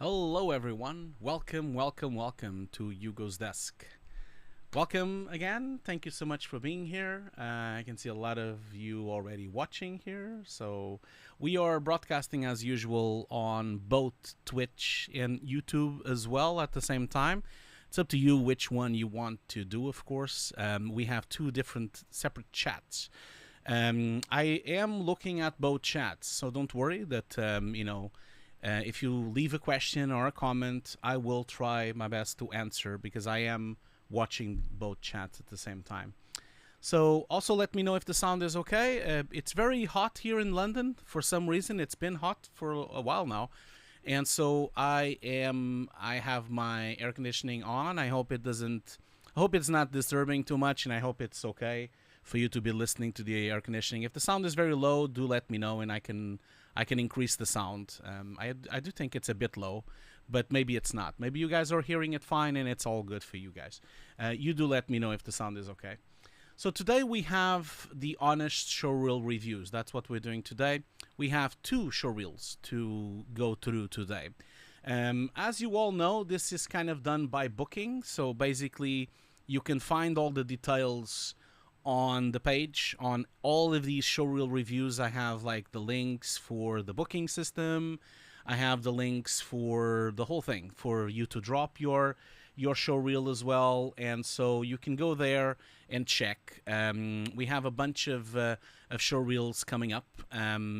Hello, everyone. Welcome to Hugo's desk. Welcome again. Thank you so much for being here. I can see a lot of you already watching here. So, we are broadcasting as usual on both Twitch and YouTube as well at the same time. It's up to you which one you want to do, of course. We have two different separate chats. I am looking at both chats, so don't worry that, if you leave a question or a comment, I will try my best to answer because I am watching both chats at the same time. So also let me know if the sound is okay. It's very hot here in London. For some reason, it's been hot for a while now. And so I have my air conditioning on. I hope it's not disturbing too much, and I hope it's okay for you to be listening to the air conditioning. If the sound is very low, do let me know, and I can increase the sound. I do think it's a bit low, but maybe it's not. Maybe you guys are hearing it fine, and it's all good for you guys. You do let me know if the sound is okay. So today we have the Honest Showreel Reviews. That's what we're doing today. We have two showreels to go through today. As you all know, this is kind of done by booking. So basically, you can find all the details on the page. On all of these showreel reviews, I have like the links for the booking system. I have the links for the whole thing for you to drop your showreel as well, and so you can go there and check. We have a bunch of showreels coming up,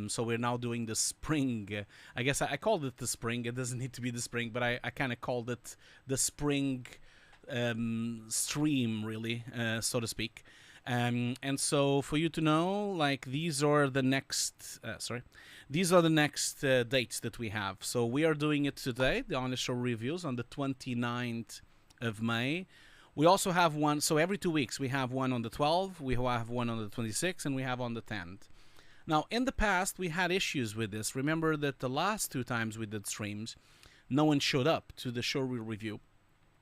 so we're now doing the spring. I guess I called it the spring. It doesn't need to be the spring, but I kind of called it the spring stream, really, so to speak. And so for you to know, like, these are the next dates that we have. So we are doing it today, the Honest Show Reviews, on the 29th of May. We also have one, so every 2 weeks we have one on the 12th, we have one on the 26th, and we have on the 10th. Now, in the past, we had issues with this. Remember that the last two times we did streams, no one showed up to the showreel review.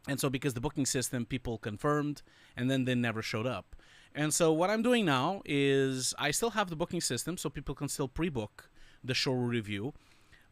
And so because the booking system, people confirmed, and then they never showed up. And so what I'm doing now is I still have the booking system, so people can still pre-book the showreel review.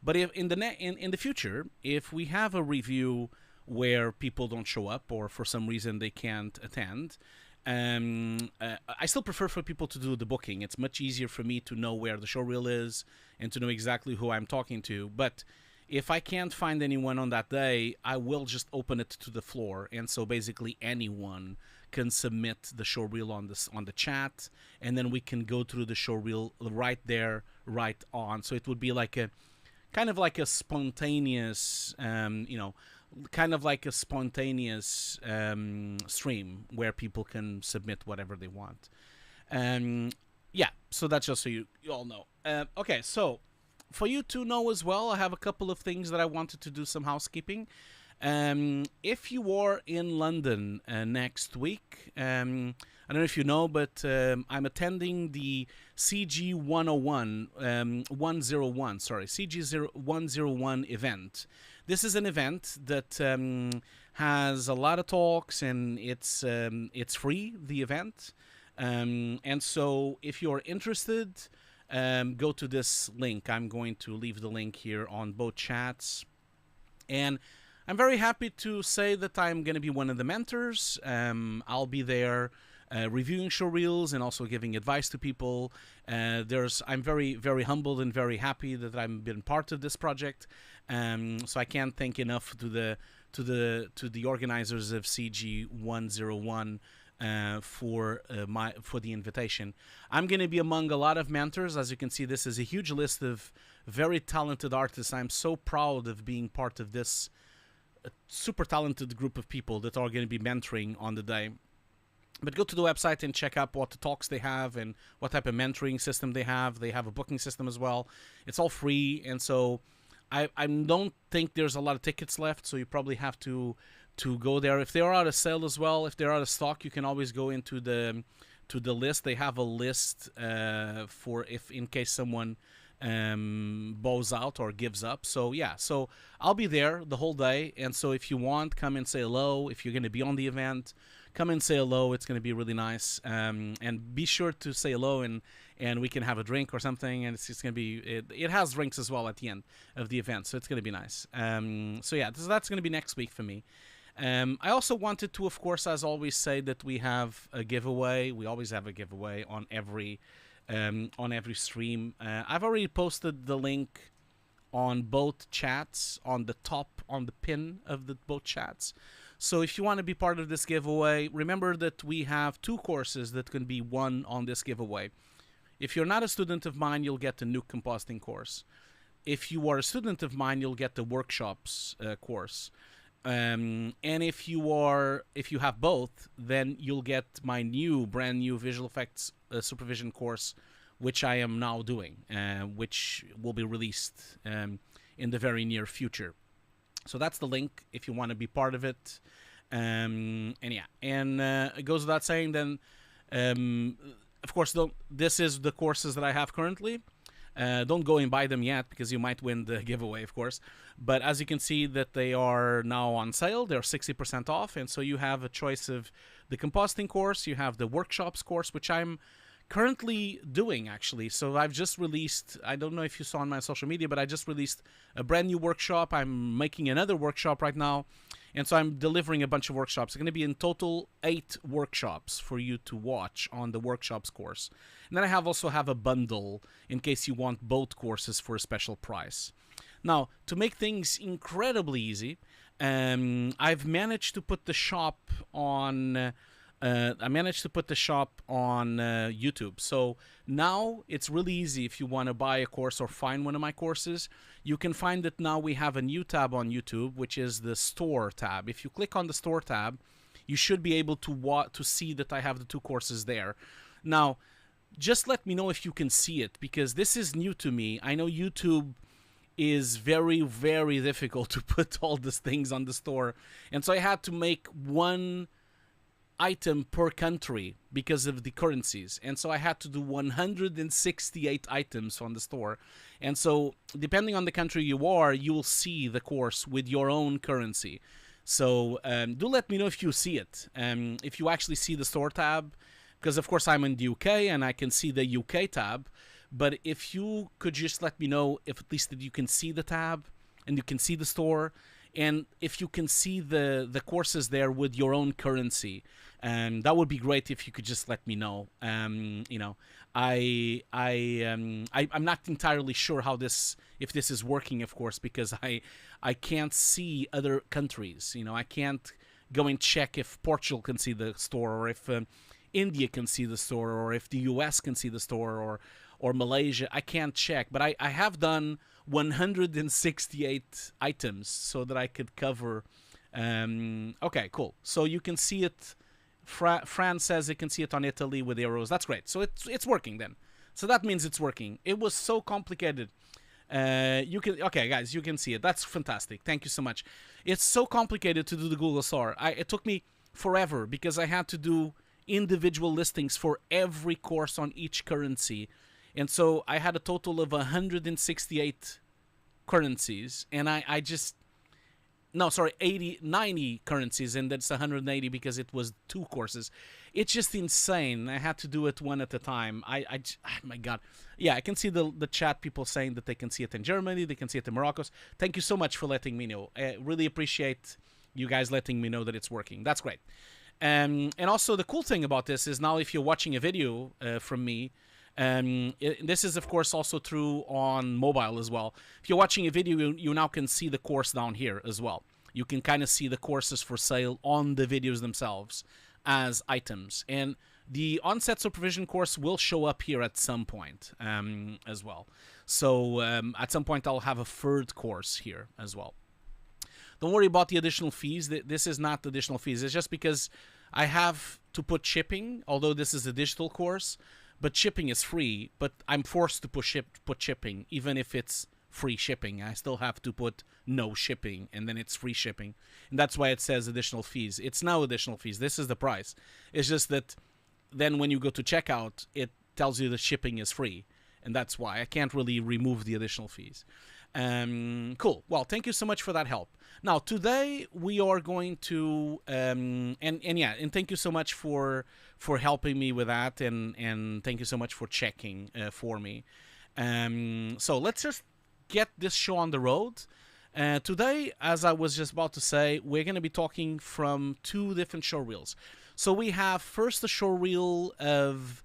But if in the future, if we have a review where people don't show up or for some reason they can't attend, I still prefer for people to do the booking. It's much easier for me to know where the showreel is and to know exactly who I'm talking to. But if I can't find anyone on that day, I will just open it to the floor, and so basically anyone can submit the showreel on the chat, and then we can go through the showreel right there, right on. So it would be like a kind of like a spontaneous, stream where people can submit whatever they want. Yeah, so that's just so you all know. Okay, so for you to know as well, I have a couple of things that I wanted to do some housekeeping. If you are in London next week, I don't know if you know, but I'm attending the CG 101, CG 101 event. This is an event that has a lot of talks, and it's free, the event. And so if you're interested, go to this link. I'm going to leave the link here on both chats. And I'm very happy to say that I'm going to be one of the mentors. I'll be there reviewing showreels and also giving advice to people. I'm very, very humbled and very happy that I've been part of this project. So I can't thank enough to the organizers of CG 101 for the invitation. I'm going to be among a lot of mentors. As you can see, this is a huge list of very talented artists. I'm so proud of being part of this super talented group of people that are going to be mentoring on the day. But go to the website and check out what the talks they have and what type of mentoring system they have. They have a booking system as well. It's all free, and so I don't think there's a lot of tickets left, so you probably have to go there. If they are out of sale as well, if they're out of stock, you can always go into the list. They have a list for if in case someone bows out or gives up. So yeah, so I'll be there the whole day, and so if you want, come and say hello. If you're going to be on the event, come and say hello. It's going to be really nice. And be sure to say hello, and we can have a drink or something. And it's just going to be, it has drinks as well at the end of the event, so it's going to be nice. So yeah, that's going to be next week for me. I also wanted to, of course, as always, say that we have a giveaway. We always have a giveaway on every stream. I've already posted the link on both chats, on the top, on the pin of both chats. So if you want to be part of this giveaway, remember that we have 2 courses that can be won on this giveaway. If you're not a student of mine, you'll get the Nuke compositing course. If you are a student of mine, you'll get the workshops course. And if you have both, then you'll get my brand new visual effects supervision course, which I am now doing, which will be released in the very near future. So that's the link if you want to be part of it. And yeah, and it goes without saying then, of course, this is the courses that I have currently. Don't go and buy them yet, because you might win the giveaway, of course. But as you can see that they are now on sale, they're 60% off. And so you have a choice of the compositing course, you have the workshops course, which I'm currently doing, actually. So I've just released, I don't know if you saw on my social media, but I just released a brand new workshop. I'm making another workshop right now, and so I'm delivering a bunch of workshops. It's going to be in total 8 workshops for you to watch on the workshops course. And then I also have a bundle in case you want both courses for a special price. Now, to make things incredibly easy, I've managed to put the shop on YouTube. So now it's really easy if you want to buy a course or find one of my courses. You can find that now we have a new tab on YouTube, which is the Store tab. If you click on the Store tab, you should be able to see that I have the 2 courses there. Now, just let me know if you can see it, because this is new to me. I know YouTube is very, very difficult to put all these things on the store. And so I had to make one item per country because of the currencies, and so I had to do 168 items on the store. And so depending on the country you are, you'll see the course with your own currency. So do let me know if you see it, if you actually see the store tab, because of course I'm in the UK and I can see the UK tab. But if you could just let me know if at least that you can see the tab and you can see the store, and if you can see the courses there with your own currency, that would be great if you could just let me know. You know, I'm not entirely sure if this is working, of course, because I can't see other countries. You know, I can't go and check if Portugal can see the store, or if India can see the store, or if the US can see the store, or Malaysia. I can't check, but I have done 168 items so that I could cover. Okay, cool. So you can see it. Fran says you can see it on Italy with arrows. That's great. So it's working then. So that means it's working. It was so complicated. Okay, guys, you can see it. That's fantastic. Thank you so much. It's so complicated to do the Google Store. It took me forever because I had to do individual listings for every course on each currency. And so I had a total of 168 currencies, and I just, no, sorry, 90 currencies, and that's 180 because it was 2 courses. It's just insane. I had to do it one at a time. Oh my God. Yeah, I can see the chat people saying that they can see it in Germany, they can see it in Morocco. Thank you so much for letting me know. I really appreciate you guys letting me know that it's working. That's great. And also the cool thing about this is now if you're watching a video from me, this is of course also true on mobile as well. If you're watching a video, you now can see the course down here as well. You can kind of see the courses for sale on the videos themselves as items, and the onset supervision course will show up here at some point as well. So at some point I'll have a 3rd course here as well. Don't worry about the additional fees. This is not additional fees. It's just because I have to put shipping, although this is a digital course. But shipping is free, but I'm forced to put shipping, even if it's free shipping. I still have to put no shipping, and then it's free shipping. And that's why it says additional fees. It's now additional fees. This is the price. It's just that then when you go to checkout, it tells you the shipping is free. And that's why I can't really remove the additional fees. Cool. Well, thank you so much for that help. Now, today we are going to and thank you so much for helping me with that, and thank you so much for checking for me. So let's just get this show on the road. Today, as I was just about to say, we're going to be talking from two different show reels. So we have first the show reel of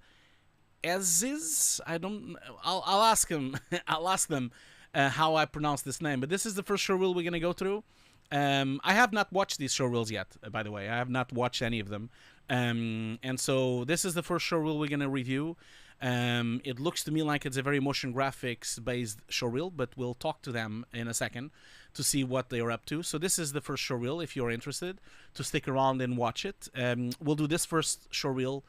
Hessyz. I'll ask him. I'll ask them how I pronounce this name. But this is the first show reel we're going to go through. I have not watched these show reels yet, by the way. I have not watched any of them. And so this is the first show reel we're going to review. It looks to me like it's a very motion graphics based show reel, but we'll talk to them in a second to see what they are up to. So this is the first show reel. If you're interested, to stick around and watch it. We'll do this first show reel.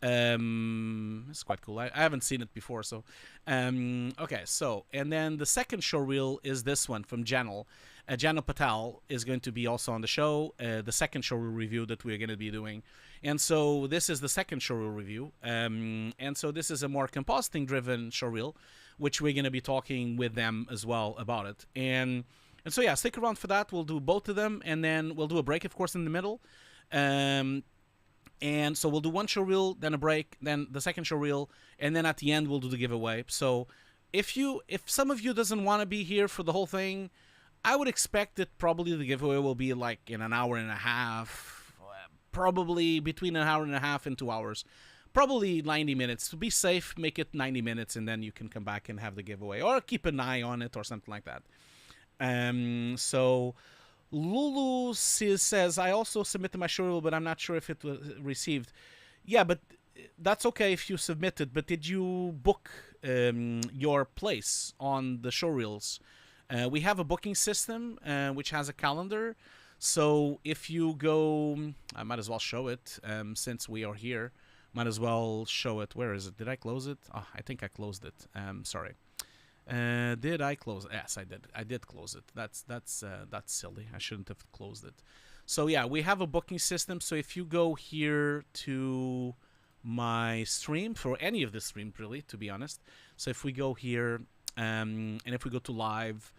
It's quite cool. I haven't seen it before, so okay. So, and then the second show reel is this one from Jenil. Jenil Patel is going to be also on the show. The second show reel review that we're going to be doing, and so this is the second show reel review. And so this is a more compositing driven show reel, which we're going to be talking with them as well about it. And so yeah, stick around for that. We'll do both of them, and then we'll do a break, of course, in the middle. And so we'll do one show reel, then a break, then the second show reel, and then at the end we'll do the giveaway. So if some of you doesn't want to be here for the whole thing, I would expect that probably the giveaway will be like in an hour and a half, probably between an hour and a half and 2 hours. Probably 90 minutes. To be safe, make it 90 minutes, and then you can come back and have the giveaway, or keep an eye on it or something like that. So Lulu says, I also submitted my show reel, but I'm not sure if it was received. Yeah, but that's okay if you submitted, but did you book your place on the show reels? We have a booking system which has a calendar. So if you go, I might as well show it since we are here. Might as well show it. Where is it? Did I close it? Oh, I think I closed it. Sorry. Did I close it? Yes, I did. I did close it. That's silly. I shouldn't have closed it. So yeah, we have a booking system. So if you go here to my stream, for any of the streams really, to be honest. So if we go here, and if we go to live,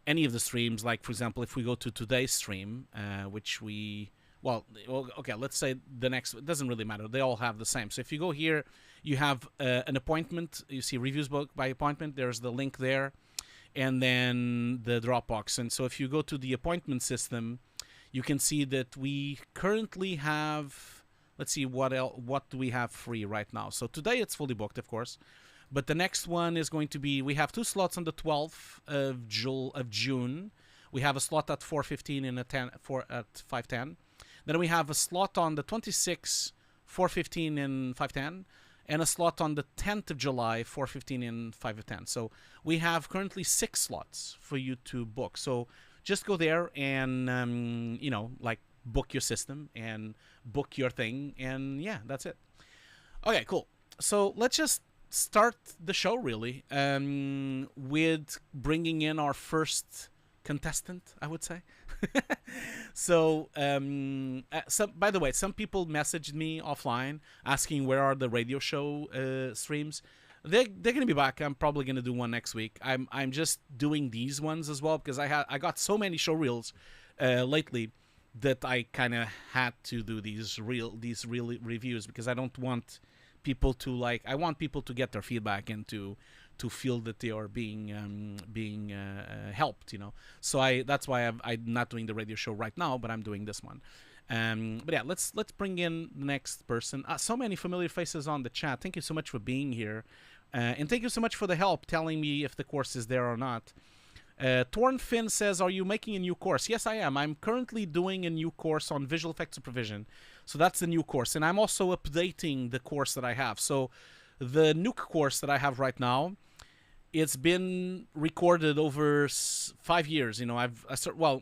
any of the streams, like for example, if we go to today's stream, which well, okay, let's say the next, it doesn't really matter. They all have the same. So if you go here, you have an appointment. You see reviews book by appointment. There's the link there, and then the Dropbox. And so if you go to the appointment system, you can see that we currently have, let's see, what do we have free right now. So today it's fully booked, of course. But the next one is going to be, we have 2 slots on the 12th of June. We have a slot at 4:15 and at 5:10. Then we have a slot on the 26th, 4:15 and 5:10. And a slot on the 10th of July, 4:15 and 5:10. So we have currently 6 slots for you to book. So just go there and, you know, like book your system and book your thing. And yeah, that's it. Okay, cool. So let's just start the show really with bringing in our first contestant, I would say. So by the way, some people messaged me offline asking where are the radio show streams. They're gonna be back. I'm probably gonna do one next week. I'm just doing these ones as well because I got so many show reels lately that I kind of had to do these real reviews because I don't want people to I want people to get their feedback and to feel that they are being helped, you know. So that's why I'm not doing the radio show right now, but I'm doing this one. But yeah, let's bring in the next person. So many familiar faces on the chat. Thank you so much for being here, and thank you so much for the help telling me if the course is there or not. Tornfin says, are you making a new course? Yes, I am. I'm currently doing a new course on visual effects supervision. So that's the new course. And I'm also updating the course that I have. So the Nuke course that I have right now, it's been recorded over 5 years. You know,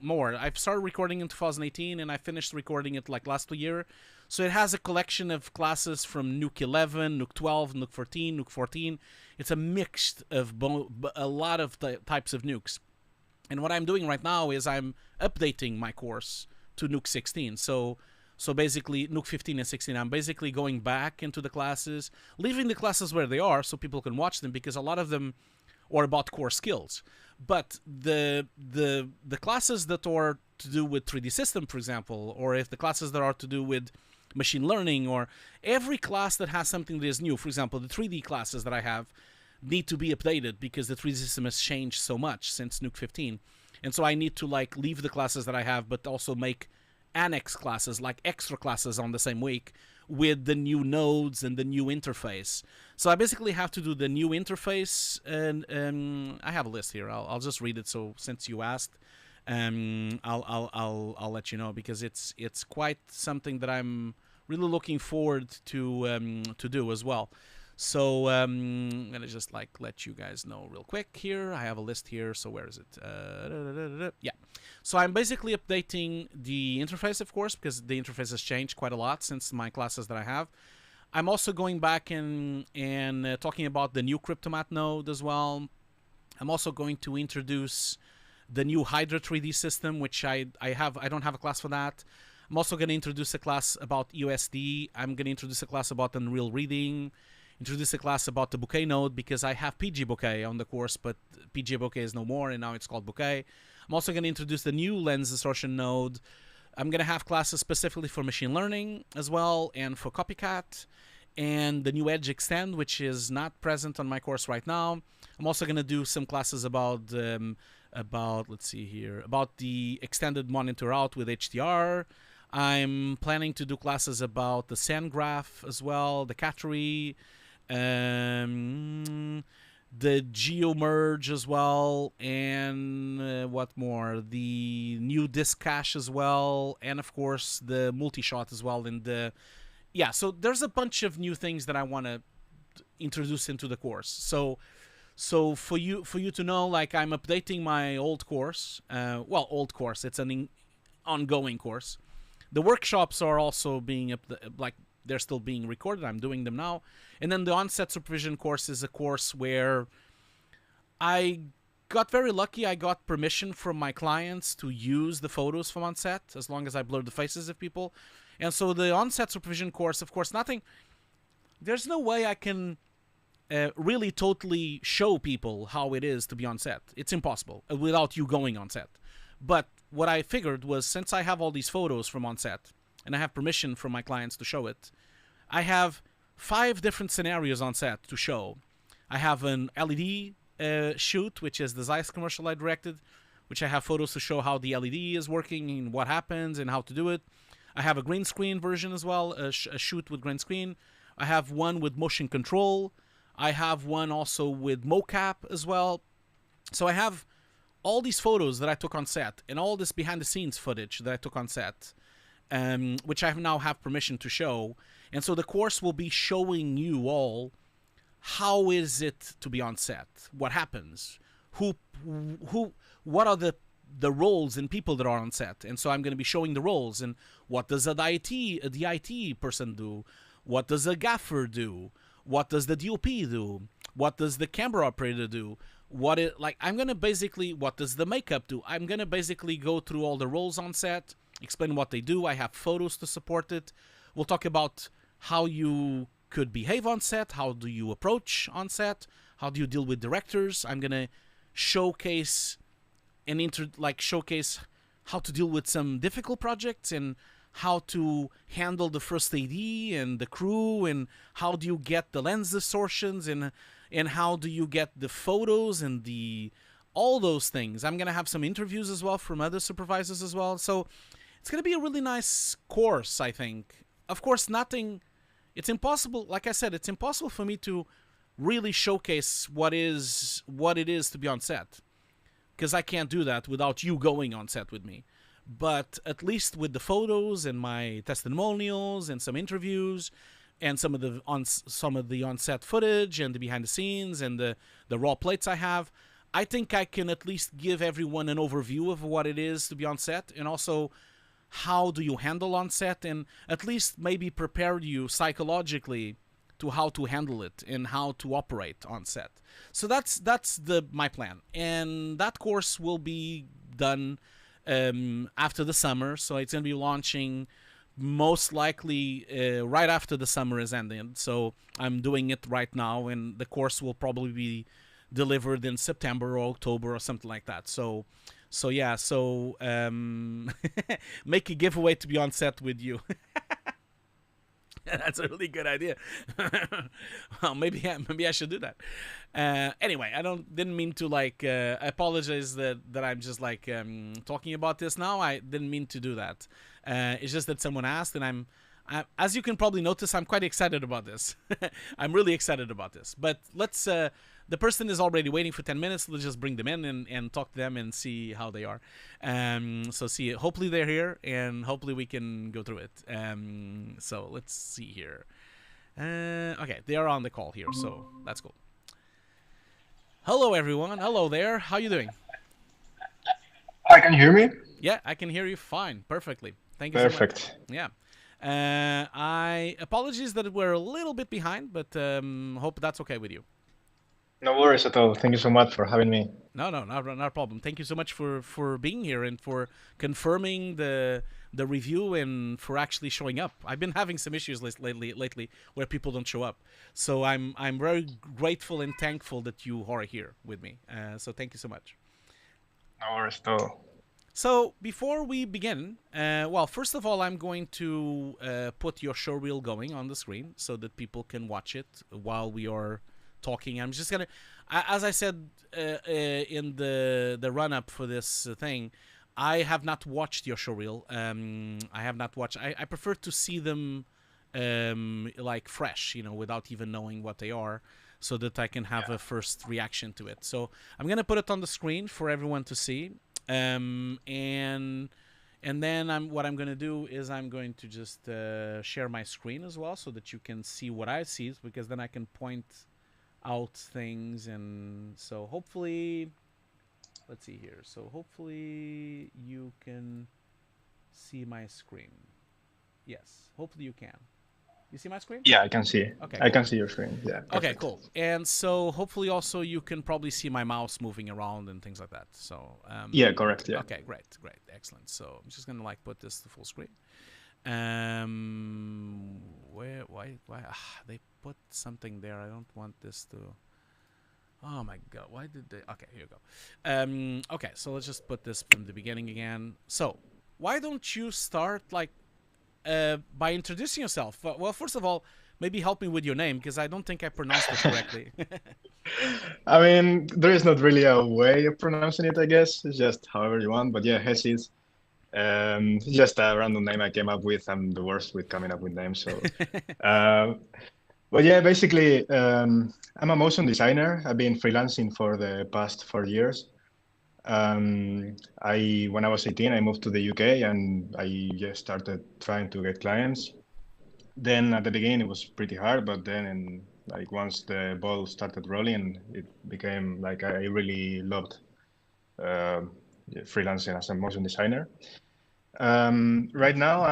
more. I've started recording in 2018 and I finished recording it like last year. So it has a collection of classes from Nuke 11, Nuke 12, Nuke 14, Nuke 14. It's a mix of a lot of types of nukes. And what I'm doing right now is I'm updating my course to Nuke 16. So basically, Nuke 15 and 16, I'm basically going back into the classes, leaving the classes where they are so people can watch them, because a lot of them or about core skills. But the classes that are to do with 3D system, for example, or if the classes that are to do with machine learning, or every class that has something that is new, for example, the 3D classes that I have need to be updated because the 3D system has changed so much since Nuke 15. And so I need to like leave the classes that I have, but also make annex classes, like extra classes on the same week with the new nodes and the new interface. So I basically have to do the new interface, and I have a list here. I'll just read it. So since you asked, I'll let you know, because it's quite something that I'm really looking forward to do as well. So I'm gonna just like let you guys know real quick here. I have a list here. So where is it? Yeah. So I'm basically updating the interface, of course, because the interface has changed quite a lot since my classes that I have. I'm also going back and talking about the new Cryptomat node as well. I'm also going to introduce the new Hydra 3D system, which I don't have a class for that. I'm also going to introduce a class about USD. I'm going to introduce a class about Unreal Reading. Introduce a class about the bouquet node, because I have PG bouquet on the course, but PG bouquet is no more, and now it's called bouquet. I'm also going to introduce the new lens distortion node. I'm going to have classes specifically for machine learning as well, and for copycat, and the new edge extend, which is not present on my course right now. I'm also going to do some classes about let's see here, about the extended monitor out with HDR. I'm planning to do classes about the sand graph as well, the Cattery, the geo merge as well, and what more, the new disk cache as well, and of course the multi-shot as well. And yeah, so there's a bunch of new things that I want to introduce into the course. So for you to know, like, I'm updating my old course. Well, old course, it's an ongoing course. The workshops are also being like, they're still being recorded. I'm doing them now. And then the on-set supervision course is a course where I got very lucky. I got permission from my clients to use the photos from on-set, as long as I blur the faces of people. And so the on-set supervision course, of course, there's no way I can really totally show people how it is to be on set. It's impossible without you going on set. But what I figured was, since I have all these photos from on set, and I have permission from my clients to show it, I have 5 different scenarios on set to show. I have an LED shoot, which is the Zeiss commercial I directed, which I have photos to show how the LED is working and what happens and how to do it. I have a green screen version as well, a shoot with green screen. I have one with motion control. I have one also with mocap as well. So I have all these photos that I took on set, and all this behind the scenes footage that I took on set, which I now have permission to show. And so the course will be showing you all how is it to be on set, what happens, what are the roles and people that are on set. And so I'm going to be showing the roles, and what does a DIT person do, what does a gaffer do, what does the DOP do, what does the camera operator do, I'm going to basically, what does the makeup do? I'm going to basically go through all the roles on set, explain what they do. I have photos to support it. We'll talk about how you could behave on set, how do you approach on set, how do you deal with directors. I'm going to showcase showcase how to deal with some difficult projects, and how to handle the first AD and the crew, and how do you get the lens distortions, and how do you get the photos and all those things. I'm going to have some interviews as well from other supervisors as well. So it's going to be a really nice course, I think. Of course, it's impossible, like I said, it's impossible for me to really showcase what it is to be on set, because I can't do that without you going on set with me. But at least with the photos and my testimonials and some interviews and some of the on-set footage and the behind the scenes and the raw plates I have, I think I can at least give everyone an overview of what it is to be on set, and also how do you handle on set, and at least maybe prepare you psychologically to how to handle it and how to operate on set. So that's my plan, and that course will be done after the summer. So it's going to be launching most likely right after the summer is ending. So I'm doing it right now, and the course will probably be delivered in September or October or something like that. So yeah, so make a giveaway to be on set with you. That's a really good idea. Well, maybe I should do that. Anyway, didn't mean to like. I apologize that I'm just like talking about this now. I didn't mean to do that. It's just that someone asked, and as you can probably notice, I'm quite excited about this. I'm really excited about this. But let's. The person is already waiting for 10 minutes. Let's just bring them in and talk to them and see how they are. So see, hopefully they're here, and hopefully we can go through it. So let's see here. Okay, they are on the call here, so that's cool. Hello, everyone. Hello there. How you doing? Hi, can you hear me? Yeah, I can hear you fine, perfectly. Thank you Perfect. so much. Yeah. I apologies that we're a little bit behind, but hope that's okay with you. No worries at all. Thank you so much for having me. No, not a problem. Thank you so much for being here and for confirming the review and for actually showing up. I've been having some issues lately where people don't show up, so I'm very grateful and thankful that you are here with me. So thank you so much. No worries at all. So before we begin, well, first of all, I'm going to put your showreel going on the screen so that people can watch it while we are talking. I'm just gonna, as I said in the run up for this thing, I have not watched your showreel. I have not watched. I prefer to see them like fresh, without even knowing what they are, so that I can have a first reaction to it. So I'm gonna put it on the screen for everyone to see, and then what I'm gonna do is I'm going to just share my screen as well, so that you can see what I see, because then I can point out things. And so hopefully, let's see here. So hopefully you can see my screen. Yes, hopefully you can. You see my screen? Yeah, I can see. Okay, I cool. can see your screen. Yeah. Perfect. Okay, cool. And so hopefully also you can probably see my mouse moving around and things like that. So yeah, correct. Yeah. Okay, great, excellent. So I'm just gonna like put this to full screen. Why they put something there? I don't want this to. Oh my god, why did they? Okay, here you go. Okay, so let's just put this from the beginning again. So why don't you start like by introducing yourself? Well, first of all, maybe help me with your name, because I don't think I pronounced it correctly. I mean, there is not really a way of pronouncing it, I guess. It's just however you want. But yeah, Hessyz. It's just a random name I came up with. I'm the worst with coming up with names. So, but yeah, basically, I'm a motion designer. I've been freelancing for the past 4 years. When I was 18, I moved to the UK and I just started trying to get clients. Then at the beginning it was pretty hard, but then like once the ball started rolling, it became like I really loved freelancing as a motion designer. Right now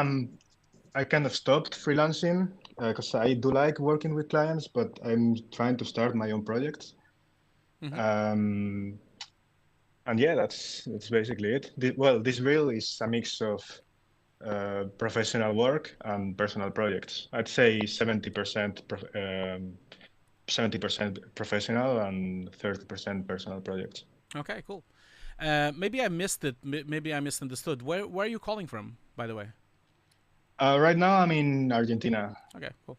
I kind of stopped freelancing because I do like working with clients, but I'm trying to start my own projects. Mm-hmm. And yeah, that's basically it. This reel is a mix of professional work and personal projects. I'd say 70% 70% professional and 30% personal projects. Okay, cool. Maybe I missed it. Maybe I misunderstood. Where are you calling from, by the way? Right now I'm in Argentina. Okay, cool.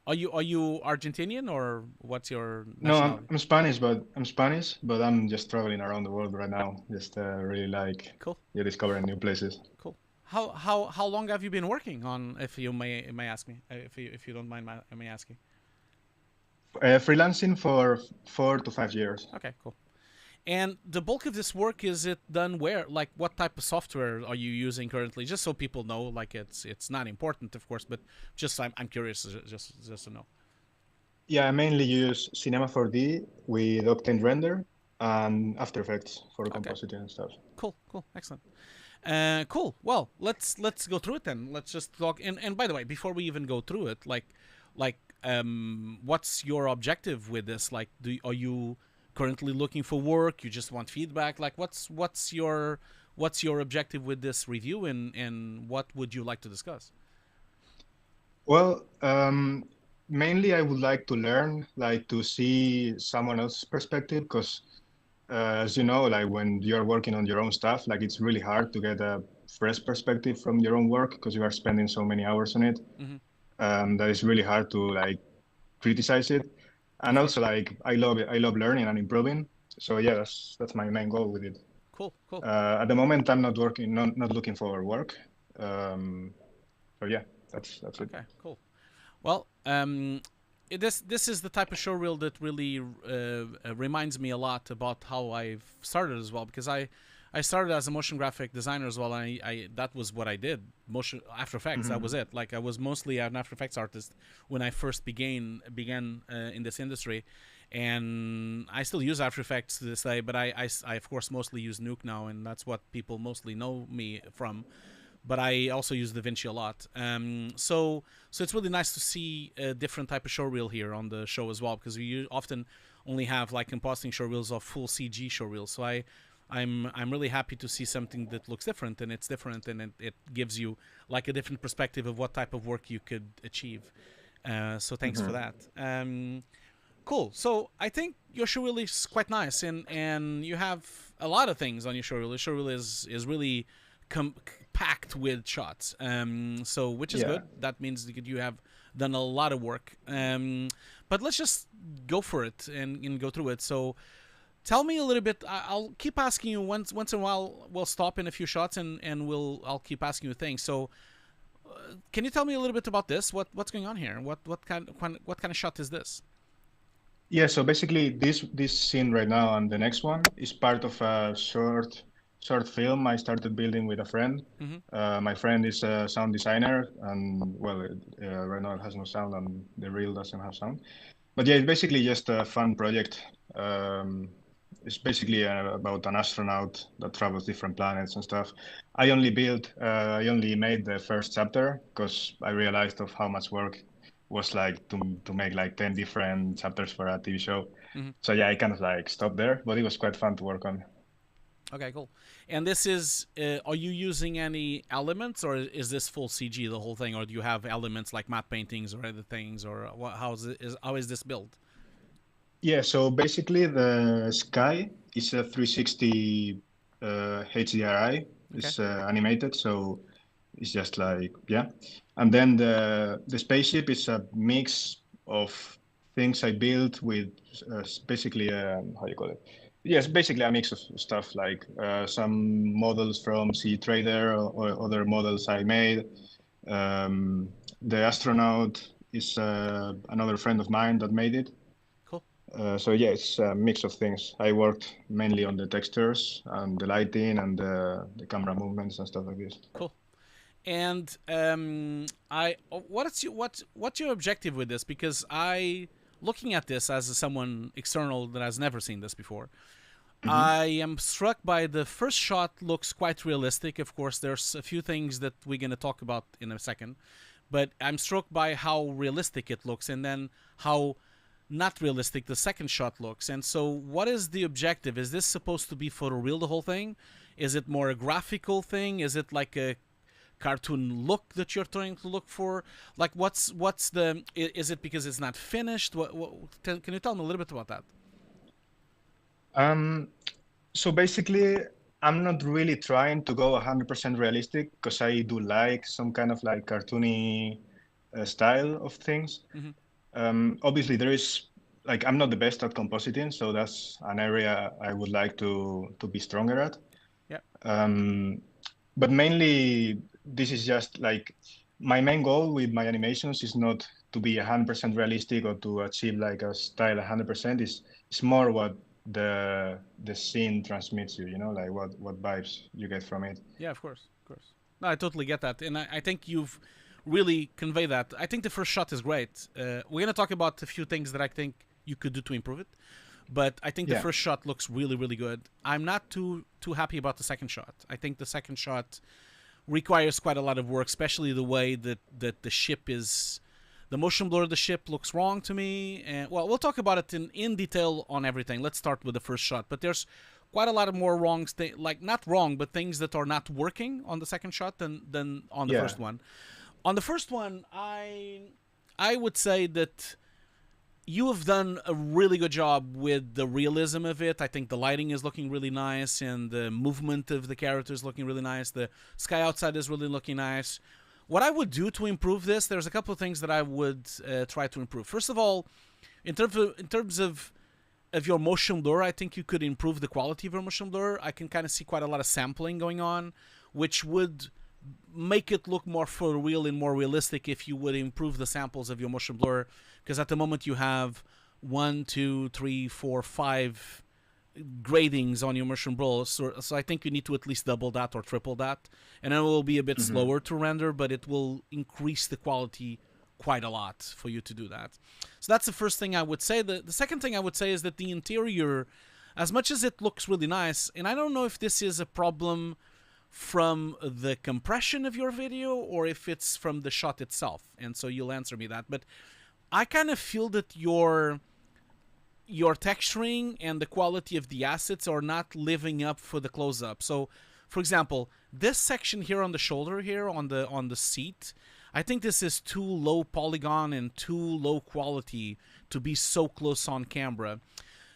Are you Argentinian, or what's your nationality? No, I'm Spanish, but I'm just traveling around the world right now. Just really like cool. Yeah, discovering new places. Cool. How long have you been working on, if you may ask me, if you don't mind me asking? Freelancing for 4 to 5 years. Okay, cool. And the bulk of this work, is it done where? Like, what type of software are you using currently? Just so people know. Like, it's not important, of course, but just I'm curious, just to know. Yeah, I mainly use Cinema 4D with Octane Render and After Effects for compositing and stuff. Cool, excellent. Cool. Well, let's go through it then. Let's just talk. And by the way, before we even go through it, what's your objective with this? Like, are you currently looking for work? You just want feedback? Like, what's your objective with this review, and what would you like to discuss? Well, mainly I would like to learn, like to see someone else's perspective, because as you know, like when you're working on your own stuff, like it's really hard to get a fresh perspective from your own work because you are spending so many hours on it. Hmm. That is really hard to like criticize it. And Of also course. like I love learning and improving. So yeah, that's my main goal with it. Cool. Cool. At the moment, I'm not working, not looking for work. Um, so yeah, that's it. Okay. Cool. Well, this is the type of showreel that really reminds me a lot about how I've started as well, because I started as a motion graphic designer as well. And I that was what I did, motion After Effects. That was Mhm. it. Like I was mostly an After Effects artist when I first began in this industry, and I still use After Effects to this day. But I of course mostly use Nuke now, and that's what people mostly know me from. But I also use DaVinci a lot. So it's really nice to see a different type of showreel here on the show as well, because we often only have like compositing showreels or full CG showreels. So I'm really happy to see something that looks different, and it's different, and it gives you like a different perspective of what type of work you could achieve. So thanks for Mhm. that. Cool. So I think your showreel is quite nice, and you have a lot of things on your showreel. Your showreel is really packed with shots. So which is Yeah. good. That means that you have done a lot of work. But let's just go for it and go through it. So tell me a little bit. I'll keep asking you once in a while. We'll stop in a few shots and I'll keep asking you things. So can you tell me a little bit about this? What's going on here? What kind of shot is this? Yeah, so basically this scene right now and the next one is part of a short film I started building with a friend. Mm-hmm. My friend is a sound designer, and well, right now it has no sound and the reel doesn't have sound. But yeah, it's basically just a fun project. Um, it's basically about an astronaut that travels different planets and stuff. I only made the first chapter because I realized of how much work was like to make like 10 different chapters for a TV show. Mm-hmm. So yeah, I kind of like stopped there, but it was quite fun to work on. Okay, cool. And this is, are you using any elements, or is this full CG the whole thing, or do you have elements like matte paintings or other things, or how is this built? Yeah, so basically the sky is a 360 HDRI. Okay, It's animated, so it's just like yeah. And then the spaceship is a mix of things I built with basically how you call it? Yes, basically a mix of stuff like some models from C Trader or other models I made. The astronaut is another friend of mine that made it. cool. So yeah, it's a mix of things. I worked mainly on the textures and the lighting and the camera movements and stuff like this. Cool. And I what's your objective with this? Because looking at this as someone external that has never seen this before, Hmm. I am struck by the first shot looks quite realistic. Of course, there's a few things that we're going to talk about in a second, but I'm struck by how realistic it looks, and then how not realistic the second shot looks. And so, what is the objective? Is this supposed to be photoreal, the whole thing? Is it more a graphical thing? Is it like a cartoon look that you're trying to look for? Like, what's the? Is it because it's not finished? Can you tell me a little bit about that? Um, so basically, I'm not really trying to go 100% realistic because I do like some kind of like cartoony style of things. Mm-hmm. Obviously, there is like I'm not the best at compositing, so that's an area I would like to be stronger at. Yeah. Um, but mainly, this is just like my main goal with my animations is not to be 100% realistic or to achieve like a style 100%. It's more what the scene transmits you, you know, like what vibes you get from it. Yeah, of course, of course. No, I totally get that, and I think you've really conveyed that. I think the first shot is great. We're gonna talk about a few things that I think you could do to improve it, but I think the Yeah. first shot looks really, really good. I'm not too happy about the second shot. I think the second shot requires quite a lot of work, especially the way that the ship is. The motion blur of the ship looks wrong to me, and well, we'll talk about it in detail on everything. Let's start with the first shot, but there's quite a lot of more wrongs, like not wrong, but things that are not working on the second shot than on the Yeah. first one. On the first one, I would say that you have done a really good job with the realism of it. I think the lighting is looking really nice, and the movement of the characters looking really nice. The sky outside is really looking nice. What I would do to improve this, there's a couple of things that I would try to improve. First of all, in terms of your motion blur, I think you could improve the quality of your motion blur. I can kind of see quite a lot of sampling going on, which would make it look more for real and more realistic if you would improve the samples of your motion blur, because at the moment you have 1, 2, 3, 4, 5 gradings on your motion blur, so I think you need to at least double that or triple that, and it will be a bit slower to render, but it will increase the quality quite a lot for you to do that. So that's the first thing I would say. The second thing I would say is that the interior, as much as it looks really nice, and I don't know if this is a problem from the compression of your video or if it's from the shot itself, and so you'll answer me that, but I kind of feel that your texturing and the quality of the assets are not living up for the close-up. So for example, this section here on the shoulder here on the seat, I think this is too low polygon and too low quality to be so close on camera.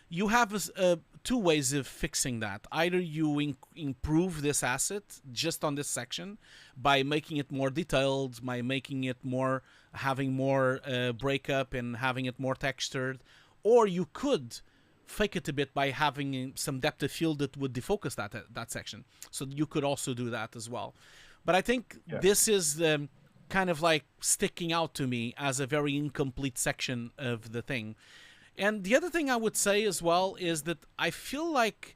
You have two ways of fixing that. Either you improve this asset just on this section by making it more detailed, by making it more, having more breakup and having it more textured, or you could fake it a bit by having some depth of field that would defocus that section. So you could also do that as well. But I think this is kind of like sticking out to me as a very incomplete section of the thing. And the other thing I would say as well is that I feel like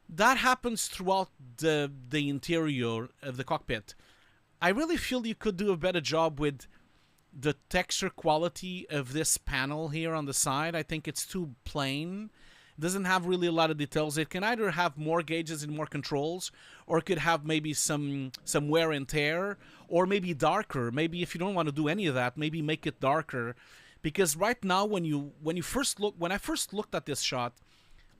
that happens throughout the interior of the cockpit. I really feel you could do a better job with the texture quality of this panel here on the side. I think it's too plain. It doesn't have really a lot of details. It can either have more gauges and more controls, or it could have maybe some wear and tear, or maybe darker. Maybe if you don't want to do any of that, maybe make it darker. Because right now, when I first looked at this shot,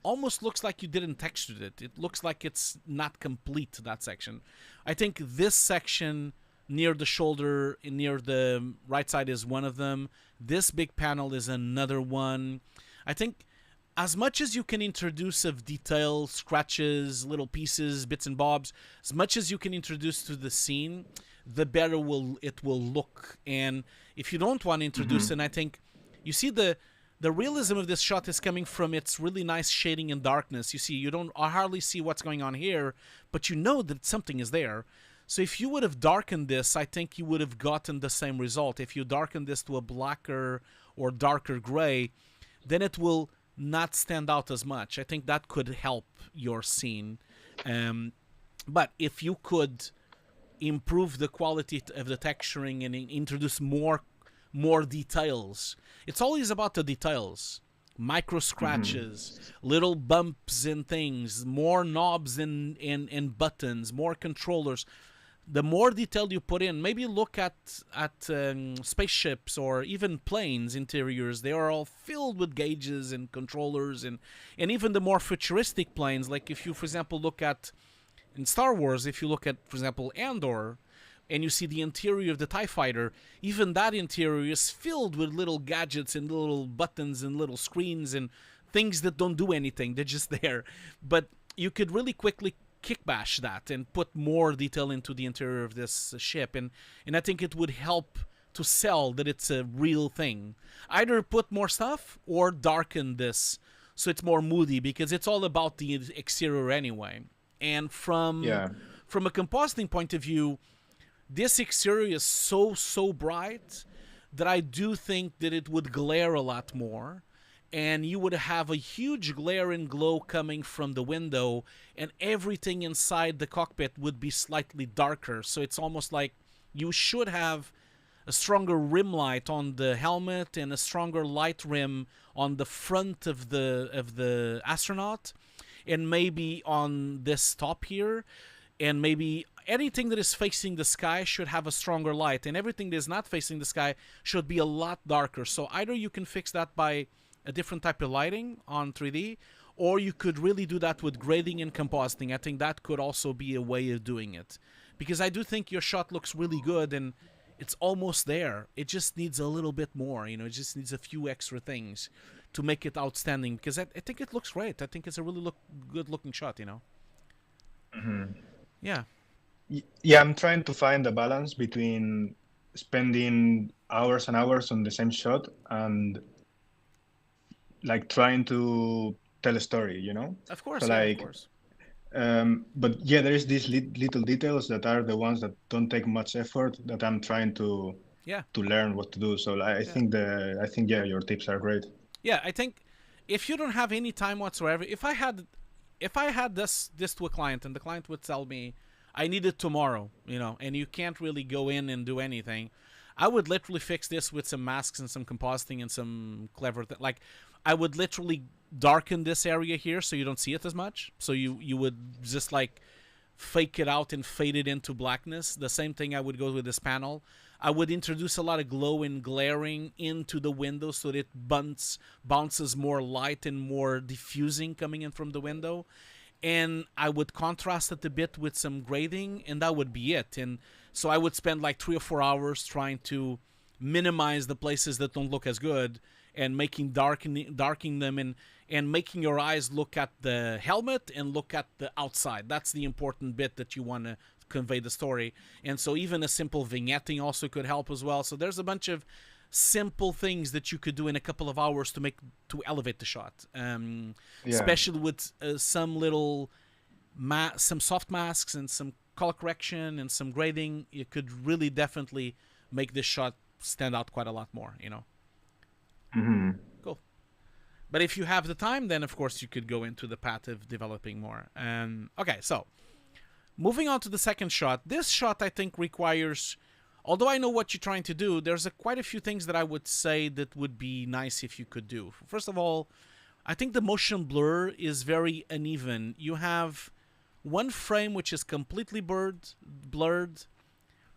almost looks like you didn't texture it. It looks like it's not complete, that section. I think this section near the shoulder, near the right side, is one of them. This big panel is another one. I think as much as you can introduce of detail, scratches, little pieces, bits and bobs, as much as you can introduce to the scene, the better it will look. And if you don't want to introduce it, I think you see the realism of this shot is coming from its really nice shading and darkness. You see, you don't hardly see what's going on here, but you know that something is there. So if you would have darkened this, I think you would have gotten the same result. If you darken this to a blacker or darker gray, then it will not stand out as much. I think that could help your scene. But if you could improve the quality of the texturing and introduce more details. It's always about the details. Micro scratches, little bumps and things, more knobs and buttons, more controllers. The more detail you put in, maybe look at spaceships or even planes interiors. They are all filled with gauges and controllers, and even the more futuristic planes, like if you, for example, look at in Star Wars, if you look at, for example, Andor, and you see the interior of the TIE Fighter, even that interior is filled with little gadgets and little buttons and little screens and things that don't do anything. They're just there. But you could really quickly kickbash that and put more detail into the interior of this ship. And I think it would help to sell that it's a real thing. Either put more stuff or darken this so it's more moody, because it's all about the exterior anyway. And from a compositing point of view, this exterior is so bright that I do think that it would glare a lot more, and you would have a huge glare and glow coming from the window, and everything inside the cockpit would be slightly darker. So it's almost like you should have a stronger rim light on the helmet and a stronger light rim on the front of the astronaut, and maybe on this top here, and maybe anything that is facing the sky should have a stronger light, and everything that is not facing the sky should be a lot darker. So either you can fix that by a different type of lighting on 3D, or you could really do that with grading and compositing. I think that could also be a way of doing it, because I do think your shot looks really good, and it's almost there. It just needs a little bit more, you know. It just needs a few extra things to make it outstanding, because I think it looks great. I think it's a really good looking shot, you know. Yeah. Yeah, I'm trying to find the balance between spending hours and hours on the same shot and like trying to tell a story, you know? Of course, So yeah, of like, course. but yeah, there is these little details that are the ones that don't take much effort that I'm trying Yeah. to learn what to do. So Yeah. I think yeah, your tips are great. Yeah, I think if you don't have any time whatsoever, if I had this to a client and the client would tell me I need it tomorrow, you know, and you can't really go in and do anything, I would literally fix this with some masks and some compositing and some clever like I would literally darken this area here so you don't see it as much. So you would just like fake it out and fade it into blackness. The same thing I would go with this panel. I would introduce a lot of glow and glaring into the window so that it bounces more light and more diffusing coming in from the window. And I would contrast it a bit with some grading, and that would be it. And so I would spend like 3 or 4 hours trying to minimize the places that don't look as good and darkening them and making your eyes look at the helmet and look at the outside. That's the important bit that you want to convey the story. And so even a simple vignetting also could help as well. So there's a bunch of simple things that you could do in a couple of hours to elevate the shot, especially with some little some soft masks and some color correction and some grading. You could really definitely make this shot stand out quite a lot more, you know. Cool. But if you have the time, then of course you could go into the path of developing more. Okay, so moving on to the second shot. This shot I think requires, although I know what you're trying to do, there's quite a few things that I would say that would be nice if you could do. First of all, I think the motion blur is very uneven. You have one frame which is completely blurred.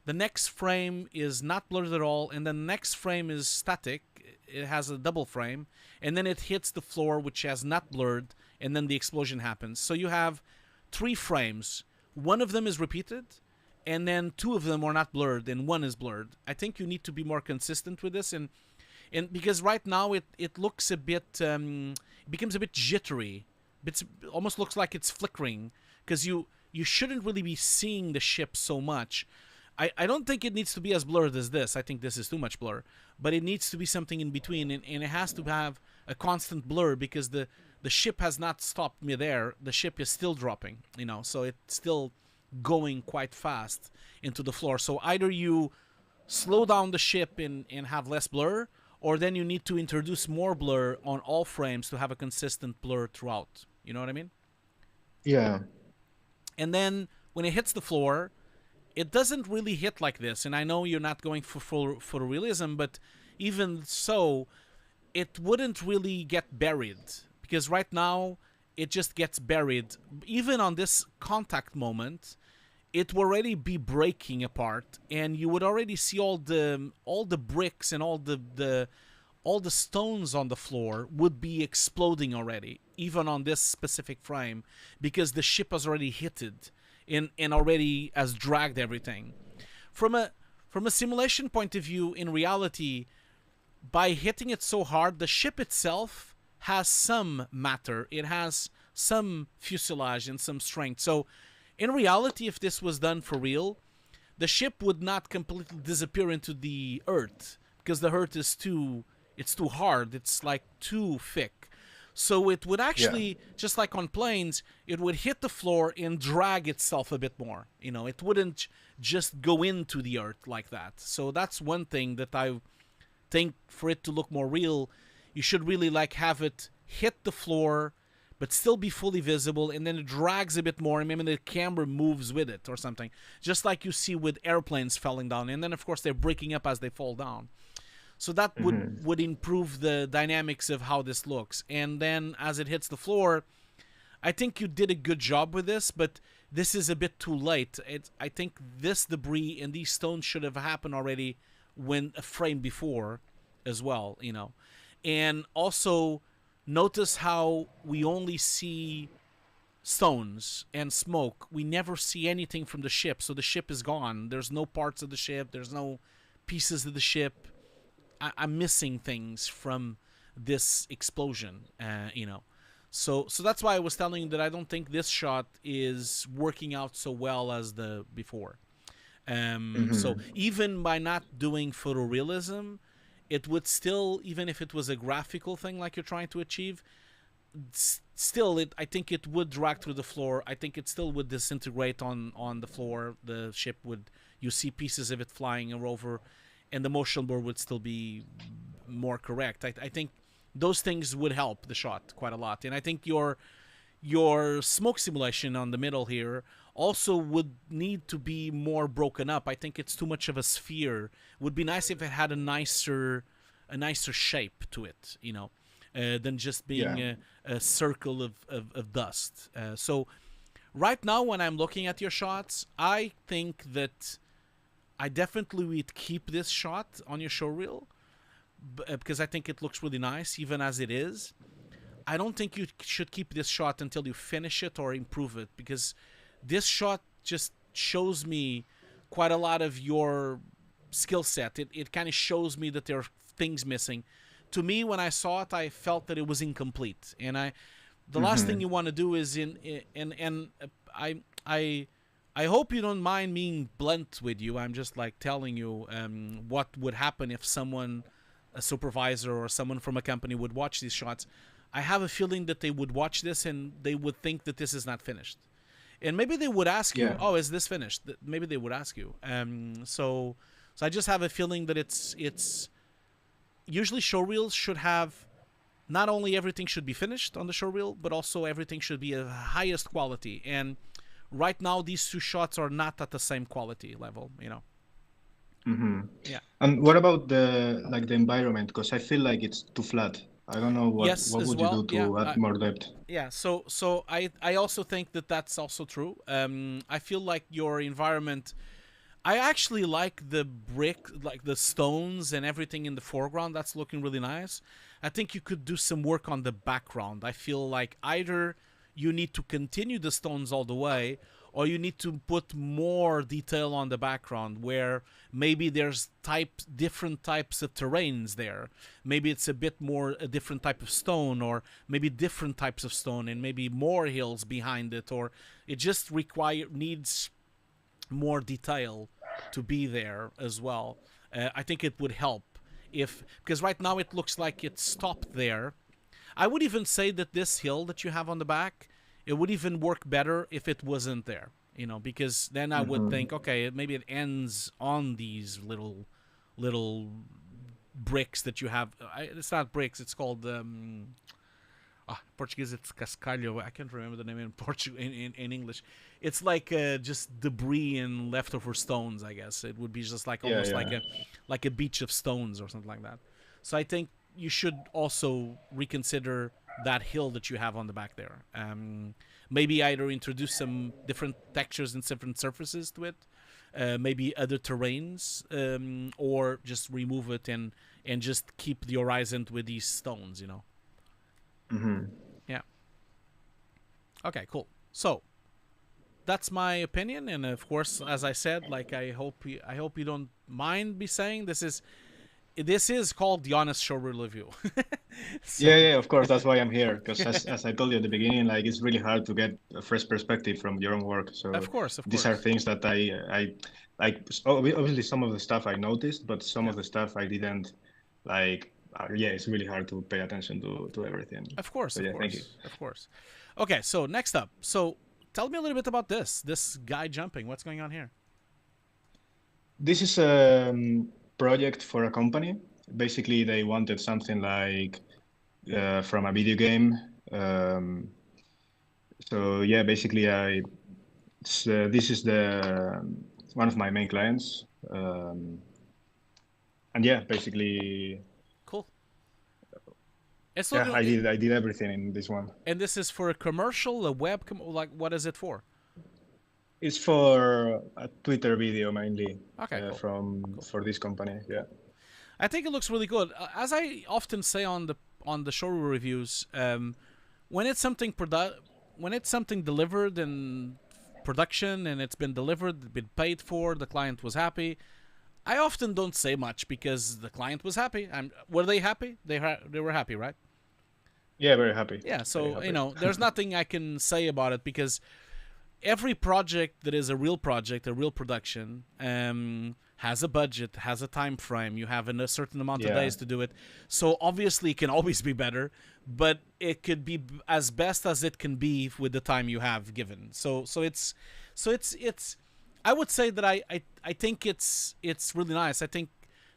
The next frame is not blurred at all, and the next frame is static. It has a double frame, and then it hits the floor, which has not blurred, and then the explosion happens. So you have 3 frames. One of them is repeated, and then 2 of them are not blurred, and 1 is blurred. I think you need to be more consistent with this, and because right now it looks a bit, becomes a bit jittery. It almost looks like it's flickering, because you shouldn't really be seeing the ship so much. I don't think it needs to be as blurred as this. I think this is too much blur. But it needs to be something in between, and it has to have a constant blur because the ship has not stopped midair. The ship is still dropping, you know, so it's still going quite fast into the floor. So either you slow down the ship and have less blur, or then you need to introduce more blur on all frames to have a consistent blur throughout. You know what I mean? Yeah. And then when it hits the floor, it doesn't really hit like this, and I know you're not going for full photorealism, but even so, it wouldn't really get buried, because right now it just gets buried. Even on this contact moment, it will already be breaking apart, and you would already see all the bricks and all the stones on the floor would be exploding already, even on this specific frame, because the ship has already hit it. And already has dragged everything. From a simulation point of view, in reality, by hitting it so hard, the ship itself has some matter. It has some fuselage and some strength. So, in reality, if this was done for real, the ship would not completely disappear into the earth, because the earth is too hard. It's like too thick. So it would actually, just like on planes, it would hit the floor and drag itself a bit more. You know, it wouldn't just go into the earth like that. So that's one thing that I think, for it to look more real, you should really like have it hit the floor, but still be fully visible, and then it drags a bit more, and maybe the camera moves with it or something. Just like you see with airplanes falling down, and then of course they're breaking up as they fall down. So that would improve the dynamics of how this looks. And then as it hits the floor, I think you did a good job with this, but this is a bit too late. I think this debris and these stones should have happened already when a frame before as well, you know. And also notice how we only see stones and smoke. We never see anything from the ship, so the ship is gone. There's no parts of the ship. There's no pieces of the ship. I'm missing things from this explosion, So that's why I was telling you that I don't think this shot is working out so well as the before. So even by not doing photorealism, it would still, even if it was a graphical thing like you're trying to achieve, still, I think it would drag through the floor. I think it still would disintegrate on the floor. The ship would, you see pieces of it flying over, and the motion blur would still be more correct. I think those things would help the shot quite a lot. And I think your smoke simulation on the middle here also would need to be more broken up. I think it's too much of a sphere. Would be nice if it had a nicer shape to it, than just being a circle of dust. So right now when I'm looking at your shots, I think that I definitely would keep this shot on your showreel because I think it looks really nice even as it is. I don't think you should keep this shot until you finish it or improve it, because this shot just shows me quite a lot of your skill set. It kind of shows me that there are things missing. To me, when I saw it, I felt that it was incomplete. And the last thing you want to do is I hope you don't mind being blunt with you. I'm just like telling you what would happen if someone, a supervisor or someone from a company, would watch these shots. I have a feeling that they would watch this and they would think that this is not finished. And maybe they would ask you, oh, is this finished? Maybe they would ask you. So I just have a feeling that it's usually showreels should have, not only everything should be finished on the showreel, but also everything should be of highest quality. And right now, these two shots are not at the same quality level, Yeah. And what about the environment? Because I feel like it's too flat. I don't know what would you do to add more depth. Yeah, so I also think that that's also true. I feel like your environment, I actually like the brick, like the stones and everything in the foreground. That's looking really nice. I think you could do some work on the background. I feel like either you need to continue the stones all the way, or you need to put more detail on the background where maybe there's different types of terrains there. Maybe it's a bit more a different type of stone, or maybe different types of stone and maybe more hills behind it, or it just needs more detail to be there as well. I think it would help because right now it looks like it's stopped there. I would even say that this hill that you have on the back, it would even work better if it wasn't there, because then I would think, okay, maybe it ends on these little bricks that you have. It's not bricks, it's called Portuguese it's cascalho. I can't remember the name in Portuguese in English. It's like just debris and leftover stones, I guess. It would be just like almost like a beach of stones or something like that. So I think you should also reconsider that hill that you have on the back there. Maybe either introduce some different textures and different surfaces to it, maybe other terrains, or just remove it and just keep the horizon with these stones, Yeah. Okay, cool. So that's my opinion, and of course, as I said, like I hope you don't mind me saying this is called the Honest Showreel Review. So. Yeah, of course. That's why I'm here. Because as I told you at the beginning, like it's really hard to get a fresh perspective from your own work. So of course. These are things that I like. Obviously, some of the stuff I noticed, but some of the stuff I didn't like. It's really hard to pay attention to everything. Of course, so, thank you. Of course. Okay, so next up. So tell me a little bit about this guy jumping. What's going on here? This is a project for a company. Basically, they wanted something like from a video game. So yeah, basically, this is one of my main clients, and yeah, basically. Cool. I did everything in this one. And this is for a commercial, a web, like what is it for? It's for a Twitter video mainly. Okay, cool. For this company, yeah. I think it looks really good. As I often say on the showreel reviews, when it's something delivered in production and it's been delivered, been paid for, the client was happy, I often don't say much because the client was happy. Were they happy? They were happy, right? Yeah, very happy. Yeah. Very So happy. there's nothing I can say about it because every project that is a real project, a real production, has a budget, has a time frame. You have a certain amount of Yeah. days to do it. So obviously, it can always be better, but it could be as best as it can be with the time you have given. So it's. I would say that I think it's really nice. I think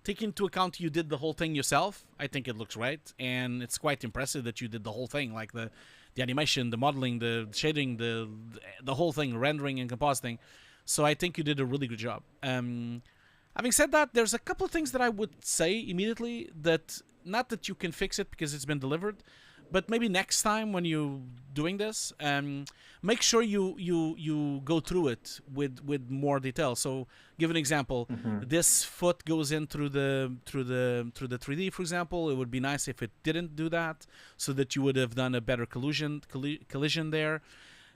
taking into account you did the whole thing yourself, I think it looks right, and it's quite impressive that you did the whole thing, like the animation, the modeling, the shading, the whole thing, rendering and compositing. So I think you did a really good job. Having said that, there's a couple of things that I would say immediately that not that you can fix it because it's been delivered, but maybe next time when you're doing this, make sure you go through it with more detail. So, give an example. This foot goes in through the 3D, for example. It would be nice if it didn't do that, so that you would have done a better collision there.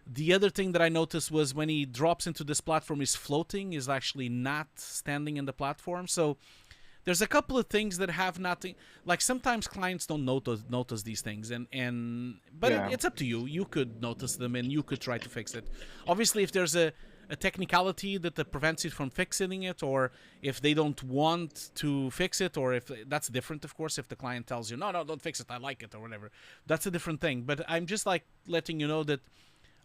The other thing that I noticed was when he drops into this platform, he's floating, is actually not standing in the platform. So there's a couple of things that have nothing. Like sometimes clients don't notice these things, but Yeah. it's up to you. You could notice them and you could try to fix it. Obviously, if there's a technicality that prevents you from fixing it, or if they don't want to fix it, or if that's different, of course. If the client tells you no, don't fix it, I like it, or whatever, that's a different thing. But I'm just like letting you know that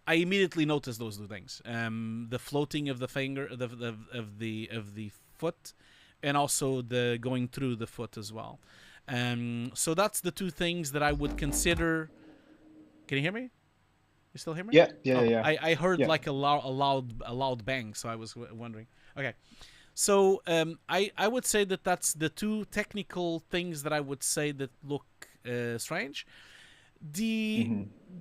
I immediately noticed those two things: the floating of the finger, of the foot, and also the going through the foot as well. So that's the two things that I would consider. Can you hear me? You still hear me? Yeah. Oh, Yeah. I heard Yeah. like a loud bang, so I was wondering. Okay, so I would say that that's the two technical things that I would say that look strange.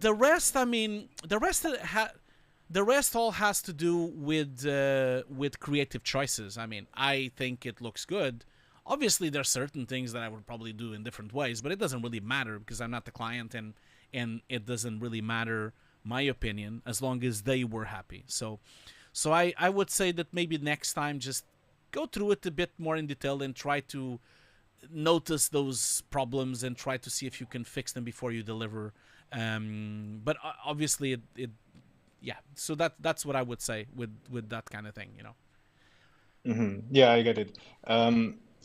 The rest, I mean, the rest all has to do with creative choices. I mean, I think it looks good. Obviously, there are certain things that I would probably do in different ways, but it doesn't really matter because I'm not the client, and it doesn't really matter my opinion as long as they were happy. So I would say that maybe next time just go through it a bit more in detail and try to notice those problems and try to see if you can fix them before you deliver. But obviously, yeah. So that's what I would say with that kind of thing. Yeah, I get it.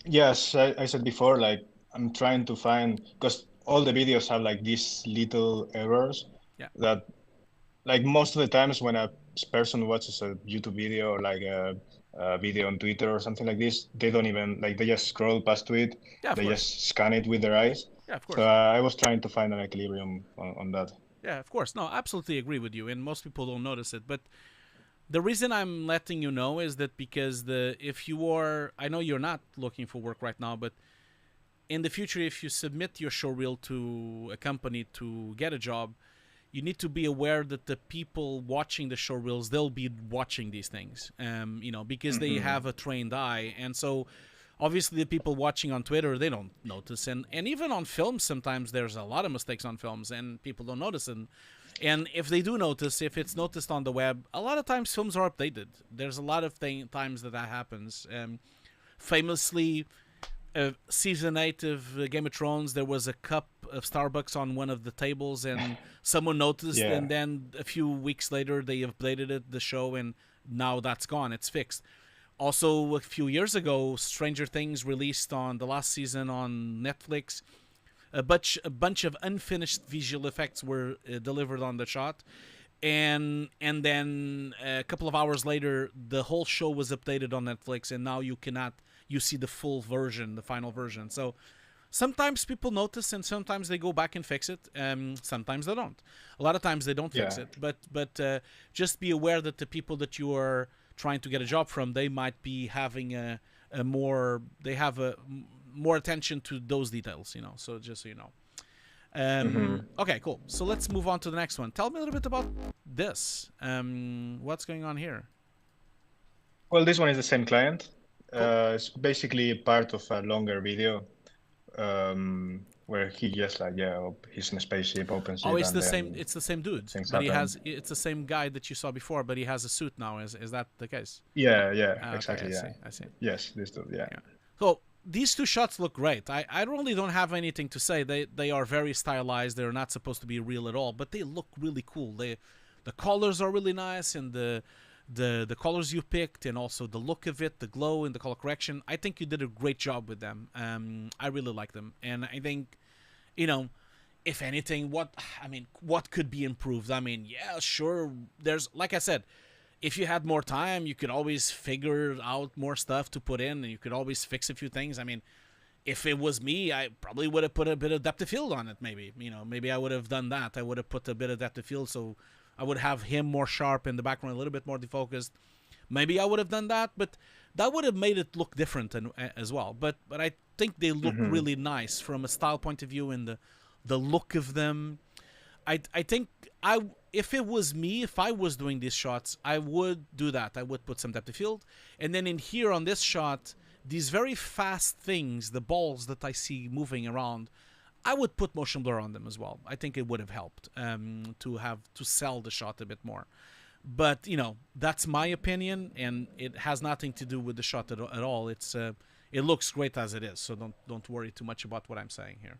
Yes, I said before, like I'm trying to find, because all the videos have like these little errors Yeah. that, like most of the times when a person watches a YouTube video or like a video on Twitter or something like this, they don't even like they just scroll past to it. Yeah, of They course. just scan it with their eyes. Yeah, of So course. I was trying to find an equilibrium on that. Yeah, of course. No, absolutely agree with you. And most people don't notice it, but the reason I'm letting you know is that because if you are, I know you're not looking for work right now, but in the future, if you submit your showreel to a company to get a job, you need to be aware that the people watching the showreels, they'll be watching these things, because they have a trained eye. And so obviously the people watching on Twitter, they don't notice. And even on films, sometimes there's a lot of mistakes on films and people don't notice. And if they do notice, if it's noticed on the web, a lot of times films are updated. There's a lot of times that happens. Famously, season 8 of Game of Thrones, there was a cup of Starbucks on one of the tables, and someone noticed, Yeah. and then a few weeks later they updated it, the show, and now that's gone. It's fixed. Also, a few years ago, Stranger Things released on the last season on Netflix. A bunch of unfinished visual effects were delivered on the shot, and then a couple of hours later, the whole show was updated on Netflix, and now you see the full version, the final version. So sometimes people notice, and sometimes they go back and fix it. Sometimes they don't. A lot of times they don't fix Yeah. it. But just be aware that the people that you are trying to get a job from, they might be having they have a more attention to those details, so just so you know. Okay, cool. So let's move on to the next one. Tell me a little bit about this. What's going on here? Well, this one is the same client. Cool. It's basically part of a longer video where he just like he's in a spaceship, opens Oh, it, it's and the same. then It's the same dude, things but happen. it's the same guy that you saw before, but he has a suit now. Is that the case? Yeah, Okay, exactly, I yeah. see. I see. Yes, this dude, yeah. Yeah. So these two shots look great. I really don't have anything to say. They are very stylized. They're not supposed to be real at all, but they look really cool. The colors are really nice, and the colors you picked, and also the look of it, the glow and the color correction. I think you did a great job with them. I really like them, and I think, you know, if anything, what could be improved? I mean, yeah, sure. There's, like I said, if you had more time, you could always figure out more stuff to put in, and you could always fix a few things. I mean, if it was me, I probably would have put a bit of depth of field on it. Maybe, maybe I would have done that. I would have put a bit of depth of field, so I would have him more sharp in the background, a little bit more defocused. Maybe I would have done that, but that would have made it look different as well. But I think they look really nice from a style point of view, and the look of them. I think if it was me, if I was doing these shots, I would do that. I would put some depth of field, and then in here on this shot, these very fast things, the balls that I see moving around, I would put motion blur on them as well. I think it would have helped to sell the shot a bit more. But that's my opinion, and it has nothing to do with the shot at all. It looks great as it is, so don't worry too much about what I'm saying here.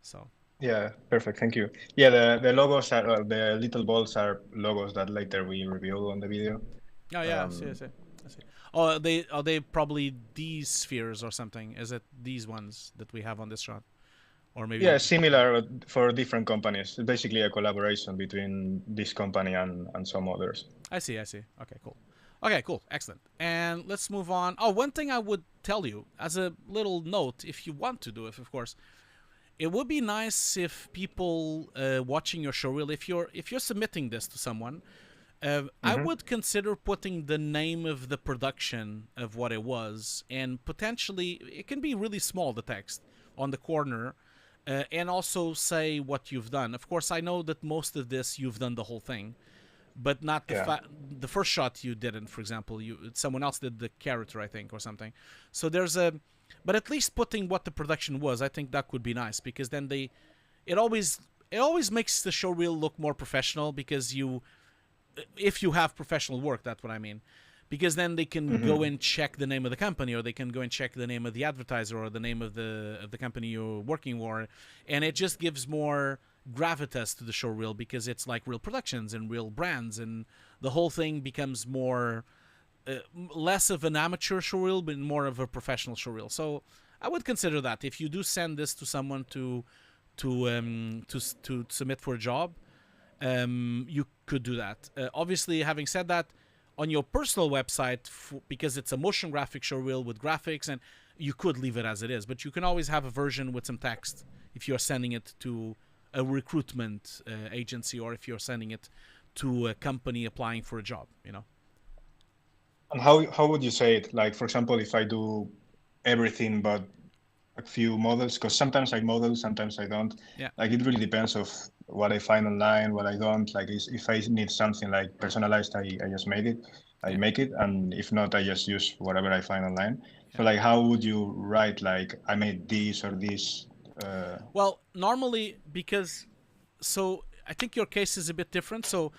So. Yeah, perfect. Thank you. Yeah, the logos are the little balls are logos that later we reveal on the video. Oh yeah, I see. Oh, are they probably these spheres or something? Is it these ones that we have on this shot, or maybe? Yeah, similar for different companies. It's basically a collaboration between this company and some others. I see. Okay, cool. Okay, cool, excellent. And let's move on. Oh, one thing I would tell you as a little note, if you want to do it, of course. It would be nice if people watching your showreel, if you're submitting this to someone, I would consider putting the name of the production of what it was, and potentially it can be really small, the text on the corner, and also say what you've done. Of course, I know that most of this you've done the whole thing, but not the first shot you didn't. For example, someone else did the character, I think, or something. So but at least putting what the production was, I think that could be nice, because then it always makes the showreel look more professional, because if you have professional work, that's what I mean, because then they can go and check the name of the company, or they can go and check the name of the advertiser, or the name of the company you're working for, and it just gives more gravitas to the showreel, because it's like real productions and real brands, and the whole thing becomes more less of an amateur showreel, but more of a professional showreel. So I would consider that if you do send this to someone to submit for a job, you could do that. Obviously, having said that, on your personal website, because it's a motion graphic showreel with graphics, and you could leave it as it is, but you can always have a version with some text if you're sending it to a recruitment agency, or if you're sending it to a company applying for a job, And how would you say it? Like, for example, if I do everything but a few models, because sometimes I model, sometimes I don't. Yeah. Like, it really depends of what I find online, what I don't. Like, if I need something like personalized, I just make it. I make it, and if not, I just use whatever I find online. Yeah. So, like, how would you write, like, I made this or this? Well, normally, so I think your case is a bit different. So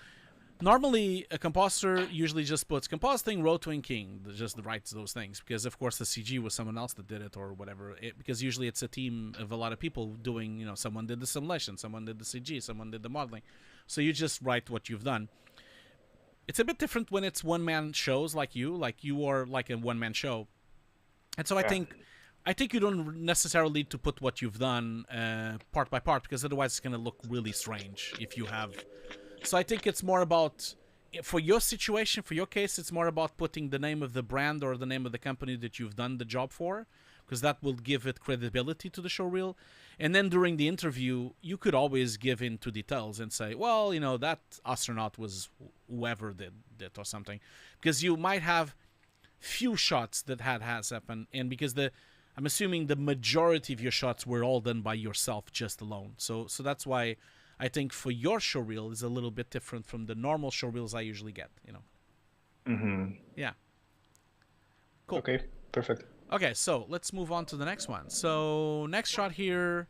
normally a compositor usually just puts compositing, rotoing, king, just writes those things, because of course the CG was someone else that did it, or whatever, because usually it's a team of a lot of people doing, someone did the simulation, someone did the CG, someone did the modeling, so you just write what you've done. It's a bit different when it's one-man shows, like you are like a one-man show, and so I think you don't necessarily need to put what you've done part by part, because otherwise it's going to look really strange if you have. So I think it's more about, for your situation, for your case, it's more about putting the name of the brand or the name of the company that you've done the job for, because that will give it credibility to the showreel. And then during the interview, you could always give into details and say, well, that astronaut was whoever did it or something, because you might have few shots that has happened, and because I'm assuming the majority of your shots were all done by yourself, just alone. So that's why I think for your showreel is a little bit different from the normal showreels I usually get, Yeah. Cool. Okay, perfect. Okay, so let's move on to the next one. So next shot here,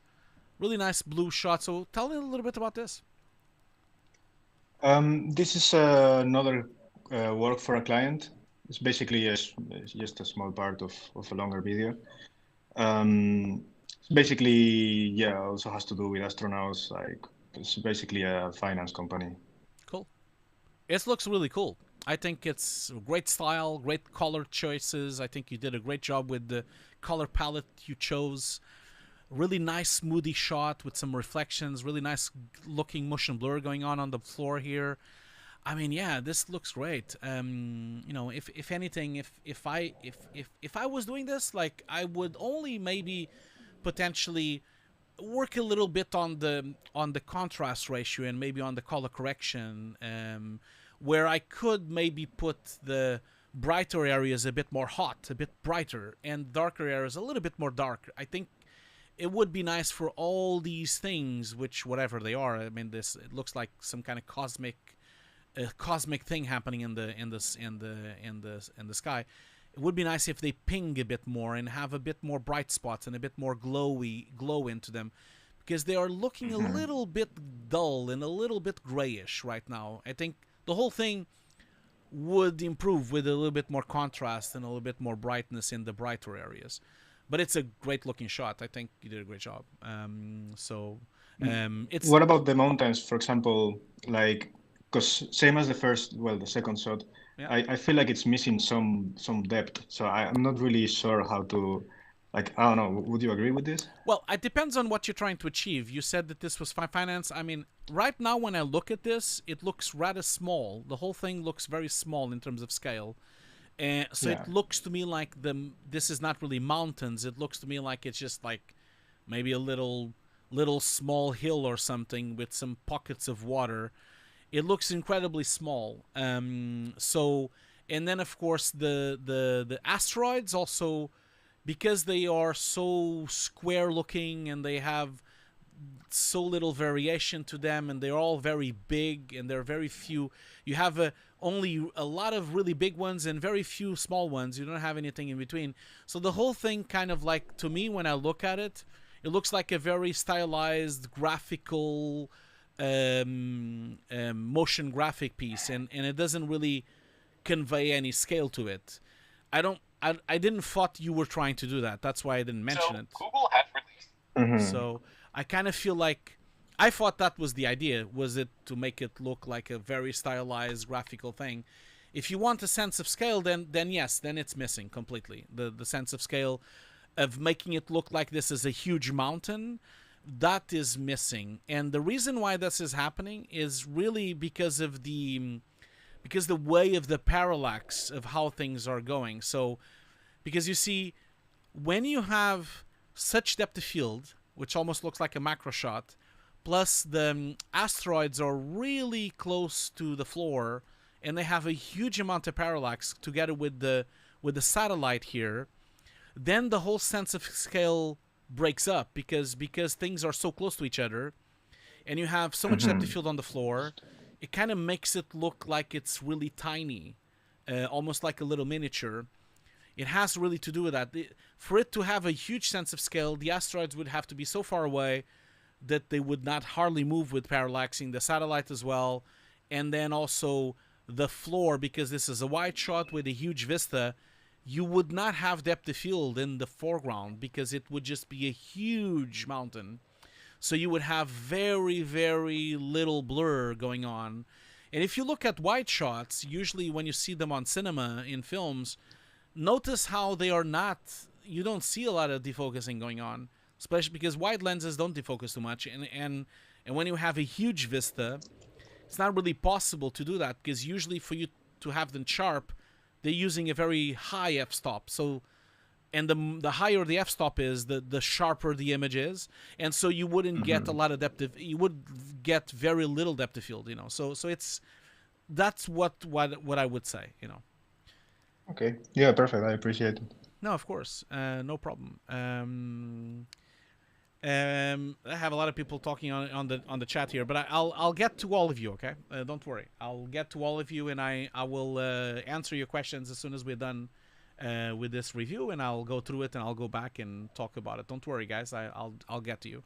Really nice blue shot. So tell me a little bit about this. This is another work for a client. It's basically it's just a small part of a longer video. It's basically, yeah, also has to do with astronauts. Like, it's basically a finance company. Cool. It looks really cool. I think it's great style, great color choices. I think you did a great job with the color palette you chose. Really nice smoothie shot with some reflections. Really nice looking motion blur going on the floor here. I mean, yeah, this looks great. You know, if anything, if I was doing this, like, I would only maybe potentially work a little bit on the contrast ratio and maybe on the color correction, where I could maybe put the brighter areas a bit more hot, a bit brighter, and darker areas a little bit more dark. I think it would be nice for all these things, which whatever they are. I mean, this, it looks like some kind of cosmic thing happening in the sky. It would be nice if they ping a bit more and have a bit more bright spots and a bit more glow into them, because they are looking a little bit dull and a little bit grayish right now. I think the whole thing would improve with a little bit more contrast and a little bit more brightness in the brighter areas. But it's a great looking shot. I think you did a great job. It's What about the mountains, for example? Like, because same as the first, well, the second shot, yeah. I feel like it's missing some depth. So I'm not really sure how to, like, I don't know. Would you agree with this? Well, it depends on what you're trying to achieve. You said that this was finance. I mean, right now when I look at this, it looks rather small. The whole thing looks very small in terms of scale. So Yeah. it looks to me like this is not really mountains. It looks to me like it's just like maybe a little small hill or something with some pockets of water. It looks incredibly small. So, and then of course the asteroids also, because they are so square looking and they have so little variation to them, and they're all very big, and there are very few. You have only a lot of really big ones and very few small ones. You don't have anything in between. So the whole thing kind of, like, to me, when I look at it, it looks like a very stylized graphical motion graphic piece, and it doesn't really convey any scale to it. I didn't thought you were trying to do that. That's why I didn't mention it. Google has released. So I kind of feel like I thought that was the idea, was it to make it look like a very stylized graphical thing. If you want a sense of scale, then yes, then it's missing completely. The sense of scale of making it look like this is a huge mountain, that is missing. And the reason why this is happening is really because the way of the parallax of how things are going. So, because you see, when you have such depth of field, which almost looks like a macro shot, plus the asteroids are really close to the floor, and they have a huge amount of parallax together with the satellite here, then the whole sense of scale breaks up, because things are so close to each other, and you have so much depth of field on the floor. It kind of makes it look like it's really tiny, almost like a little miniature. It has really to do with that. For it to have a huge sense of scale, the asteroids would have to be so far away that they would not hardly move with parallaxing, the satellite as well, and then also the floor, because this is a wide shot with a huge vista. You would not have depth of field in the foreground because it would just be a huge mountain. So you would have very, very little blur going on. And if you look at wide shots, usually when you see them on cinema, in films, notice how they are not, you don't see a lot of defocusing going on, especially because wide lenses don't defocus too much. And when you have a huge vista, it's not really possible to do that, because usually for you to have them sharp, they're using a very high f-stop. So, and the higher the f-stop is, the sharper the image is, and so you wouldn't get a lot of depth of, you would get very little depth of field, you know. So it's, that's what I would say, you know. Okay. Yeah, perfect. I appreciate it. No, of course, no problem. I have a lot of people talking on the chat here, but I'll get to all of you. Okay, don't worry. I'll get to all of you, and I will answer your questions as soon as we're done with this review, and I'll go through it, and I'll go back and talk about it. Don't worry, guys. I'll get to you.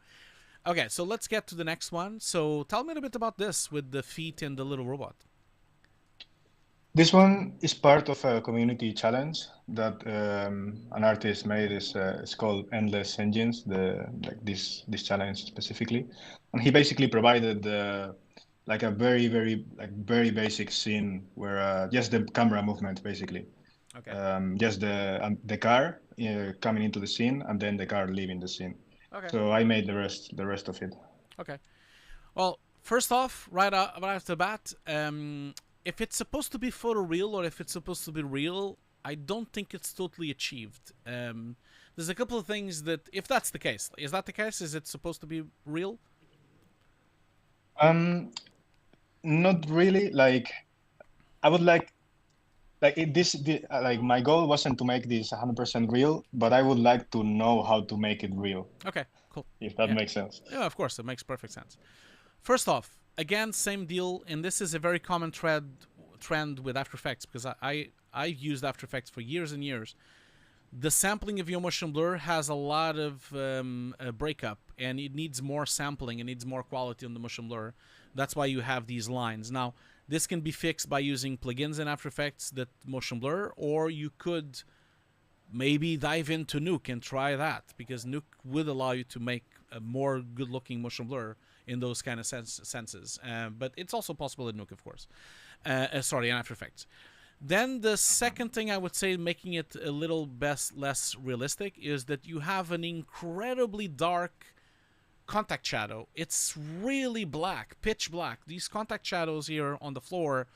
Okay, so let's get to the next one. So tell me a little bit about this with the feet and the little robot. This one is part of a community challenge that an artist made. It's called Endless Engines. Like this challenge specifically, and he basically provided like a very basic scene where just the camera movement basically, Okay. just the car coming into the scene and then the car leaving the scene. Okay. So I made the rest of it. Okay. Well, first off, right off the bat, if it's supposed to be photoreal or if it's supposed to be real, I don't think it's totally achieved. There's a couple of things that, if that's the case, is that the case? Is it supposed to be real? Not really. Like I would like like my goal wasn't to make this 100% real, but I would like to know how to make it real. Okay, cool. If that Yeah. makes sense. Yeah, of course, it makes perfect sense. First off, again, same deal, and this is a very common trend with After Effects, because I've used After Effects for years and years. The sampling of your motion blur has a lot of breakup, and it needs more sampling, it needs more quality on the motion blur. That's why you have these lines. Now, this can be fixed by using plugins in After Effects that motion blur, or you could maybe dive into Nuke and try that, because Nuke would allow you to make a more good-looking motion blur in those kind of senses. But it's also possible in Nuke, of course. Sorry, in After Effects. Then the second thing I would say, making it a little less realistic, is that you have an incredibly dark contact shadow. It's really black, pitch black. These contact shadows here on the floor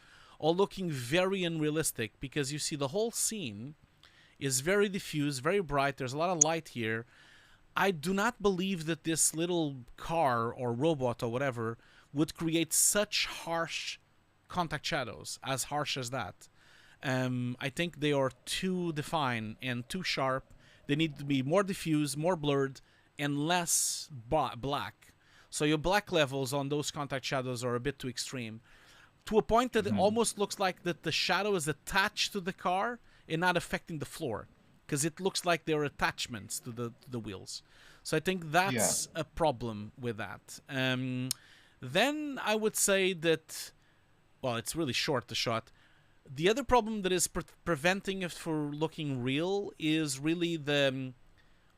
are looking very unrealistic, because you see the whole scene is very diffuse, very bright. There's a lot of light here. I do not believe that this little car or robot or whatever would create such harsh contact shadows, as harsh as that. I think they are too defined and too sharp. They need to be more diffuse, more blurred, and less black. So your black levels on those contact shadows are a bit too extreme, to a point that it almost looks like that the shadow is attached to the car and not affecting the floor, because it looks like they're attachments to the wheels. So I think that's a problem with that. Then I would say that, well, it's really short, the shot. The other problem that is preventing it from looking real is really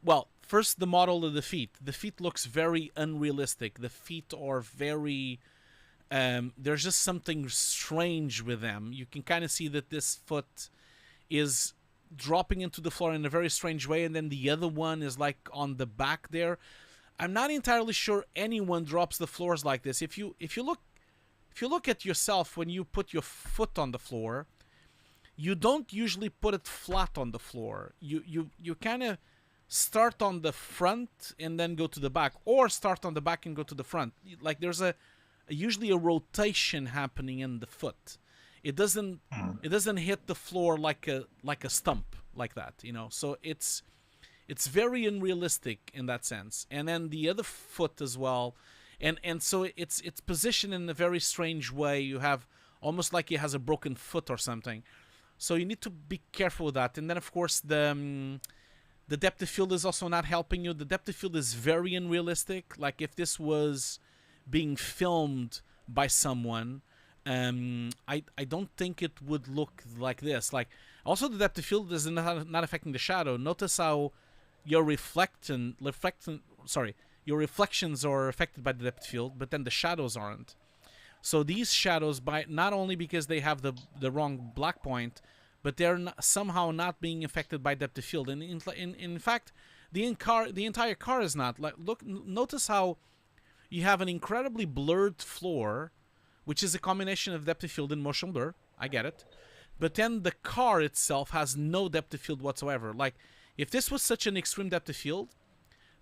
well, first the model of the feet. The feet looks very unrealistic. The feet are very, there's just something strange with them. You can kind of see that this foot is dropping into the floor in a very strange way, and then the other one is like on the back there. I'm not entirely sure anyone drops the floors like this. If you look at yourself when you put your foot on the floor, you don't usually put it flat on the floor. You kind of start on the front and then go to the back, or start on the back and go to the front. Like there's usually a rotation happening in the foot. It doesn't hit the floor like a stump like that, you know. So it's very unrealistic in that sense. And then the other foot as well. And so it's positioned in a very strange way. You have almost like it has a broken foot or something. So you need to be careful with that. And then of course the depth of field is also not helping you. The depth of field is very unrealistic. Like if this was being filmed by someone, I don't think it would look like this. Like also the depth of field is not affecting the shadow. Notice how your your reflections are affected by the depth field, but then the shadows aren't. So these shadows, by not only because they have the wrong black point, but they're somehow not being affected by depth of field. And in fact, the entire car is not. Like notice how you have an incredibly blurred floor, which is a combination of depth of field and motion blur. I get it. But then the car itself has no depth of field whatsoever. Like if this was such an extreme depth of field,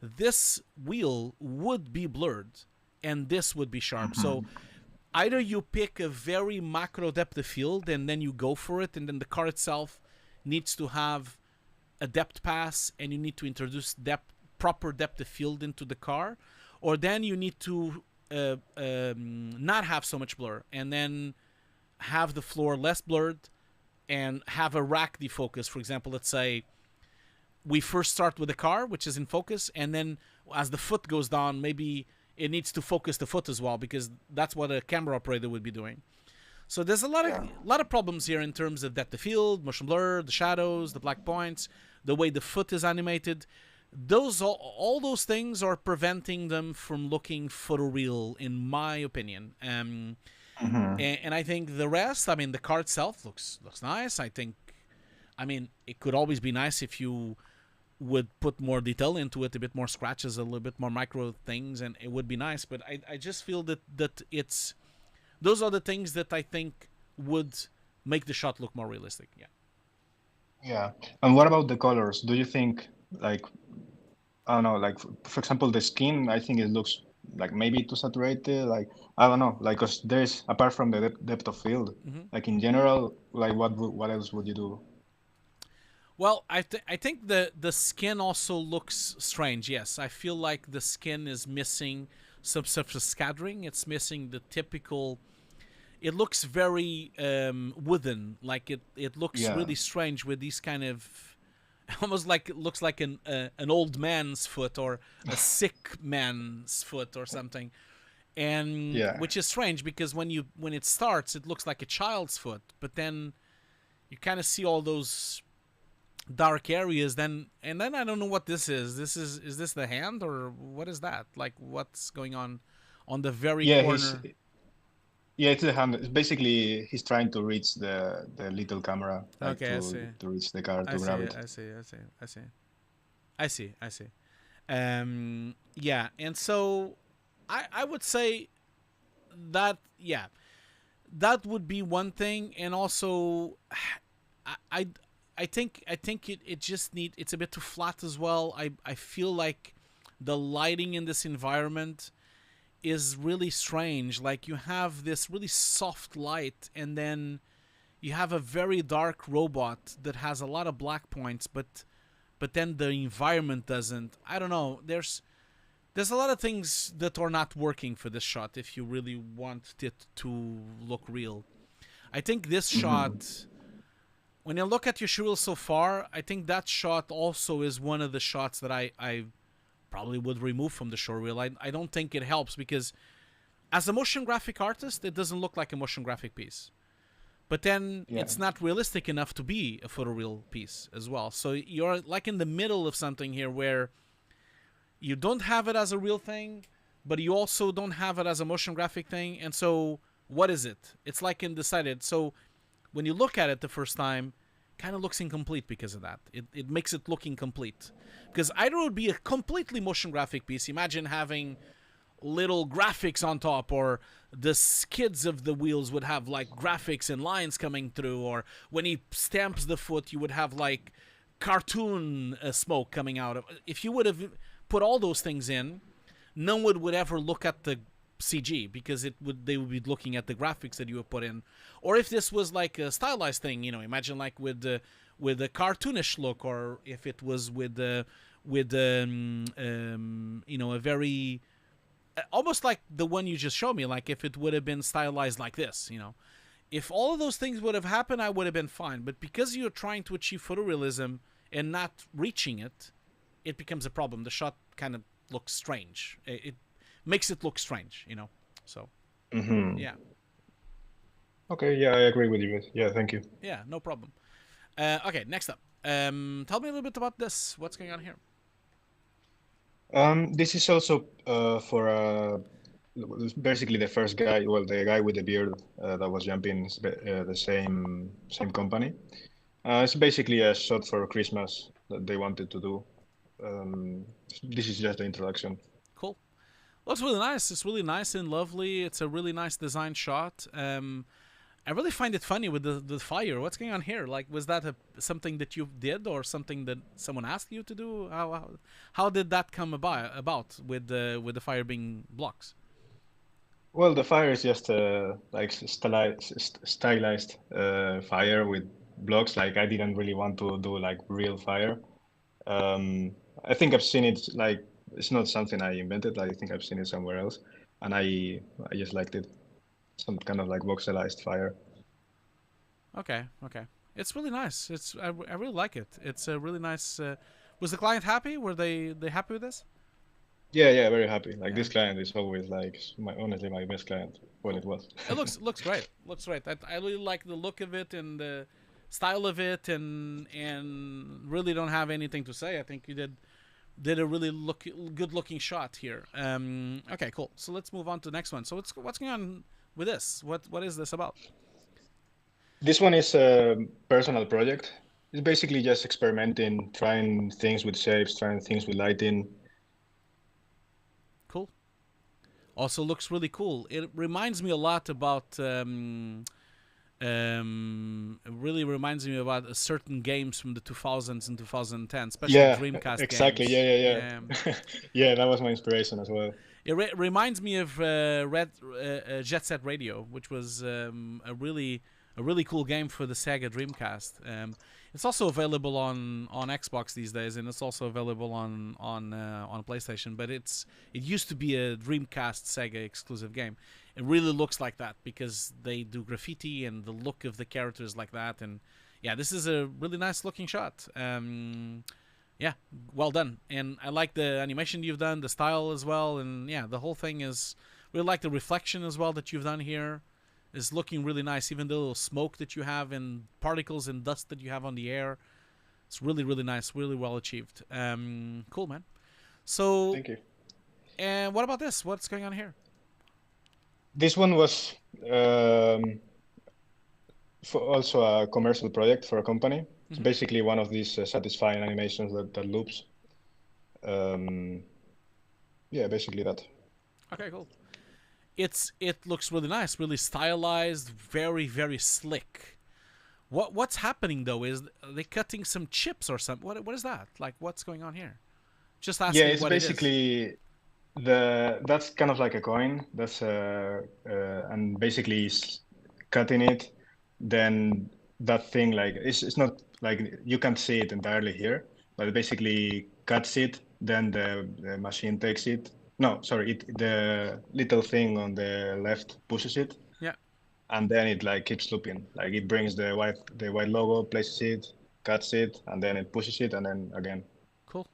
this wheel would be blurred and this would be sharp. So either you pick a very macro depth of field and then you go for it, and then the car itself needs to have a depth pass and you need to introduce proper depth of field into the car, or then you need to not have so much blur and then have the floor less blurred and have a rack defocus. For example, let's say we first start with the car, which is in focus, and then as the foot goes down, maybe it needs to focus the foot as well, because that's what a camera operator would be doing. So there's a lot of problems here in terms of depth of field, motion blur, the shadows, the black points, the way the foot is animated. Those all those things are preventing them from looking photoreal, in my opinion. And I think the rest, I mean, the car itself looks nice. I mean, it could always be nice if you would put more detail into it, a bit more scratches, a little bit more micro things, and it would be nice. But I just feel that it's those are the things that I think would make the shot look more realistic. Yeah. Yeah. And what about the colors? Do you think, like, I don't know, like, for example, the skin, I think it looks like maybe too saturated. Like, I don't know, like, because there's, apart from the depth of field, like in general, like, what else would you do? Well, I think the skin also looks strange. Yes, I feel like the skin is missing some surface scattering. It's missing the typical. It looks very wooden. Like it looks really strange with these kind of, almost like it looks like an old man's foot or a sick man's foot or something, and which is strange because when it starts, it looks like a child's foot, but then you kind of see all those dark areas, and then I don't know what this is. Is this the hand or what is that? Like what's going on the very corner? It's the hand. It's basically he's trying to reach the little camera, like okay, I see. To reach the car to grab it. I see. Yeah, and so I would say that that would be one thing, and also I think it just it's a bit too flat as well. I feel like the lighting in this environment is really strange. Like you have this really soft light, and then you have a very dark robot that has a lot of black points, but then the environment doesn't. I don't know. There's a lot of things that are not working for this shot if you really want it to look real. I think this shot, when you look at your showreel so far, I think that shot also is one of the shots that I probably would remove from the showreel. I don't think it helps because as a motion graphic artist, it doesn't look like a motion graphic piece. But then it's not realistic enough to be a photoreal piece as well. So you're like in the middle of something here where you don't have it as a real thing, but you also don't have it as a motion graphic thing. And so what is it? It's like undecided. So when you look at it the first time, kind of looks incomplete because of that. It makes it look incomplete. Because either it would be a completely motion graphic piece. Imagine having little graphics on top, or the skids of the wheels would have like graphics and lines coming through, or when he stamps the foot, you would have like cartoon smoke coming out of. If you would have put all those things in, no one would ever look at the CG because they would be looking at the graphics that you would put in. Or if this was like a stylized thing, imagine like with a cartoonish look, or if it was with a very almost like the one you just showed me, like if it would have been stylized like this, if all of those things would have happened, I would have been fine. But because you're trying to achieve photorealism and not reaching it, it becomes a problem. The shot kind of looks strange. It makes it look strange, So, yeah. Okay, yeah, I agree with you. Yeah, thank you. Yeah, no problem. Okay, next up. Tell me a little bit about this. What's going on here? This is also for basically the first guy, well, the guy with the beard that was jumping the same company. It's basically a shot for Christmas that they wanted to do. This is just the introduction. Cool. Looks really nice. It's really nice and lovely. It's a really nice design shot. I really find it funny with the fire. What's going on here? Like, was that something that you did, or something that someone asked you to do? How did that come about with the fire being blocks? Well, the fire is just like stylized fire with blocks. Like, I didn't really want to do like real fire. I think I've seen it, like, it's not something I invented. I think I've seen it somewhere else, and I just liked it. Some kind of like voxelized fire. Okay. It's really nice. I really like it. It's a really Was the client happy? Were they happy with this? Yeah, very happy. Like Yeah. this client is always like honestly my best client when it was. It looks great. Looks great. I really like the look of it and the style of it, and really don't have anything to say. I think you did a really good looking shot here. Okay, cool. So let's move on to the next one. So what's going on with this? What is this about? This one is a personal project. It's basically just experimenting, trying things with shapes, trying things with lighting. Cool. Also looks really cool. It reminds me a lot about. It really reminds me about certain games from the 2000s and 2010, especially Dreamcast exactly. games. Yeah. Yeah, that was my inspiration as well. It reminds me of Jet Set Radio, which was a really cool game for the Sega Dreamcast. It's also available on Xbox these days, and it's also available on PlayStation. But it used to be a Dreamcast Sega exclusive game. It really looks like that because they do graffiti and the look of the characters like that. And yeah, this is a really nice looking shot. Yeah, well done. And I like the animation you've done, the style as well. And yeah, the whole thing is really like the reflection as well that you've done here. Is looking really nice. Even the little smoke that you have and particles and dust that you have on the air. It's really, really nice. Really well achieved. Cool, man. So, thank you. And what about this? What's going on here? This one was also a commercial project for a company. It's basically one of these satisfying animations that loops. Yeah, basically that. Okay, cool. It looks really nice, really stylized, very, very slick. What's happening though? Is they cutting some chips or something? What is that? Like, what's going on here? Just asking. Yeah, it's what basically it is. that's kind of like a coin. That's and basically cutting it. Then that thing, like it's not like you can't see it entirely here, but it basically cuts it. Then the machine takes it. No, sorry, the little thing on the left pushes it. Yeah. And then it like keeps looping. Like it brings the white logo, places it, cuts it, and then it pushes it, and then again. Cool.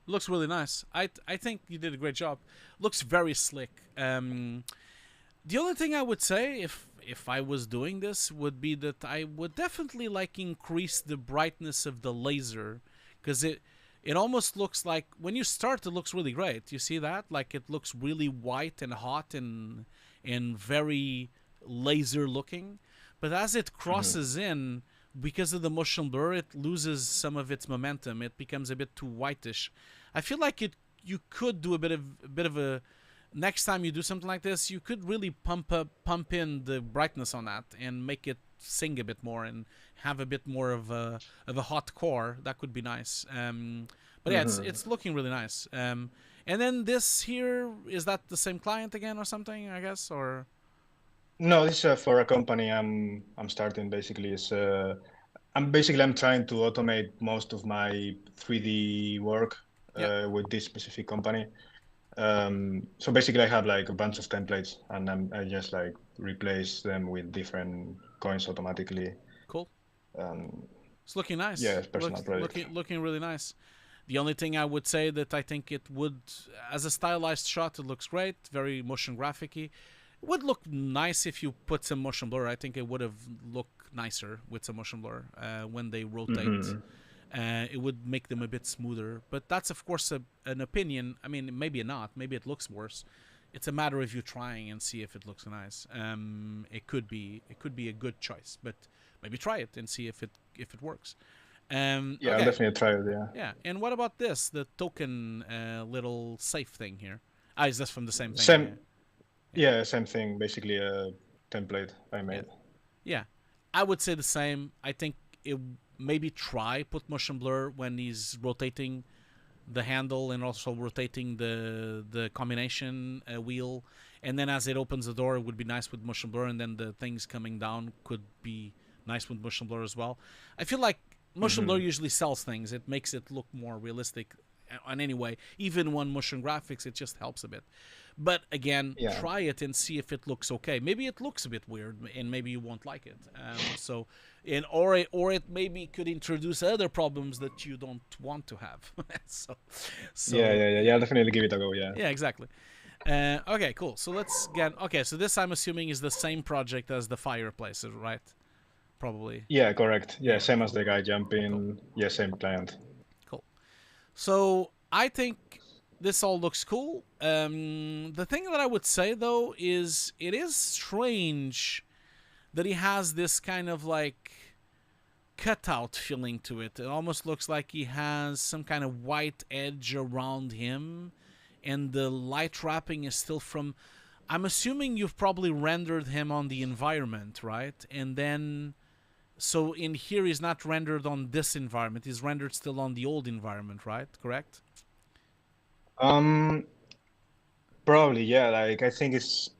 Looks really nice. I think you did a great job. Looks very slick. The only thing I would say if I was doing this would be that I would definitely like increase the brightness of the laser, because it almost looks like when you start it looks really great. You see that? Like it looks really white and hot and very laser looking. But as it crosses in, because of the motion blur, it loses some of its momentum. It becomes a bit too whitish. I feel like you could do a bit of a next time you do something like this, you could really pump in the brightness on that and make it sing a bit more and have a bit more of a hot core. That could be nice. But yeah, it's looking really nice. And then this here, is that the same client again or something, I guess, or? No, this is for a company I'm starting. Basically, I'm trying to automate most of my 3D work with this specific company. So basically, I have like a bunch of templates, and I just like replace them with different coins automatically. Cool. It's looking nice. Yeah, it's personal project. Looking really nice. The only thing I would say that I think it would, as a stylized shot, it looks great, very motion graphic-y. It would look nice if you put some motion blur. I think it would have looked nicer with some motion blur when they rotate. It would make them a bit smoother. But that's, of course, an opinion. I mean, maybe not. Maybe it looks worse. It's a matter of you trying and see if it looks nice. It could be a good choice, but maybe try it and see if it works. Yeah, okay. I'll definitely try it. Yeah. And what about this? The token little safe thing here. Is this from the same thing? Same. Yeah, same thing. Basically, a template I made. Yeah, I would say the same. I think it maybe put motion blur when he's rotating the handle and also rotating the combination wheel, and then as it opens the door, it would be nice with motion blur, and then the things coming down could be nice with motion blur as well. I feel like motion blur usually sells things. It makes it look more realistic. on any way. Even on motion graphics, it just helps a bit. But again, try it and see if it looks okay. Maybe it looks a bit weird, and maybe you won't like it. Or it maybe could introduce other problems that you don't want to have. so yeah, definitely give it a go. Yeah, exactly. Okay, cool. So let's get. Okay, so this I'm assuming is the same project as the fireplace, right? Probably. Yeah, correct. Yeah, same as the guy jumping. Cool. Yeah, same client. Cool. So I think this all looks cool. The thing that I would say though is it is strange that he has this kind of like cutout feeling to it. It almost looks like he has some kind of white edge around him, and the light wrapping is still from. I'm assuming you've probably rendered him on the environment, right? And then. So in here, he's not rendered on this environment. He's rendered still on the old environment, right? Correct? Probably, yeah. Like I think it's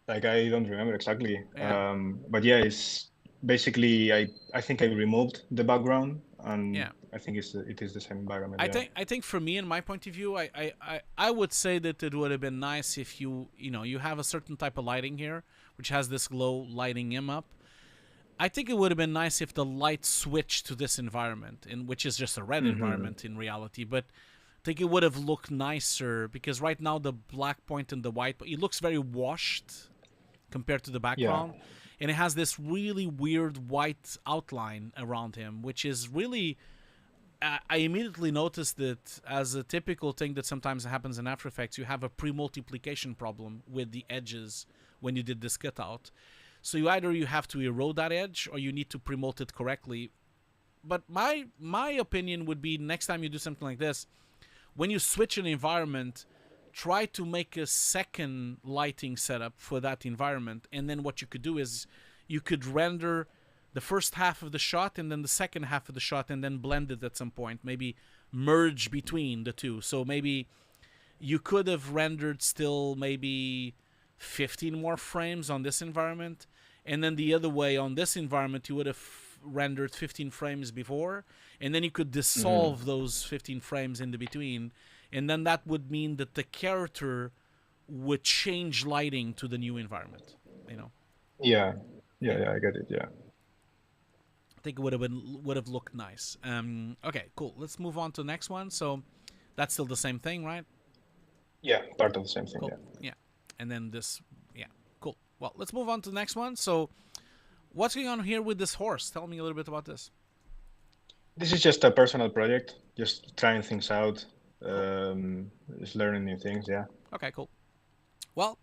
like I don't remember exactly. Yeah. But yeah, it's basically I think I removed the background, and I think it is the same environment. I think for me, in my point of view, I would say that it would have been nice if you have a certain type of lighting here, which has this glow lighting him up. I think it would have been nice if the light switched to this environment, which is just a red environment in reality. But I think it would have looked nicer because right now the black point and the white, it looks very washed compared to the background. Yeah. And it has this really weird white outline around him, which is really... I immediately noticed that as a typical thing that sometimes happens in After Effects, you have a pre-multiplication problem with the edges when you did this cutout. So either you have to erode that edge or you need to pre-mult it correctly. But my opinion would be next time you do something like this, when you switch an environment, try to make a second lighting setup for that environment. And then what you could do is you could render the first half of the shot and then the second half of the shot and then blend it at some point. Maybe merge between the two. So maybe you could have rendered still maybe 15 more frames on this environment, and then the other way on this environment you would have rendered 15 frames before, and then you could dissolve those 15 frames in the between, and then that would mean that the character would change lighting to the new environment, Yeah, I get it. Yeah, I think it would have looked nice. Okay, cool. Let's move on to the next one. So that's still the same thing, right? Yeah, part of the same thing. Cool. Yeah. And then this, cool. Well, let's move on to the next one. So, what's going on here with this horse? Tell me a little bit about this. This is just a personal project, just trying things out, just learning new things, yeah. Okay, cool. Well,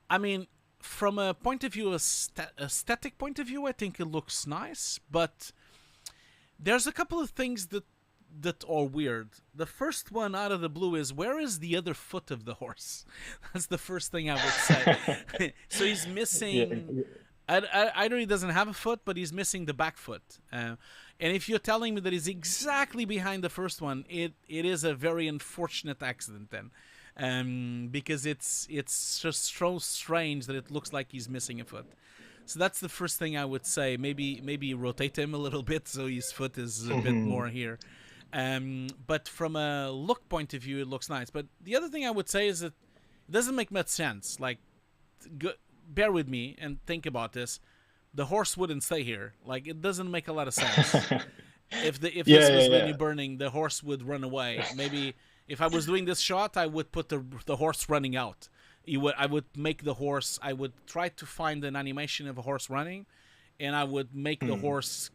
I mean, from a point of view, aesthetic point of view, I think it looks nice, but there's a couple of things that are weird. The first one out of the blue is, where is the other foot of the horse? That's the first thing I would say. So he's missing... Either he doesn't have a foot, but he's missing the back foot. And if you're telling me that he's exactly behind the first one, it is a very unfortunate accident then. Because it's just so strange that it looks like he's missing a foot. So that's the first thing I would say. Maybe rotate him a little bit so his foot is a bit more here. But from a look point of view, it looks nice. But the other thing I would say is that it doesn't make much sense. Like, bear with me and think about this. The horse wouldn't stay here. Like, it doesn't make a lot of sense. If this was really burning, the horse would run away. Maybe if I was doing this shot, I would put the horse running out. I would make the horse. I would try to find an animation of a horse running, and I would make the horse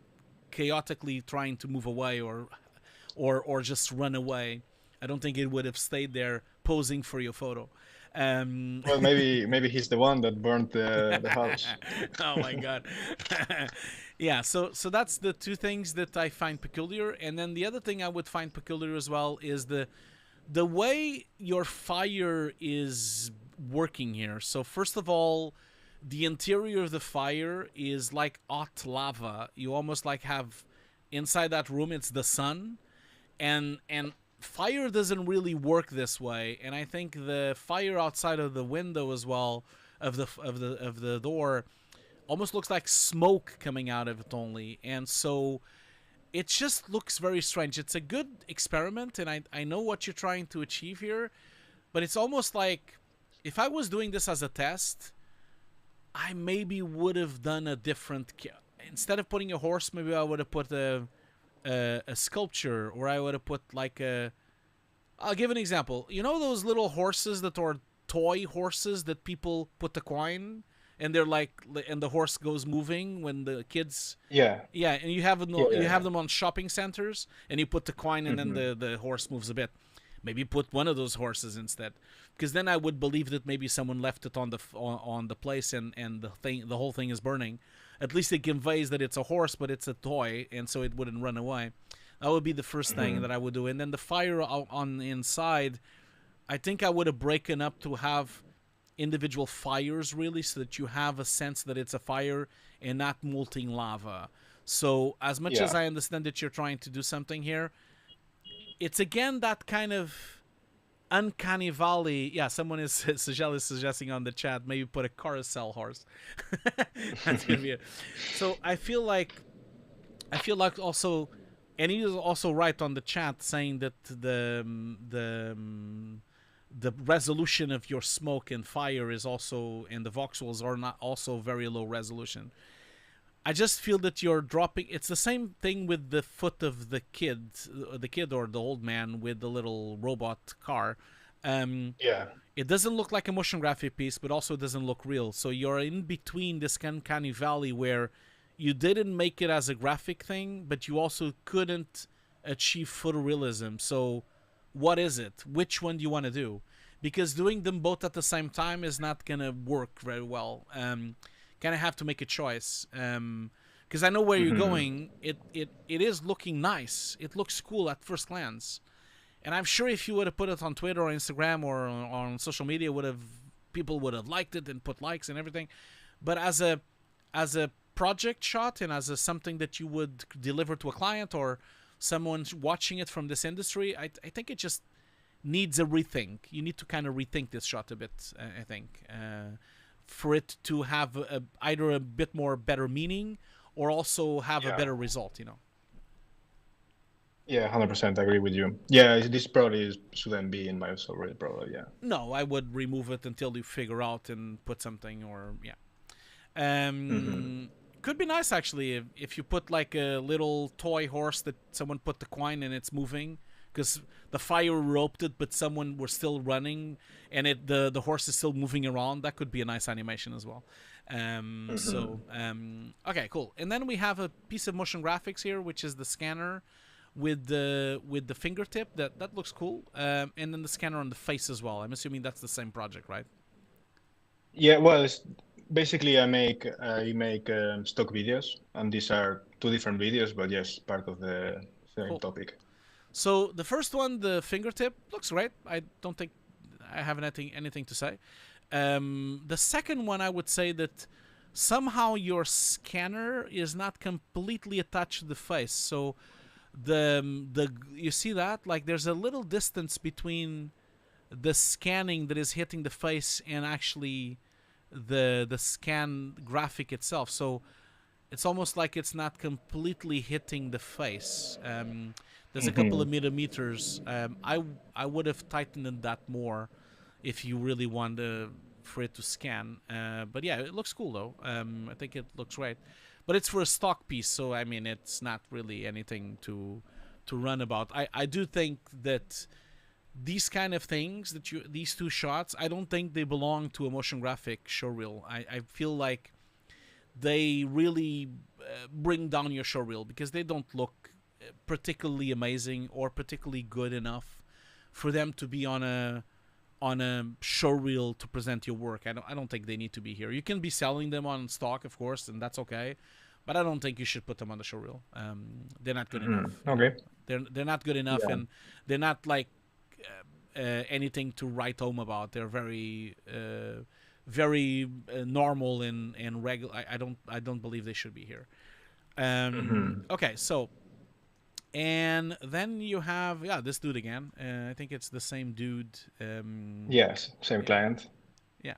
chaotically trying to move away or just run away. I don't think it would have stayed there posing for your photo. Well, maybe he's the one that burned the house. Oh my god. Yeah, so that's the two things that I find peculiar. And then the other thing I would find peculiar as well is the way your fire is working here. So first of all, the interior of the fire is like hot lava. You almost like have inside that room, it's the sun, and fire doesn't really work this way. And I think the fire outside of the window as well of the door almost looks like smoke coming out of it only. And so it just looks very strange. It's a good experiment, and I know what you're trying to achieve here, but it's almost like if I was doing this as a test, I maybe would have done a different. Instead of putting a horse, maybe I would have put a sculpture, or I would have put like a. I'll give an example. You know those little horses that are toy horses that people put the coin, and they're like, and the horse goes moving when the kids. Yeah. Yeah, and you have them. You have them on shopping centers, and you put the coin, and then the horse moves a bit. Maybe put one of those horses instead, because then I would believe that maybe someone left it on the place, and the whole thing is burning. At least it conveys that it's a horse, but it's a toy, and so it wouldn't run away. That would be the first thing that I would do. And then the fire on the inside, I think I would have broken up to have individual fires, really, so that you have a sense that it's a fire and not molten lava. So as much as I understand that you're trying to do something here, it's again that kind of uncanny valley. Yeah, someone is suggesting on the chat, maybe put a carousel horse. That's gonna be it. So I feel like also, and he is also right on the chat saying that the resolution of your smoke and fire is also, and the voxels are not also very low resolution. I just feel that you're dropping. It's the same thing with the foot of the kid or the old man with the little robot car. It doesn't look like a motion graphic piece, but also doesn't look real. So you're in between this uncanny valley where you didn't make it as a graphic thing, but you also couldn't achieve photorealism. So what is it? Which one do you want to do? Because doing them both at the same time is not going to work very well. Kind of have to make a choice. Because I know where you're going. It is looking nice. It looks cool at first glance. And I'm sure if you would have put it on Twitter or Instagram or on social media, people would have liked it and put likes and everything. But as a project shot and as something that you would deliver to a client or someone watching it from this industry, I think it just needs a rethink. You need to kind of rethink this shot a bit, I think, for it to have either a bit more better meaning or also have a better result, you know. Yeah, 100% agree with you. Yeah, this probably shouldn't be in my showreel, probably, yeah. No, I would remove it until you figure out and put something, or, Could be nice, actually, if you put like a little toy horse that someone put the coin and it's moving, because the fire roped it, but someone were still running, and the horse is still moving around. That could be a nice animation as well. Okay, cool. And then we have a piece of motion graphics here, which is the scanner with the fingertip. That looks cool. And then the scanner on the face as well. I'm assuming that's the same project, right? Yeah, well, it's basically I make stock videos, and these are two different videos, but yes, part of the same topic. So the first one, the fingertip, looks great. I don't think I have anything to say. The second one, I would say that somehow your scanner is not completely attached to the face. So you see that, like, there's a little distance between the scanning that is hitting the face and actually the scan graphic itself. So it's almost like it's not completely hitting the face. There's a couple of millimeters. I would have tightened that more if you really want for it to scan. But yeah, it looks cool though. I think it looks great. But it's for a stock piece, so I mean it's not really anything to run about. I do think that these kind of things these two shots, I don't think they belong to a motion graphic showreel. I feel like they really bring down your showreel because they don't look particularly amazing or particularly good enough for them to be on a showreel to present your work. I don't think they need to be here. You can be selling them on stock, of course, and that's okay, but I don't think you should put them on the showreel. They're not good enough. Okay. They're not good enough, and they're not like anything to write home about. They're very very normal and regular. I don't believe they should be here. Okay, so. And then you have this dude again. I think it's the same dude. Yes, same client. Yeah.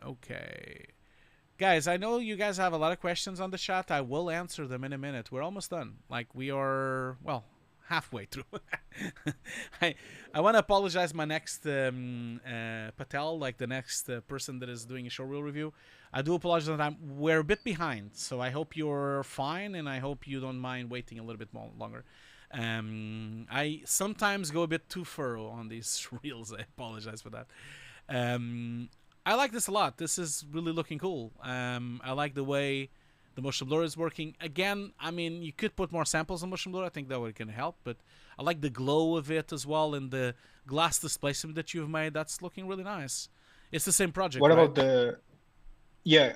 Okay. Guys, I know you guys have a lot of questions on the chat. I will answer them in a minute. We're almost done. Like, we are, well, halfway through. I want to apologize my next Patel, like the next person that is doing a showreel review. I do apologize that we're a bit behind, so I hope you're fine, and I hope you don't mind waiting a little bit more longer. I sometimes go a bit too thorough on these reels. I apologize for that. I like this a lot. This is really looking cool. I like the way the motion blur is working. Again, I mean, you could put more samples on motion blur. I think that would can help, but I like the glow of it as well, and the glass displacement that you've made. That's looking really nice. It's the same project, What right? about the? Yeah,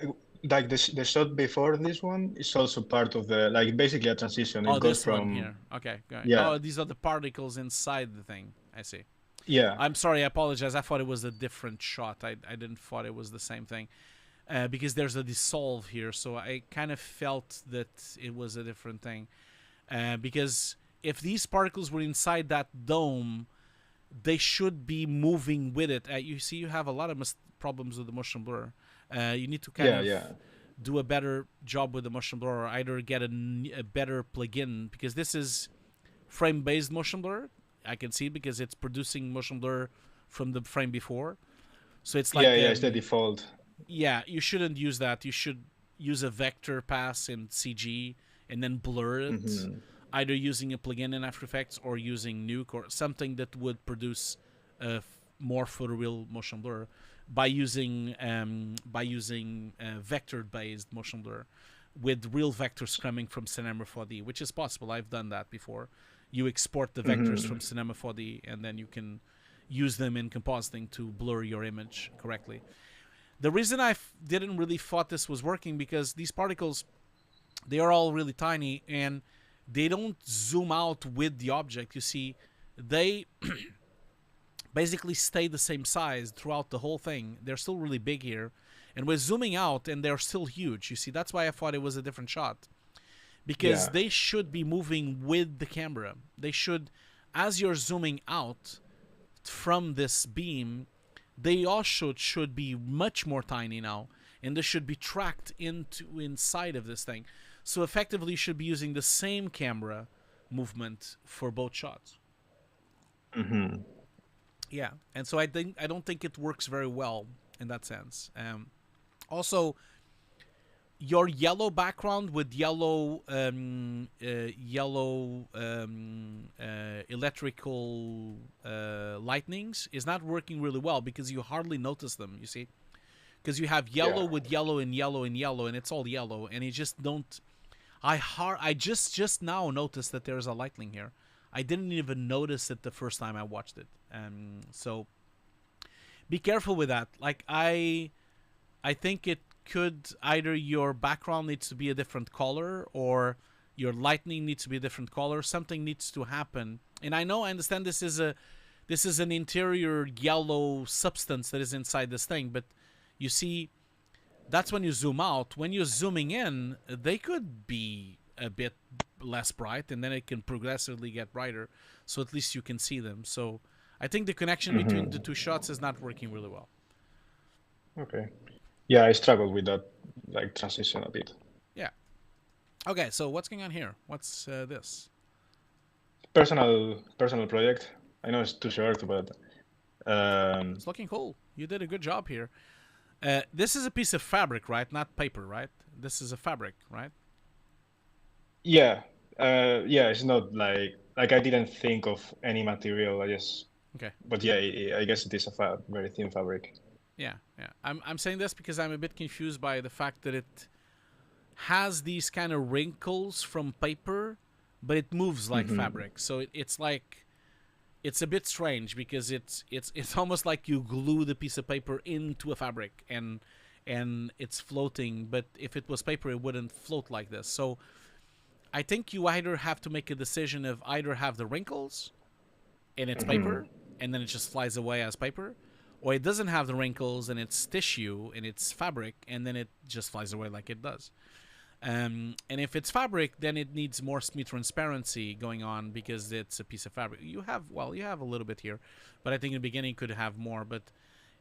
like the shot before this one is also part of the, like, basically a transition. Oh, It goes this from one here. Okay, good. Yeah. Oh, these are the particles inside the thing. I see. Yeah. I'm sorry, I apologize. I thought it was a different shot. I didn't thought it was the same thing. Because there's a dissolve here, so I kind of felt that it was a different thing. Because if these particles were inside that dome, they should be moving with it. You see, you have a lot of problems with the motion blur. You need to kind of do a better job with the motion blur, or either get a better plugin, because this is frame-based motion blur. I can see it because it's producing motion blur from the frame before. So it's like it's the default. Yeah, you shouldn't use that. You should use a vector pass in CG and then blur it, either using a plugin in After Effects or using Nuke or something that would produce a more photoreal motion blur by using vector-based motion blur with real vectors coming from Cinema 4D, which is possible. I've done that before. You export the vectors from Cinema 4D, and then you can use them in compositing to blur your image correctly. The reason I didn't really thought this was working, because these particles, they are all really tiny, and they don't zoom out with the object. You see, they basically stay the same size throughout the whole thing. They're still really big here, and we're zooming out, and they're still huge. You see, that's why I thought it was a different shot. Because they should be moving with the camera. They should, as you're zooming out from this beam, they also should be much more tiny now, and they should be tracked inside of this thing. So effectively, you should be using the same camera movement for both shots. Yeah, and so I don't think it works very well in that sense. Also, your yellow background with yellow electrical lightnings is not working really well, because you hardly notice them, you see, because you have yellow with yellow and yellow and yellow, and it's all yellow, and you just don't. I just now noticed that there's a lightning here. I didn't even notice it the first time I watched it. So be careful with that. Like, I think it could, either your background needs to be a different color, or your lightning needs to be a different color. Something needs to happen. And I understand this is an interior yellow substance that is inside this thing, but you see, that's when you zoom out. When you're zooming in, they could be a bit less bright, and then it can progressively get brighter, so at least you can see them. So I think the connection between the two shots is not working really well. Okay. Yeah, I struggled with that, like, transition a bit. Yeah. Okay, so what's going on here? What's this? Personal project. I know it's too short, but it's looking cool. You did a good job here. This is a piece of fabric, right? Not paper, right? This is a fabric, right? Yeah. It's not like I didn't think of any material. I just. Okay. But yeah, I guess it is a very thin fabric. Yeah. I'm saying this because I'm a bit confused by the fact that it has these kind of wrinkles from paper, but it moves like fabric. So it's like, it's a bit strange, because it's almost like you glue the piece of paper into a fabric and it's floating. But if it was paper, it wouldn't float like this. So I think you either have to make a decision of either have the wrinkles and it's paper, and then it just flies away as paper, or it doesn't have the wrinkles and it's tissue and it's fabric, and then it just flies away like it does. And if it's fabric, then it needs more semi-transparency going on, because it's a piece of fabric. You have a little bit here, but I think in the beginning you could have more. But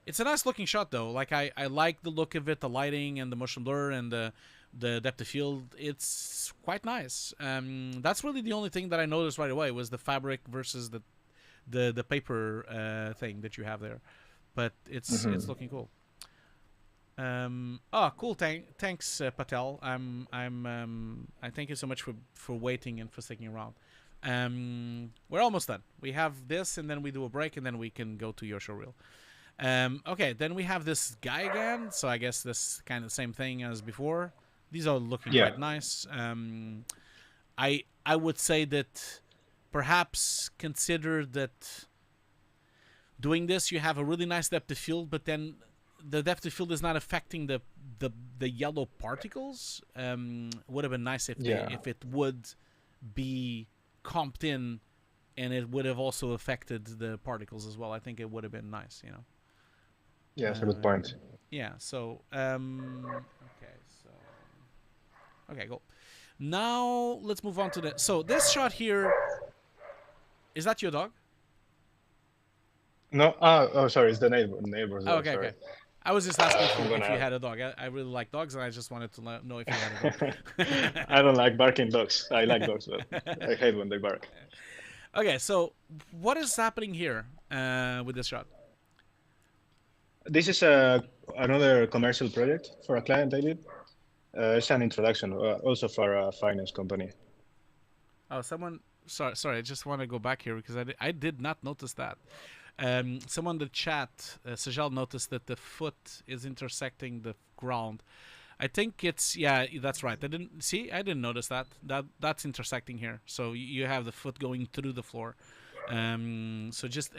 It's a nice looking shot though. Like I like the look of it, the lighting and the motion blur and the depth of field. It's quite nice. That's really the only thing that I noticed right away was the fabric versus the paper thing that you have there. But it's looking cool. Cool. Thanks, Patel. I thank you so much for waiting and for sticking around. We're almost done. We have this, and then we do a break, and then we can go to your showreel. Okay, then we have this guy again. So I guess this kind of the same thing as before. These are looking quite nice. I would say that perhaps consider that doing this, you have a really nice depth of field, but then the depth of field is not affecting the yellow particles. Would have been nice if it would be comped in, and it would have also affected the particles as well. I think it would have been nice, you know. Yeah, that's a good point. Yeah. So okay, go. Now let's move on to the. So this shot here, is that your dog? No, oh, sorry, it's the neighbor's dog. Okay, Sorry. okay. I was just asking if you had a dog. I really like dogs, and I just wanted to know if you had a dog. I don't like barking dogs. I like dogs, but I hate when they bark. Okay, so what is happening here with this shot? This is another commercial project for a client I did. It's an introduction, also for a finance company. Oh, someone. Sorry. I just want to go back here because I did not notice that. Someone in the chat, Sajal, noticed that the foot is intersecting the ground. I think it's that's right. I didn't notice that. That's intersecting here. So you have the foot going through the floor. So just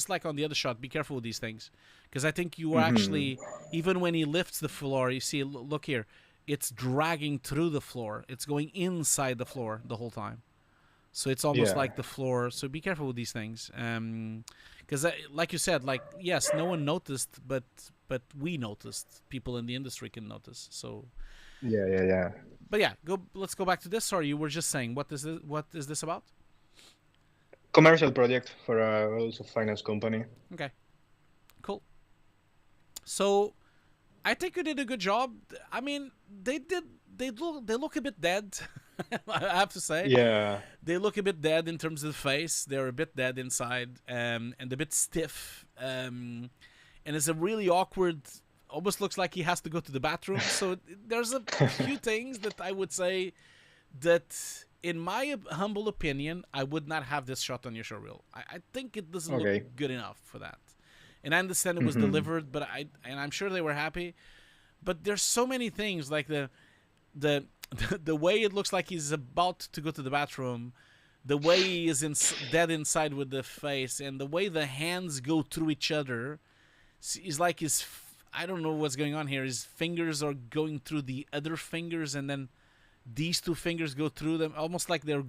like on the other shot, be careful with these things, because I think you are actually, even when he lifts the floor, you see, look here, it's dragging through the floor. It's going inside the floor the whole time. So it's almost like the floor. So be careful with these things. Because like you said, like, yes, no one noticed, but we noticed. People in the industry can notice. So Yeah. But yeah, let's go back to this. Sorry, you were just saying, what is this about? Commercial project for also finance company. Okay, cool. So I think you did a good job. I mean, they look a bit dead. I have to say. Yeah. They look a bit dead in terms of the face. They're a bit dead inside, and a bit stiff. And it's a really awkward. Almost looks like he has to go to the bathroom. So there's a few things that I would say that, in my humble opinion, I would not have this shot on your showreel. I think it doesn't look good enough for that. And I understand it was delivered, but I'm sure they were happy. But there's so many things, like the way it looks like he's about to go to the bathroom, the way he is dead inside with the face, and the way the hands go through each other. It's like I don't know what's going on here. His fingers are going through the other fingers, and then these two fingers go through them, almost like they're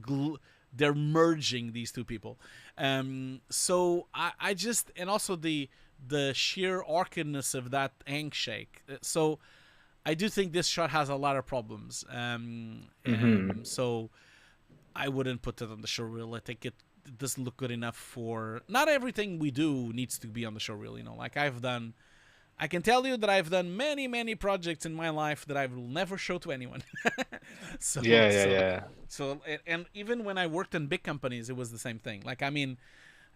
merging these two people. So I just, and also the sheer awkwardness of that handshake. So I do think this shot has a lot of problems. So I wouldn't put it on the showreel. I think it doesn't look good enough for. Not everything we do needs to be on the showreel. You know, like I can tell you that I've done many projects in my life that I will never show to anyone. So and even when I worked in big companies, it was the same thing. Like, I mean,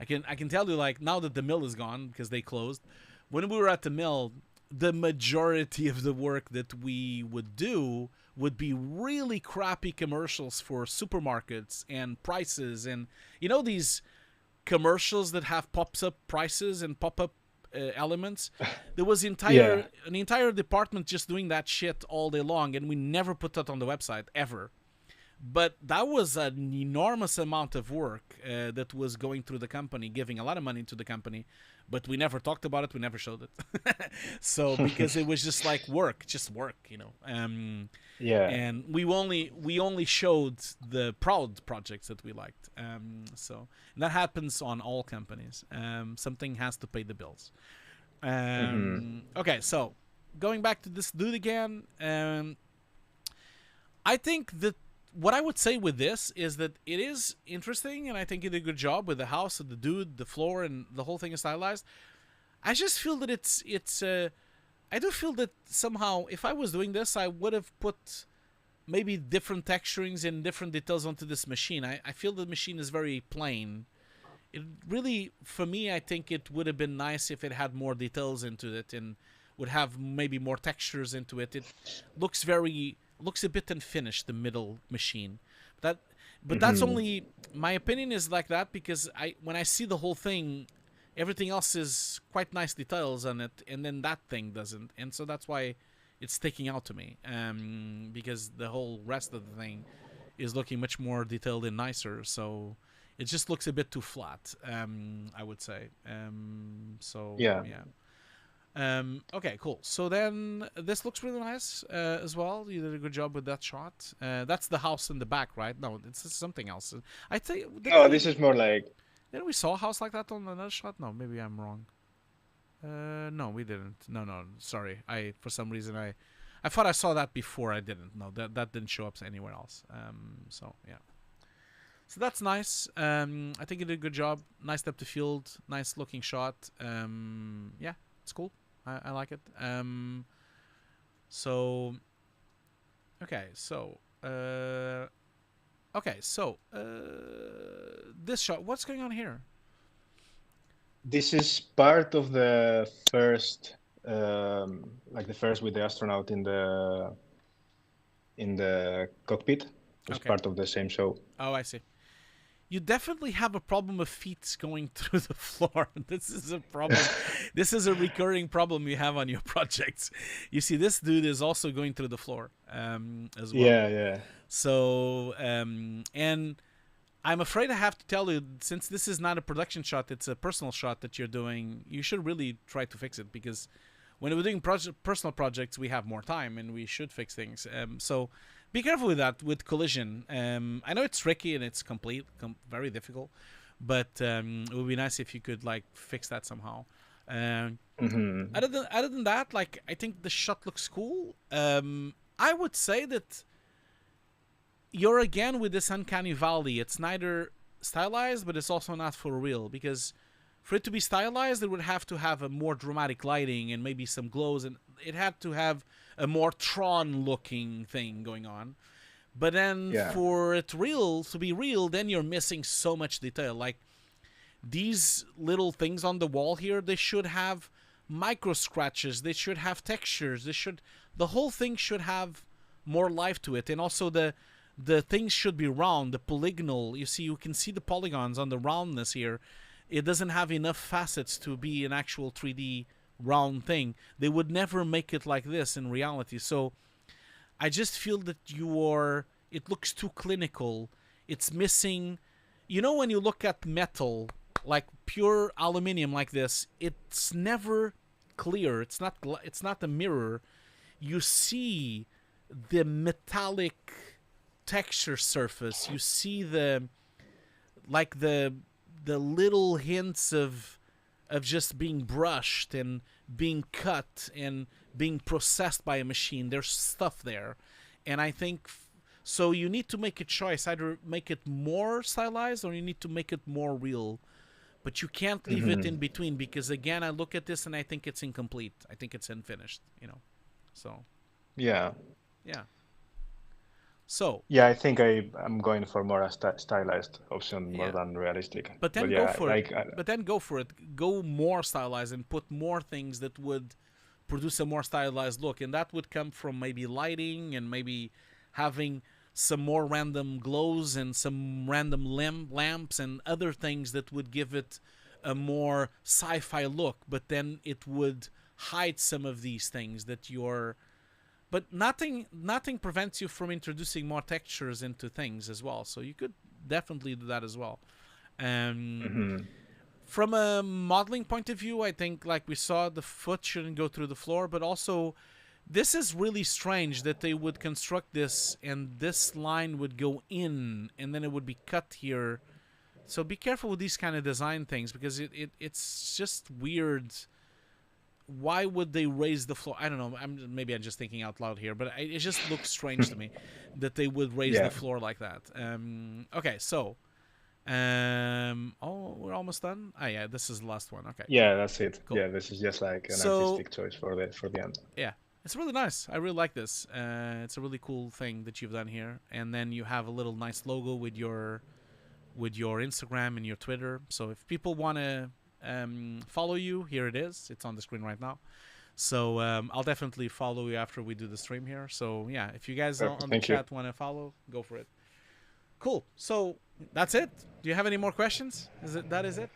I can tell you, like, now that the mill is gone because they closed, when we were at the mill, the majority of the work that we would do would be really crappy commercials for supermarkets and prices, and you know, these commercials that have pops up prices and pop up elements. There was an entire department just doing that shit all day long, and we never put that on the website ever. But that was an enormous amount of work that was going through the company, giving a lot of money to the company, but we never talked about it. We never showed it. So because it was just like just work, you know. And we only showed the proud projects that we liked. So and that happens on all companies. Something has to pay the bills. Okay, so going back to this dude again, I think that what I would say with this is that it is interesting, and I think he did a good job with the house, of the dude, the floor, and the whole thing is stylized. I just feel that it's I do feel that somehow if I was doing this, I would have put maybe different texturings and different details onto this machine. I feel the machine is very plain. It really, for me, I think it would have been nice if it had more details into it and would have maybe more textures into it. It looks a bit unfinished, the middle machine. But that's only, my opinion is like that because when I see the whole thing, everything else is quite nice details on it, and then that thing doesn't. And so that's why it's sticking out to me, because the whole rest of the thing is looking much more detailed and nicer. So it just looks a bit too flat, I would say. So yeah. Okay, cool. So then this looks really nice as well. You did a good job with that shot. That's the house in the back, right? No, it's something else. I think. No, this is more like. Didn't we saw a house like that on another shot? No, maybe I'm wrong. No, we didn't. No, sorry. For some reason I thought I saw that before. I didn't. No, that didn't show up anywhere else. So yeah. So that's nice. I think you did a good job. Nice depth of field. Nice looking shot. Yeah, it's cool. I like it. So okay, so this shot. What's going on here? This is part of the first, like the first with the astronaut in the cockpit. It's part of the same show. Oh, I see. You definitely have a problem of feet going through the floor. This is a problem. This is a recurring problem you have on your projects. You see, this dude is also going through the floor as well. Yeah. So, and I'm afraid I have to tell you, since this is not a production shot, it's a personal shot that you're doing, you should really try to fix it, because when we're doing personal projects, we have more time and we should fix things. So be careful with that, with collision. I know it's tricky and it's very difficult, but it would be nice if you could like fix that somehow. Other than that, like, I think the shot looks cool. I would say that you're again with this uncanny valley. It's neither stylized, but it's also not for real, because for it to be stylized, it would have to have a more dramatic lighting and maybe some glows, and it had to have a more Tron-looking thing going on. But then for it to be real, then you're missing so much detail. Like these little things on the wall here, they should have micro scratches. They should have textures. The whole thing should have more life to it, and also the things should be round, the polygonal. You see, you can see the polygons on the roundness here. It doesn't have enough facets to be an actual 3D round thing. They would never make it like this in reality. So I just feel that it looks too clinical. It's missing, when you look at metal, like pure aluminum like this, it's never clear. It's not a mirror. You see the metallic texture surface. You see the little hints of just being brushed and being cut and being processed by a machine. There's stuff there, and I think so you need to make a choice: either make it more stylized or you need to make it more real. But you can't leave it in between, because again, I look at this and I think it's incomplete. I think it's unfinished. So yeah. So yeah, I think I'm going for more a stylized option more than realistic. But then go for it. But then go for it. Go more stylized and put more things that would produce a more stylized look, and that would come from maybe lighting and maybe having some more random glows and some random lamps and other things that would give it a more sci-fi look. But then it would hide some of these things that you're. But nothing prevents you from introducing more textures into things as well. So you could definitely do that as well. From a modeling point of view, I think, like we saw, the foot shouldn't go through the floor. But also, this is really strange that they would construct this and this line would go in and then it would be cut here. So be careful with these kind of design things, because it's just weird. Why would they raise the floor? I don't know. Maybe I'm just thinking out loud here, but it just looks strange to me that they would raise the floor like that. Okay, so Oh, we're almost done. Ah, yeah, this is the last one. Okay, Yeah, that's it. cool. Yeah, this is just like an So artistic choice for the end. yeah, it's really nice. I really like this. It's a really cool thing that you've done here. And then you have a little nice logo with your Instagram and your Twitter. So if people want to follow you, here it is. It's on the screen right now. So I'll definitely follow you after we do the stream here. So yeah, if you guys Perfect. on the Thank you. chat want to follow, go for it. Cool. So that's it. Do you have any more questions? That is it?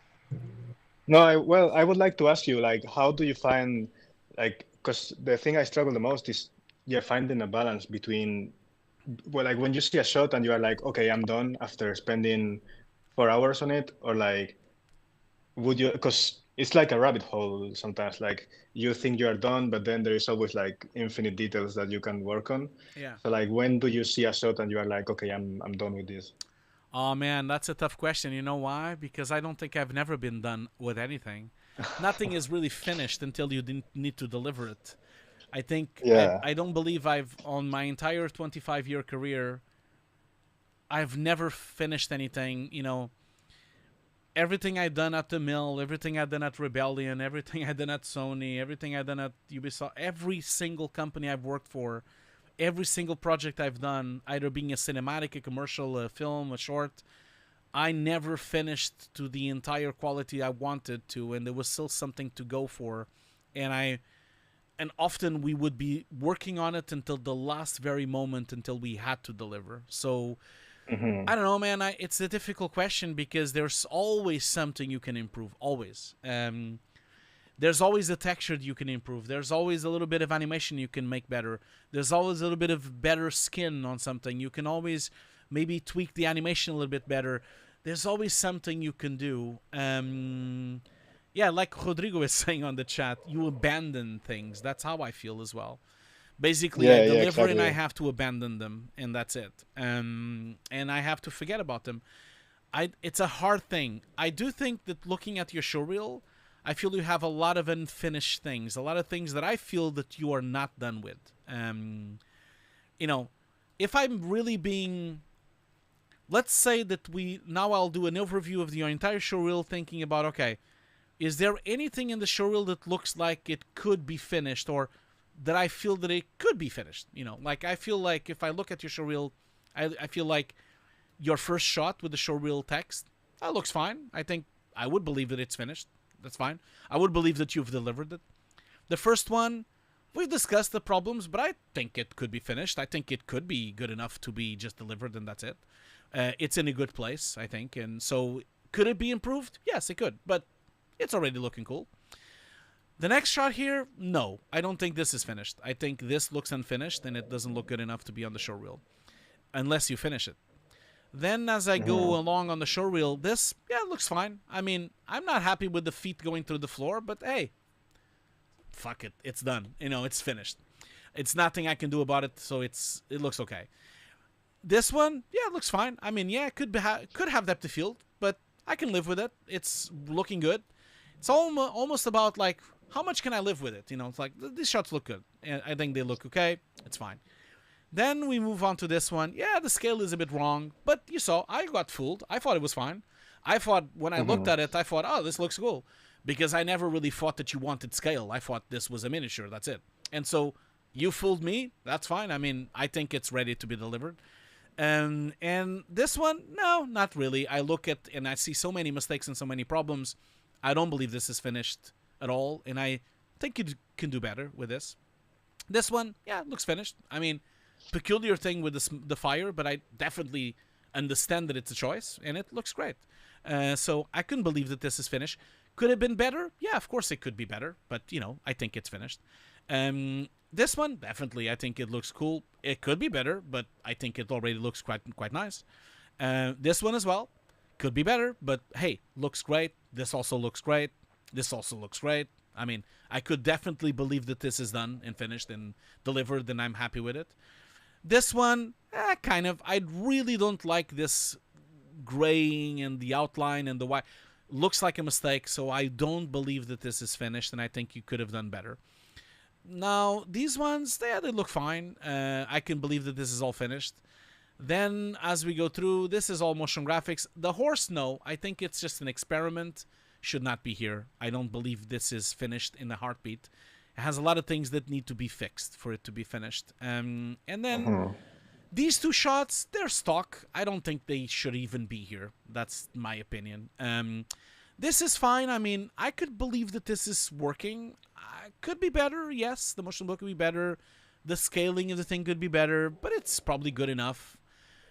No, I would like to ask you, like, how do you find, like, because the thing I struggle the most is, yeah, finding a balance between, well, like when you see a shot and you are like, okay, I'm done after spending 4 hours on it, or like, would you, because it's like a rabbit hole sometimes, like you think you are done, but then there is always like infinite details that you can work on. Yeah. So like, when do you see a shot and you are like, okay, I'm done with this? Oh man, that's a tough question. You know why? Because I don't think I've never been done with anything. Nothing is really finished until you didn't need to deliver it. I think Yeah. I don't believe I've on my entire 25-year career I've never finished anything, you know. Everything I've done at the mill, everything I've done at Rebellion, everything I've done at Sony, everything I've done at Ubisoft, every single company I've worked for, every single project I've done, either being a cinematic, a commercial, a film, a short, I never finished to the entire quality I wanted to, and there was still something to go for. And often we would be working on it until the last very moment until we had to deliver. So I don't know, man. It's a difficult question because there's always something you can improve. Always. There's always a texture you can improve. There's always a little bit of animation you can make better. There's always a little bit of better skin on something. You can always maybe tweak the animation a little bit better. There's always something you can do. Yeah, like Rodrigo is saying on the chat, you abandon things. That's how I feel as well. Basically, I deliver exactly. and I have to abandon them, and that's it. And I have to forget about them. It's a hard thing. I do think that looking at your showreel, I feel you have a lot of unfinished things, a lot of things that I feel that you are not done with. You know, if I'm really being, let's say that I'll do an overview of the entire showreel, thinking about, okay, is there anything in the showreel that looks like it could be finished, or that I feel that it could be finished? You know, like I feel like if I look at your showreel, I feel like your first shot with the showreel text, that looks fine. I think I would believe that it's finished. That's fine. I would believe that you've delivered it. The first one, we've discussed the problems, but I think it could be finished. I think it could be good enough to be just delivered, and that's it. It's in a good place, I think. And so, could it be improved? Yes, it could. But it's already looking cool. The next shot here, no. I don't think this is finished. I think this looks unfinished, and it doesn't look good enough to be on the showreel. Unless you finish it. Then as I go along on the showreel, this, yeah, it looks fine. I mean, I'm not happy with the feet going through the floor, but hey, fuck it. It's done. You know, it's finished. It's nothing I can do about it, so it looks okay. This one, yeah, it looks fine. I mean, yeah, it could have depth of field, but I can live with it. It's looking good. It's almost about, like, how much can I live with it? You know, it's like, these shots look good. And I think they look okay. It's fine. Then we move on to this one. Yeah, the scale is a bit wrong, but you saw, I got fooled. I thought it was fine. I thought, when I looked at it, I thought, oh, this looks cool. Because I never really thought that you wanted scale. I thought this was a miniature, that's it. And so, you fooled me, that's fine. I mean, I think it's ready to be delivered. And this one, no, not really. I look at, and I see so many mistakes and so many problems. I don't believe this is finished at all, and I think you can do better with this. This one, yeah, looks finished. I mean, peculiar thing with the fire, but I definitely understand that it's a choice, and it looks great. So I couldn't believe that this is finished. Could it have been better? Yeah, of course it could be better, but, you know, I think it's finished. This one, definitely, I think it looks cool. It could be better, but I think it already looks quite nice. This one as well, could be better, but hey, looks great. This also looks great. This also looks great. I mean, I could definitely believe that this is done and finished and delivered, and I'm happy with it. This one, kind of. I really don't like this graying and the outline and the white. Looks like a mistake, so I don't believe that this is finished, and I think you could have done better. Now, these ones, they look fine. I can believe that this is all finished. Then as we go through, this is all motion graphics. The horse, no, I think it's just an experiment. Should not be here. I don't believe this is finished in a heartbeat. It has a lot of things that need to be fixed for it to be finished. And then these two shots, they're stock. I don't think they should even be here. That's my opinion. This is fine. I mean, I could believe that this is working. Could be better, yes. The motion blur could be better. The scaling of the thing could be better, but it's probably good enough.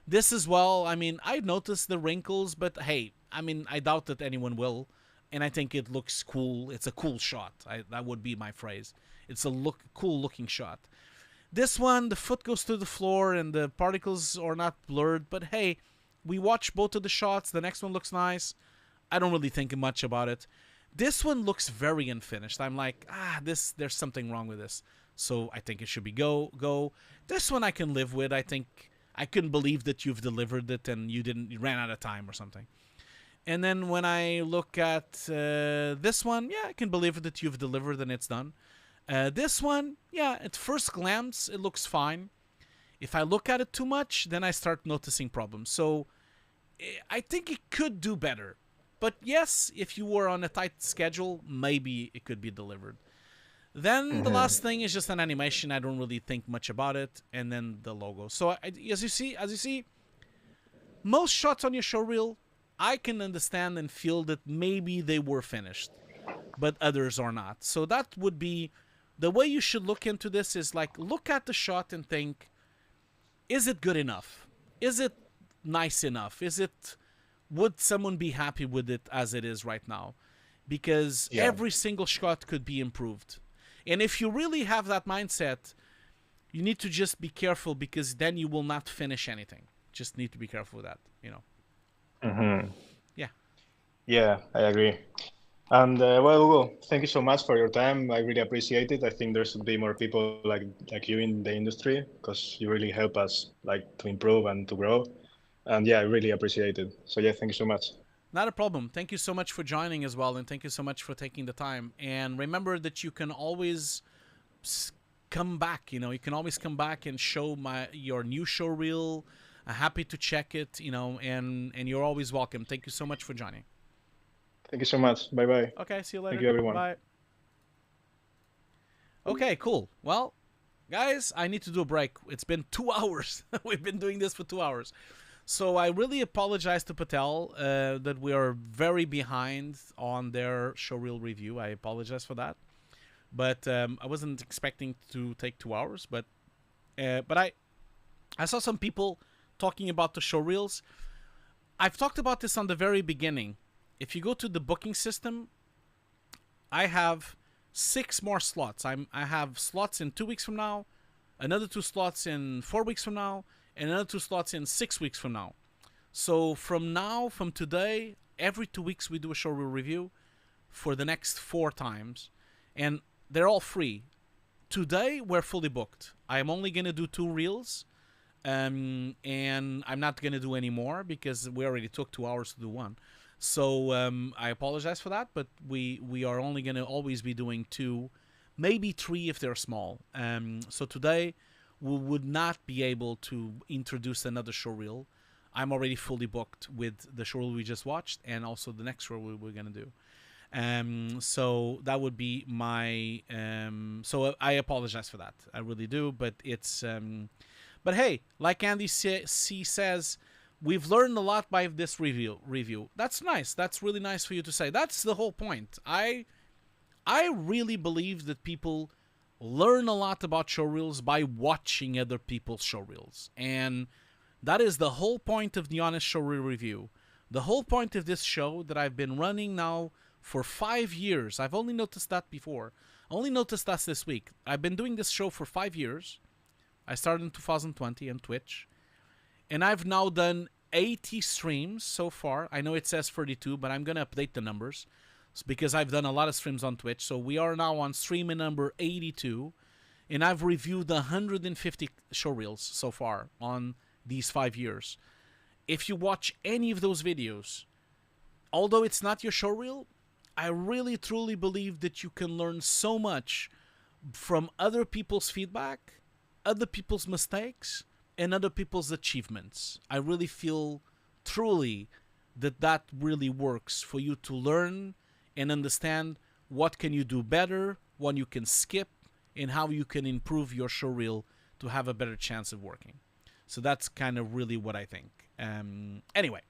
This as well, I mean, I noticed the wrinkles, but hey, I mean, I doubt that anyone will. And I think it looks cool. It's a cool shot. That would be my phrase. It's a cool looking shot. This one, the foot goes to the floor and the particles are not blurred. But hey, we watched both of the shots. The next one looks nice. I don't really think much about it. This one looks very unfinished. I'm like, there's something wrong with this. So I think it should be go. This one I can live with. I think I couldn't believe that you've delivered it and you ran out of time or something. And then when I look at this one, yeah, I can believe that you've delivered and it's done. This one, yeah, at first glance, it looks fine. If I look at it too much, then I start noticing problems. So I think it could do better. But yes, if you were on a tight schedule, maybe it could be delivered. Then the last thing is just an animation. I don't really think much about it. And then the logo. So as you see, most shots on your showreel, I can understand and feel that maybe they were finished, but others are not. So that would be the way you should look into this is like, look at the shot and think, is it good enough? Is it nice enough? Would someone be happy with it as it is right now? Because every single shot could be improved. And if you really have that mindset, you need to just be careful because then you will not finish anything. Just need to be careful with that, you know. Yeah, I agree. And well, Hugo, thank you so much for your time. I really appreciate it. I think there should be more people like you in the industry because you really help us to improve and to grow. And yeah, I really appreciate it. So yeah, thank you so much. Not a problem. Thank you so much for joining as well, and thank you so much for taking the time. And remember that you can always come back. You know, you can always come back and show your new showreel. Happy to check it. You know, and you're always welcome. Thank you so much for joining. Thank you so much. Bye bye. Okay, see you later. Thank you, everyone. Bye. Okay, cool. Well, guys, I need to do a break. It's been 2 hours. We've been doing this for 2 hours. So I really apologize to Patel that we are very behind on their showreel review. I apologize for that. But I wasn't expecting to take 2 hours. But I saw some people talking about the showreels. I've talked about this on the very beginning. If you go to the booking system, I have 6 more slots. I have slots in 2 weeks from now, another 2 slots in 4 weeks from now, and another 2 slots in 6 weeks from now. So from today, every 2 weeks we do a showreel review for the next 4 times, and they're all free. Today we're fully booked. I am only gonna do 2 reels, and I'm not gonna do any more because we already took 2 hours to do one. So I apologize for that, but we are only going to always be doing 2, maybe 3 if they're small. So today we would not be able to introduce another showreel. I'm already fully booked with the showreel we just watched and also the next showreel we're going to do. So that would be my... so I apologize for that. I really do, but it's... but hey, like Andy C says... We've learned a lot by this review. That's nice. That's really nice for you to say. That's the whole point. I really believe that people learn a lot about showreels by watching other people's showreels. And that is the whole point of the Honest Showreel Review. The whole point of this show that I've been running now for 5 years. I've only noticed that before. Only noticed that this week. I've been doing this show for 5 years. I started in 2020 on Twitch. And I've now done 80 streams so far. I know it says 32, but I'm going to update the numbers because I've done a lot of streams on Twitch. So we are now on stream number 82. And I've reviewed 150 showreels so far on these 5 years. If you watch any of those videos, although it's not your showreel, I really truly believe that you can learn so much from other people's feedback, other people's mistakes, and other people's achievements. I really feel truly that really works for you to learn and understand what can you do better, what you can skip, and how you can improve your showreel to have a better chance of working. So that's kind of really what I think. Anyway,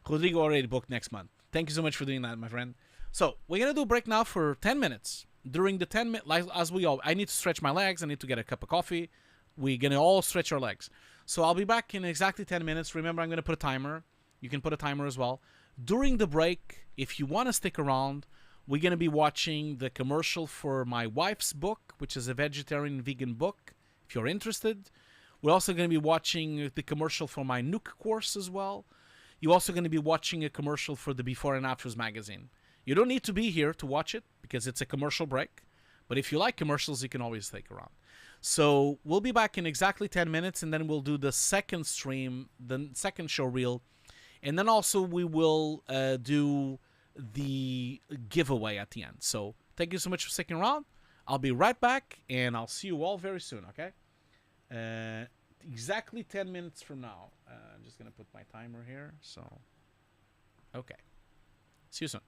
Rodrigo already booked next month. Thank you so much for doing that, my friend. So we're gonna do a break now for 10 minutes. During the 10 minutes, like, as we all, I need to stretch my legs. I need to get a cup of coffee. We're gonna all stretch our legs. So I'll be back in exactly 10 minutes. Remember, I'm gonna put a timer. You can put a timer as well. During the break, if you want to stick around, we're gonna be watching the commercial for my wife's book, which is a vegetarian vegan book. If you're interested, we're also gonna be watching the commercial for my Nuke course as well. You're also going to be watching a commercial for the Before and Afters magazine. You don't need to be here to watch it because it's a commercial break. But if you like commercials, you can always stick around. So we'll be back in exactly 10 minutes, and then we'll do the second stream, the second show reel. And then also we will do the giveaway at the end. So thank you so much for sticking around. I'll be right back, and I'll see you all very soon, okay? Exactly 10 minutes from now. I'm just going to put my timer here. So, okay. See you soon.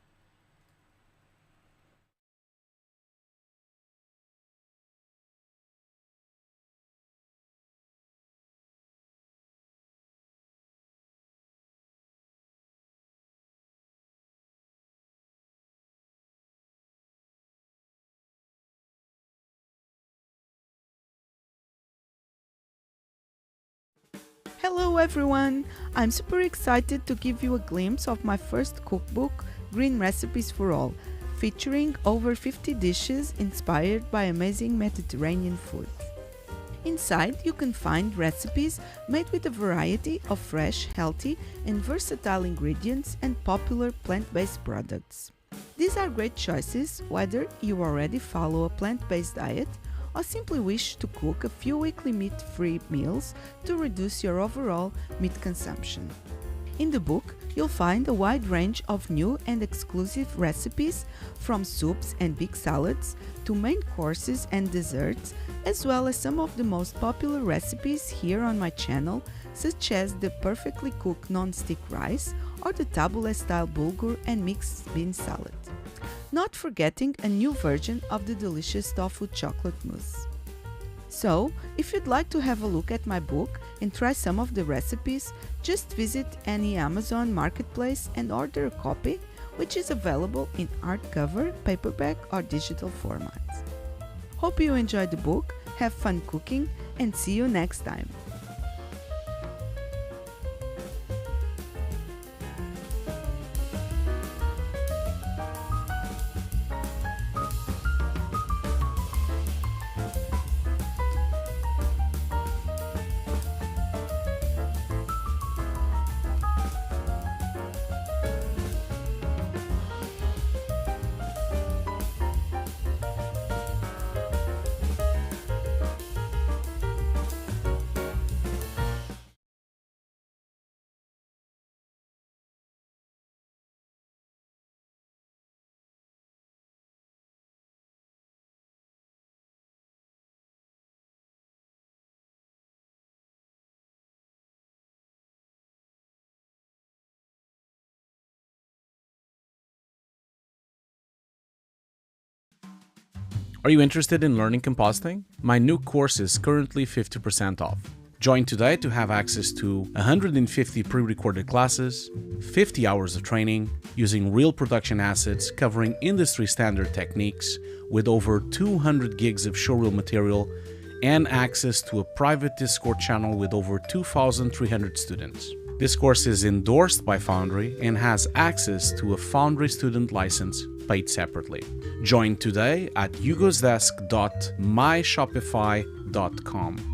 Hello everyone! I'm super excited to give you a glimpse of my first cookbook, Green Recipes for All, featuring over 50 dishes inspired by amazing Mediterranean foods. Inside you can find recipes made with a variety of fresh, healthy and versatile ingredients and popular plant-based products. These are great choices whether you already follow a plant-based diet or simply wish to cook a few weekly meat-free meals to reduce your overall meat consumption. In the book, you'll find a wide range of new and exclusive recipes, from soups and big salads to main courses and desserts, as well as some of the most popular recipes here on my channel, such as the perfectly cooked non-stick rice or the tabbouleh-style bulgur and mixed bean salad. Not forgetting a new version of the delicious tofu chocolate mousse. So, if you'd like to have a look at my book and try some of the recipes, just visit any Amazon marketplace and order a copy, which is available in hardcover, paperback or digital formats. Hope you enjoyed the book, have fun cooking, and see you next time. Are you interested in learning compositing? My new course is currently 50% off. Join today to have access to 150 pre-recorded classes, 50 hours of training, using real production assets covering industry standard techniques, with over 200 gigs of showreel material, and access to a private Discord channel with over 2,300 students. This course is endorsed by Foundry and has access to a Foundry student license paid separately. Join today at hugosdesk.myshopify.com.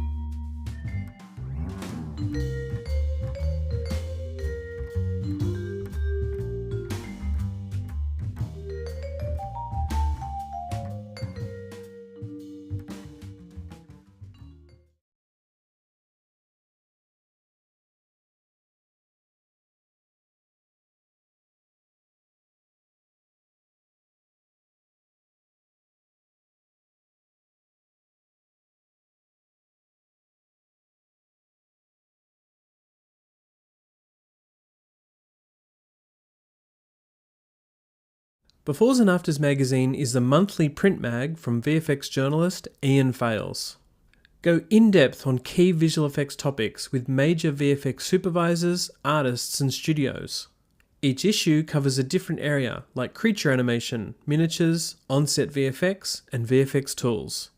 Befores and Afters magazine is the monthly print mag from VFX journalist Ian Fales. Go in-depth on key visual effects topics with major VFX supervisors, artists and studios. Each issue covers a different area like creature animation, miniatures, on-set VFX and VFX tools.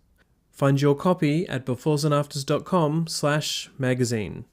Find your copy at beforesandafters.com/magazine.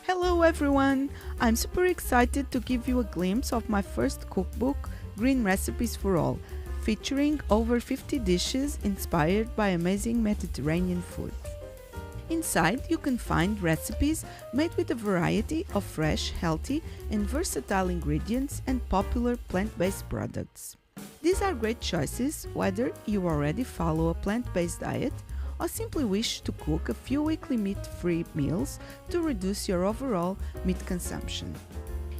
Hello everyone! I'm super excited to give you a glimpse of my first cookbook, Green Recipes for All, featuring over 50 dishes inspired by amazing Mediterranean food. Inside you can find recipes made with a variety of fresh, healthy and versatile ingredients and popular plant-based products. These are great choices whether you already follow a plant-based diet or simply wish to cook a few weekly meat-free meals to reduce your overall meat consumption.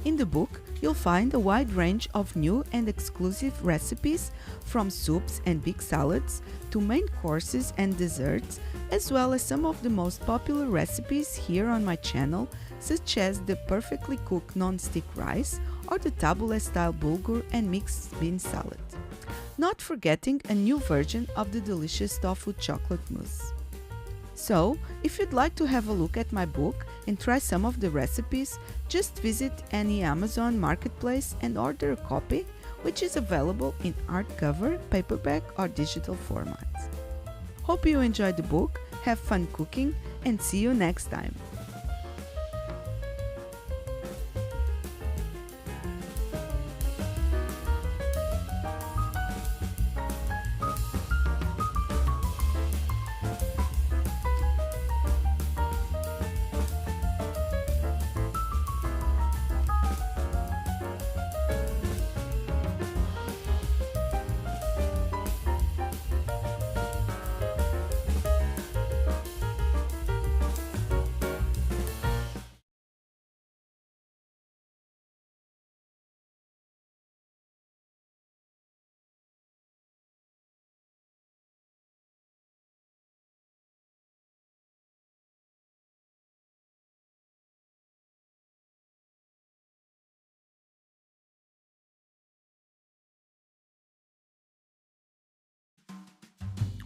In the book, you'll find a wide range of new and exclusive recipes, from soups and big salads to main courses and desserts, as well as some of the most popular recipes here on my channel, such as the perfectly cooked non-stick rice or the tabbouleh-style bulgur and mixed bean salad. Not forgetting a new version of the delicious tofu chocolate mousse. So, if you'd like to have a look at my book and try some of the recipes, just visit any Amazon marketplace and order a copy, which is available in hardcover, paperback or digital formats. Hope you enjoyed the book, have fun cooking, and see you next time.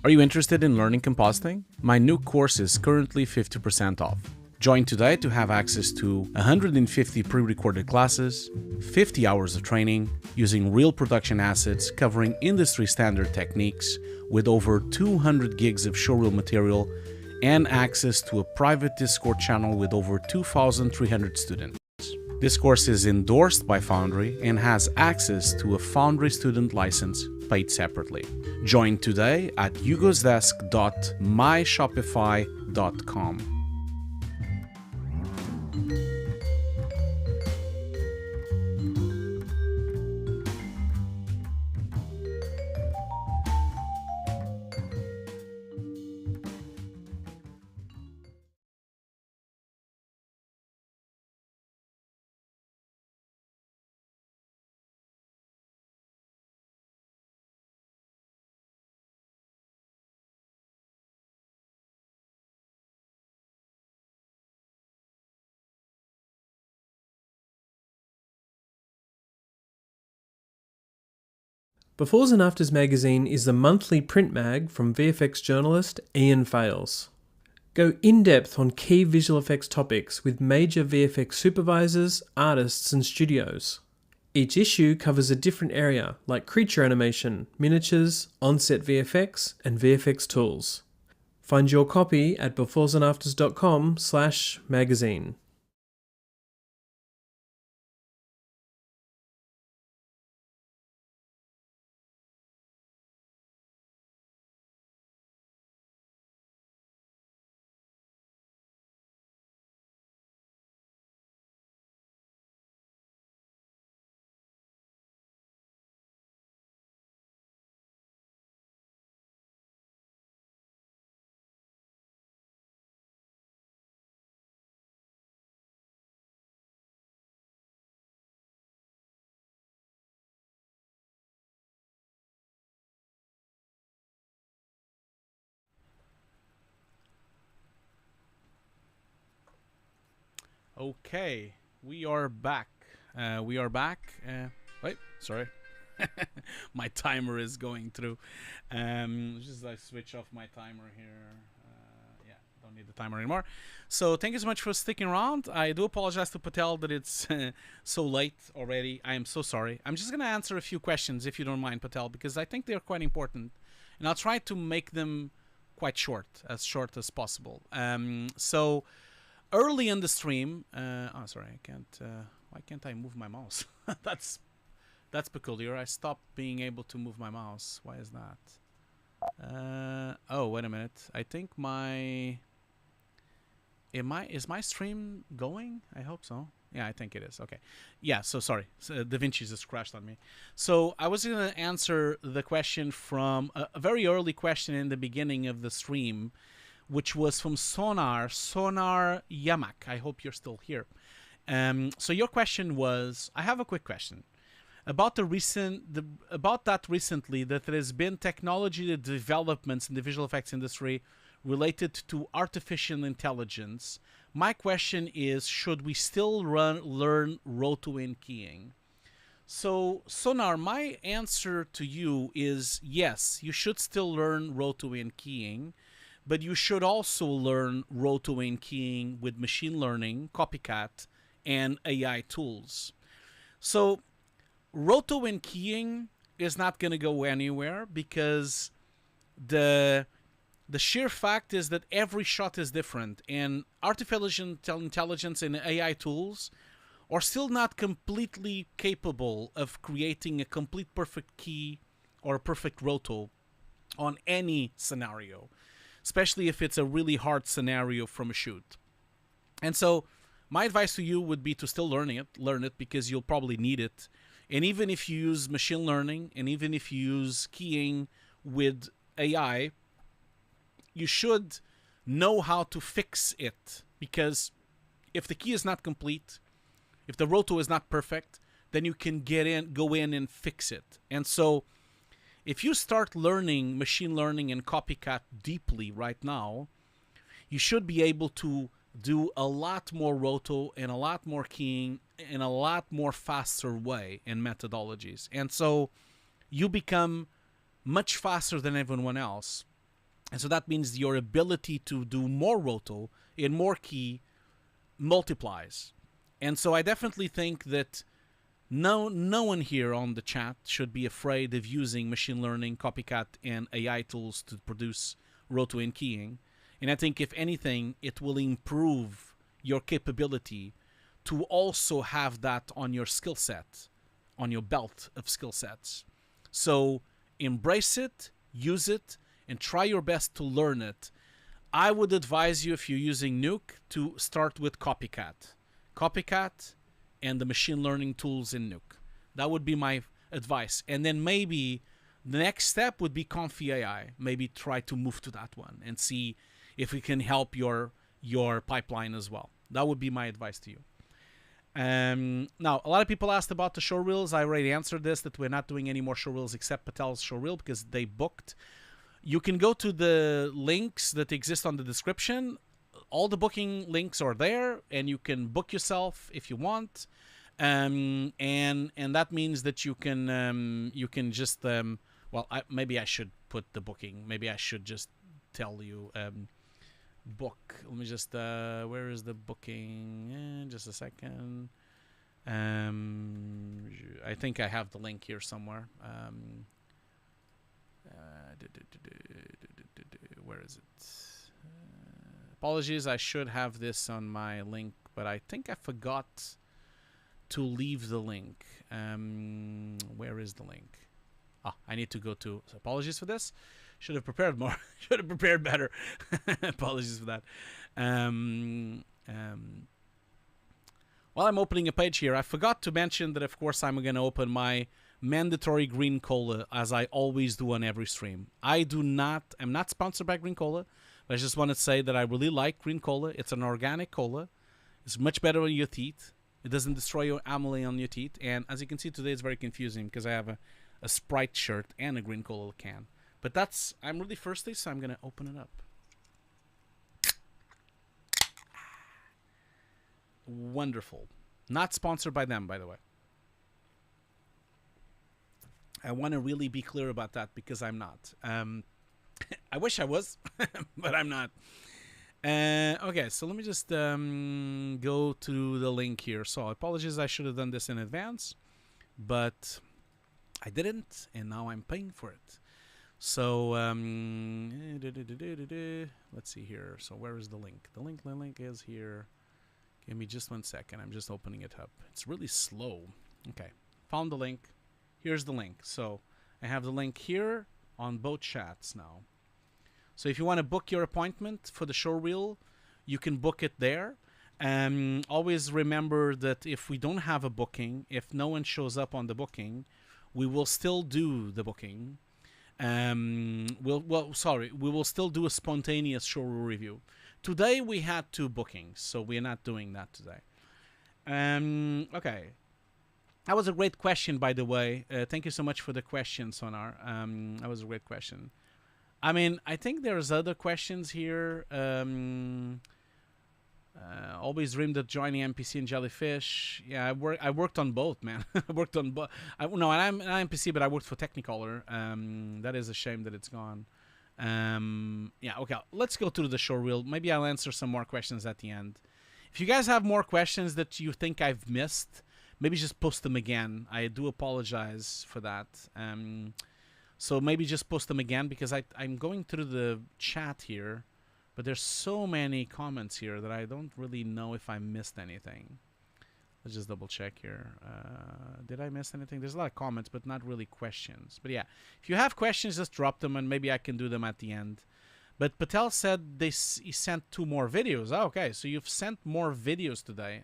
Are you interested in learning compositing? My Nuke course is currently 50% off. Join today to have access to 150 pre-recorded classes, 50 hours of training, using real production assets covering industry standard techniques, with over 200 gigs of showreel material, and access to a private Discord channel with over 2,300 students. This course is endorsed by Foundry and has access to a Foundry student license paid separately. Join today at hugosdesk.myshopify.com. Befores and Afters magazine is the monthly print mag from VFX journalist Ian Fales. Go in-depth on key visual effects topics with major VFX supervisors, artists and studios. Each issue covers a different area like creature animation, miniatures, on-set VFX and VFX tools. Find your copy at beforesandafters.com/magazine. Okay, we are back. We are back. Wait, sorry. My timer is going through. Just like switch off my timer here. Yeah, don't need the timer anymore. So thank you so much for sticking around. I do apologize to Patel that it's so late already. I am so sorry. I'm just gonna answer a few questions if you don't mind, Patel, because I think they're quite important, and I'll try to make them quite short as possible. So early in the stream, oh sorry, I can't. Why can't I move my mouse? That's peculiar. I stopped being able to move my mouse. Why is that? Oh, wait a minute. I think my... Is my stream going? I hope so. Yeah, I think it is. Okay. Yeah, so sorry. DaVinci just crashed on me. So I was going to answer the question from a very early question in the beginning of the stream, which was from Sonar Yamak. I hope you're still here. So your question was, I have a quick question. About that recently, that there has been technology developments in the visual effects industry related to artificial intelligence. My question is, should we still learn roto-in keying? So, Sonar, my answer to you is yes, you should still learn roto-in keying, but you should also learn roto-in keying with machine learning, copycat, and AI tools. So, roto-in keying is not going to go anywhere because the sheer fact is that every shot is different, and artificial intelligence and AI tools are still not completely capable of creating a complete perfect key or a perfect roto on any scenario, especially if it's a really hard scenario from a shoot. And so my advice to you would be to still learn it because you'll probably need it. And even if you use machine learning, and even if you use keying with AI, you should know how to fix it. Because if the key is not complete, if the roto is not perfect, then you can go in and fix it. And so if you start learning machine learning and copycat deeply right now, you should be able to do a lot more roto and a lot more keying in a lot more faster way and methodologies. And so you become much faster than everyone else. And so that means your ability to do more roto and more key multiplies. And so I definitely think that no one here on the chat should be afraid of using machine learning, copycat, and AI tools to produce roto and keying. And I think if anything, it will improve your capability to also have that on your skill set, on your belt of skill sets. So embrace it, use it, and try your best to learn it. I would advise you, if you're using Nuke, to start with copycat. Copycat and the machine learning tools in Nuke. That would be my advice. And then maybe the next step would be Confi AI. Maybe try to move to that one and see if we can help your pipeline as well. That would be my advice to you. Now, a lot of people asked about the showreels. I already answered this, that we're not doing any more showreels except Patel's showreel because they booked. You can go to the links that exist on the description. All the booking links are there, and you can book yourself if you want. And that means that you can just well, maybe I should put the booking. Maybe I should just tell you book. Let me just where is the booking? Just a second. I think I have the link here somewhere. Where is it? Apologies, I should have this on my link, but I think I forgot to leave the link. Where is the link? I need to go to... So apologies for this. Should have prepared more. Should have prepared better. Apologies for that. While I'm opening a page here, I forgot to mention that, of course, I'm going to open my mandatory green cola, as I always do on every stream. I'm not sponsored by green cola, but I just want to say that I really like green cola. It's an organic cola. It's much better on your teeth. It doesn't destroy your amylase on your teeth. And as you can see today, it's very confusing because I have a Sprite shirt and a green cola can. But I'm really thirsty, so I'm going to open it up. wonderful. Not sponsored by them, by the way. I want to really be clear about that because I'm not. I wish I was, but I'm not. Okay, so let me just go to the link here. So apologies, I should have done this in advance, but I didn't, and now I'm paying for it. So let's see here. So where is the link? The link is here. Give me just 1 second. I'm just opening it up. It's really slow. Okay, found the link. Here's the link. So I have the link here on both chats now. So if you want to book your appointment for the showreel, you can book it there. Always remember that if we don't have a booking, if no one shows up on the booking, we will still do the booking. We will still do a spontaneous showreel review. Today we had 2 bookings, so we're not doing that today. Okay. That was a great question, by the way. Thank you so much for the question, Sonar. That was a great question. I mean, I think there's other questions here. Always dreamed of joining NPC and Jellyfish. Yeah, I worked on both, man. I worked on both. No, I'm an NPC, but I worked for Technicolor. That is a shame that it's gone. Yeah, okay. Let's go through the showreel. Maybe I'll answer some more questions at the end. If you guys have more questions that you think I've missed, maybe just post them again. I do apologize for that. So maybe just post them again because I'm going through the chat here, but there's so many comments here that I don't really know if I missed anything. Let's just double check here. Did I miss anything? There's a lot of comments, but not really questions. But yeah, if you have questions, just drop them and maybe I can do them at the end. But Patel said he sent 2 more videos. Oh, okay, so you've sent more videos today.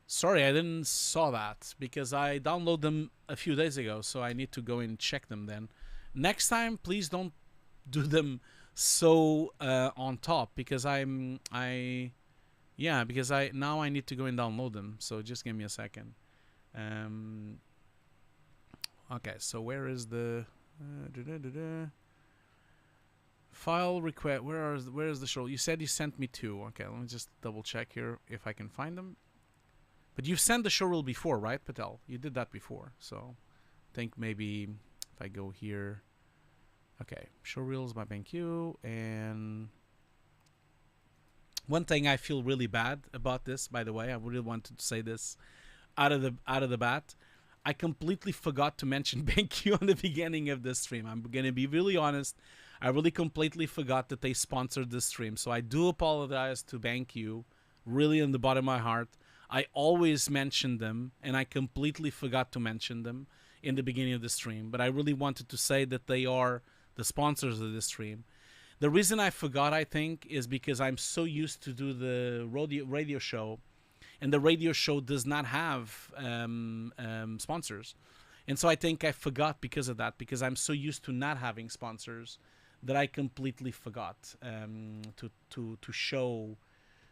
Sorry, I didn't saw that because I downloaded them a few days ago, so I need to go and check them then. Next time, please don't do them so on top because now I need to go and download them. So just give me a second. Okay, so where is the file request? Where is the show? You said you sent me 2. Okay, let me just double check here if I can find them. But you've sent the showreel before, right, Patel? You did that before, so I think maybe if I go here, okay, showreels by BenQ, and one thing I feel really bad about this, by the way, I really wanted to say this out of the bat. I completely forgot to mention BenQ on the beginning of this stream. I'm gonna be really honest. I really completely forgot that they sponsored this stream, so I do apologize to BenQ, really in the bottom of my heart. I always mention them, and I completely forgot to mention them in the beginning of the stream. But I really wanted to say that they are the sponsors of this stream. The reason I forgot, I think, is because I'm so used to do the radio show, and the radio show does not have sponsors. And so I think I forgot because of that, because I'm so used to not having sponsors that I completely forgot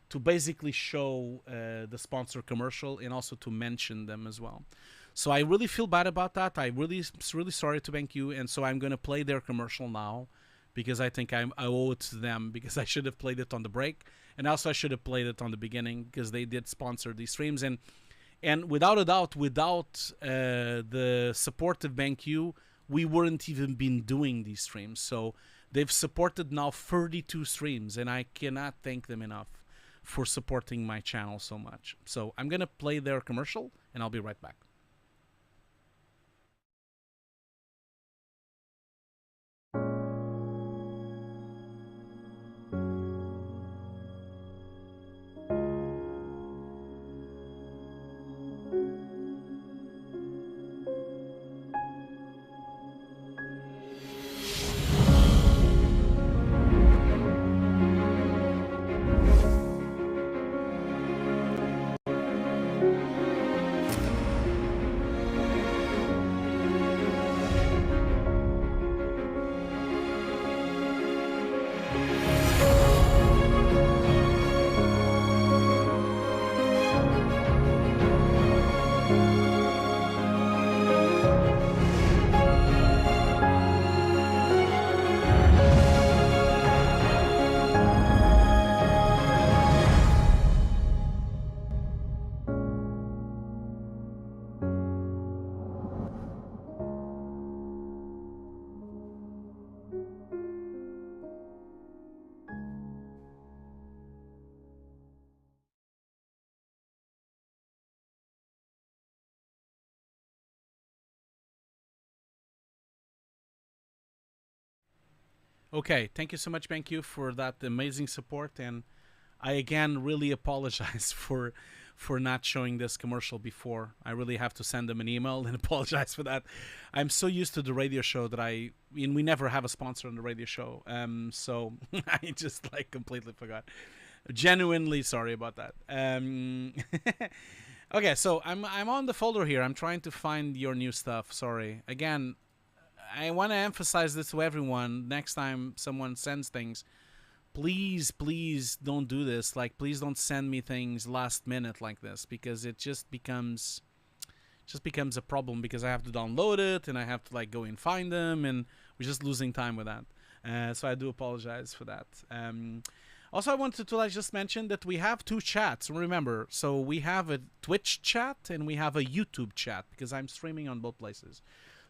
to basically show the sponsor commercial and also to mention them as well. So I really feel bad about that. I'm really sorry to BenQ, and so I'm going to play their commercial now because I think I owe it to them because I should have played it on the break, and also I should have played it on the beginning because they did sponsor these streams. And without a doubt, without the support of BenQ, we wouldn't even been doing these streams. So they've supported now 32 streams, and I cannot thank them enough for supporting my channel so much. So I'm gonna play their commercial and I'll be right back. Okay, thank you so much, BenQ, for that amazing support, and I again really apologize for not showing this commercial before. I really have to send them an email and apologize for that. I'm so used to the radio show that we never have a sponsor on the radio show, so I just like completely forgot. Genuinely sorry about that. Okay, so I'm on the folder here. I'm trying to find your new stuff. Sorry again. I want to emphasize this to everyone. Next time someone sends things, please don't do this. Like, please don't send me things last minute like this, because it just becomes a problem, because I have to download it and I have to like go and find them, and we're just losing time with that. So I do apologize for that. Also, I wanted to like just mention that we have two chats. Remember, so we have a Twitch chat and we have a YouTube chat, because I'm streaming on both places.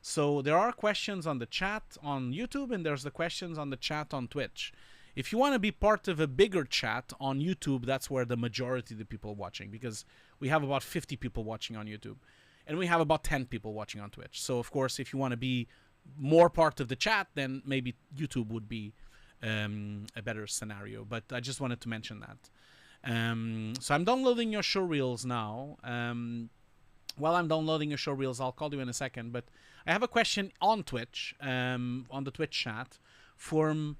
So there are questions on the chat on YouTube, and there's the questions on the chat on Twitch. If you want to be part of a bigger chat on YouTube, that's where the majority of the people are watching, because we have about 50 people watching on YouTube, and we have about 10 people watching on Twitch. So of course, if you want to be more part of the chat, then maybe YouTube would be a better scenario. But I just wanted to mention that. So I'm downloading your showreels now. While I'm downloading your showreels, I'll call you in a second. But I have a question on Twitch, on the Twitch chat, from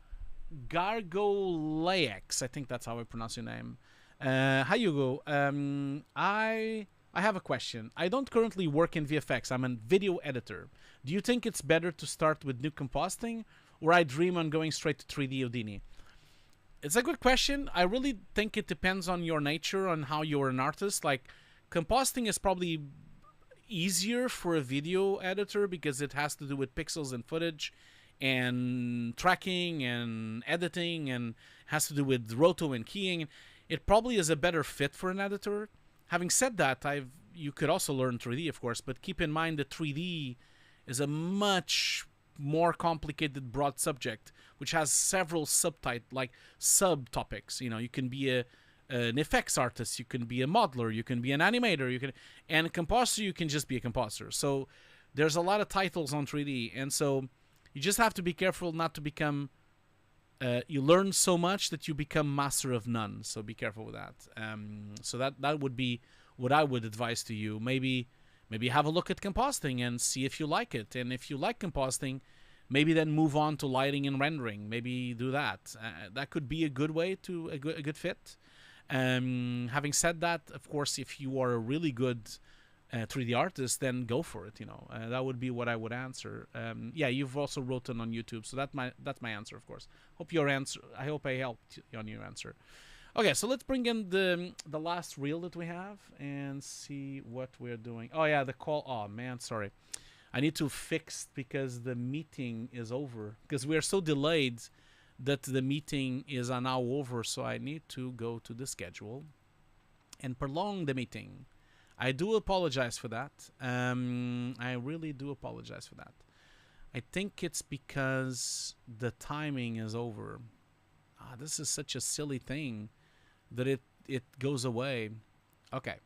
Gargolaex. I think that's how I pronounce your name. Hi, Hugo. I have a question. I don't currently work in VFX. I'm a video editor. Do you think it's better to start with Nuke compositing, or I dream on going straight to 3D Houdini? It's a good question. I really think it depends on your nature, on how you're an artist. Like, compositing is probably easier for a video editor, because it has to do with pixels and footage and tracking and editing, and has to do with roto and keying. It probably is a better fit for an editor. Having said that, you could also learn 3D, of course, but keep in mind that 3D is a much more complicated, broad subject, which has several subtopics. You know, you can be an effects artist, you can be a modeler, you can be an animator, and a composer, you can just be a composer. So there's a lot of titles on 3D, and so you just have to be careful not to become you learn so much that you become master of none. So be careful with that. So that would be what I would advise to you. Maybe have a look at compositing and see if you like it, and if you like compositing, maybe then move on to lighting and rendering. Maybe do that. That could be a good way to a good fit. Having said that, of course, if you are a really good 3D artist, then go for it. You know, that would be what I would answer. Yeah, you've also written on YouTube, so that's my answer, of course. I hope I helped on your answer. Okay, so let's bring in the last reel that we have and see what we're doing. Oh yeah, the call. Oh man, sorry. I need to fix, because the meeting is over, because we are so delayed that the meeting is now over. So I need to go to the schedule and prolong the meeting. I do apologize for that. I really do apologize for that. I think it's because the timing is over. This is such a silly thing that it goes away. Okay,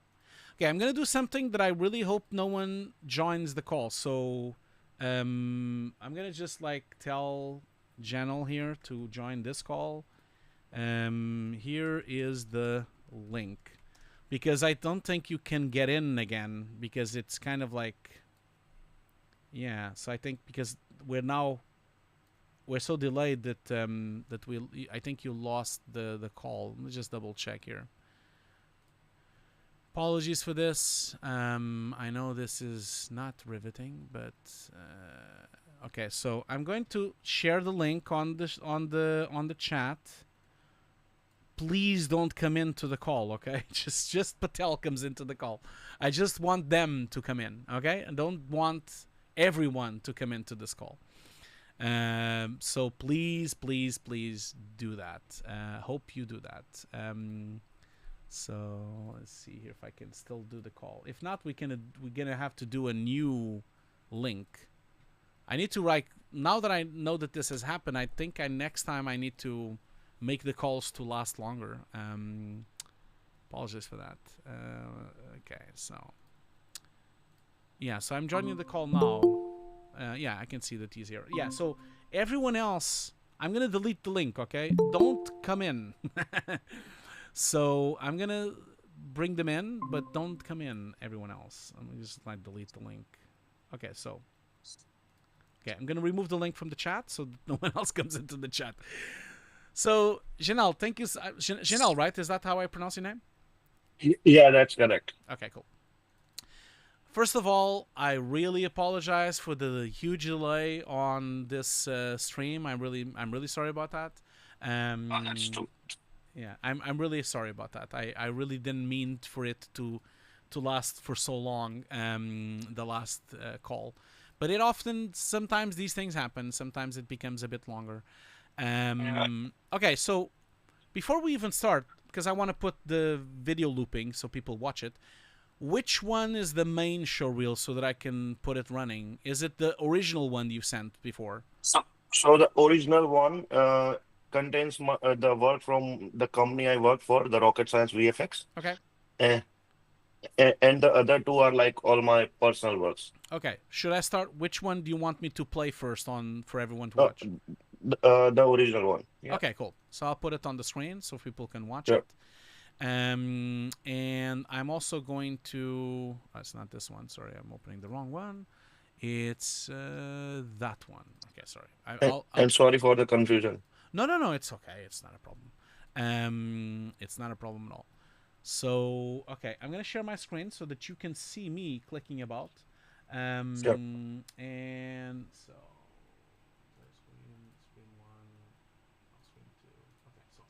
I'm gonna do something that I really hope no one joins the call. So I'm gonna just like tell Jenil here to join this call. Here is the link, because I don't think you can get in again, because it's kind of like, yeah. So I think because we're so delayed that I think you lost the call. Let me just double check here. Apologies for this. I know this is not riveting, but okay. So I'm going to share the link on the chat. Please don't come into the call, okay? Just Patel comes into the call. I just want them to come in, okay? I don't want everyone to come into this call. So please do that. Hope you do that. So let's see here if I can still do the call. If not, we're gonna have to do a new link. I need to now that I know that this has happened, I think next time I need to make the calls to last longer. Apologies for that. Okay, so yeah, so I'm joining the call now. Yeah, I can see that he's here. Yeah, so everyone else I'm gonna delete the link. Okay, don't come in. So I'm gonna bring them in, but don't come in, everyone else. I'm gonna just like delete the link. Okay, so I'm gonna remove the link from the chat so that no one else comes into the chat. So Jenil, thank you. Jenil, right? Is that how I pronounce your name? Yeah, that's correct. Okay, cool. First of all, I really apologize for the huge delay on this stream. I'm really sorry about that. That's true. Yeah, I'm really sorry about that. I really didn't mean for it to last for so long. The last call, but it often sometimes these things happen. Sometimes it becomes a bit longer. Okay, so before we even start, because I want to put the video looping so people watch it. Which one is the main show reel so that I can put it running? Is it the original one you sent before? So the original one contains the work from the company I work for, the Rocket Science VFX. Okay. Uh, and the other two are like all my personal works. Okay. Should I start? Which one do you want me to play first on for everyone to watch? The original one. Yeah. Okay, cool. So I'll put it on the screen so people can watch Sure. it. And I'm also going to. Oh, it's not this one. Sorry, I'm opening the wrong one. It's that one. Okay, sorry. And sorry for the confusion. No. It's okay. It's not a problem. It's not a problem at all. So okay, I'm gonna share my screen so that you can see me clicking about. Sure. And so. Screen one, screen two. Okay, so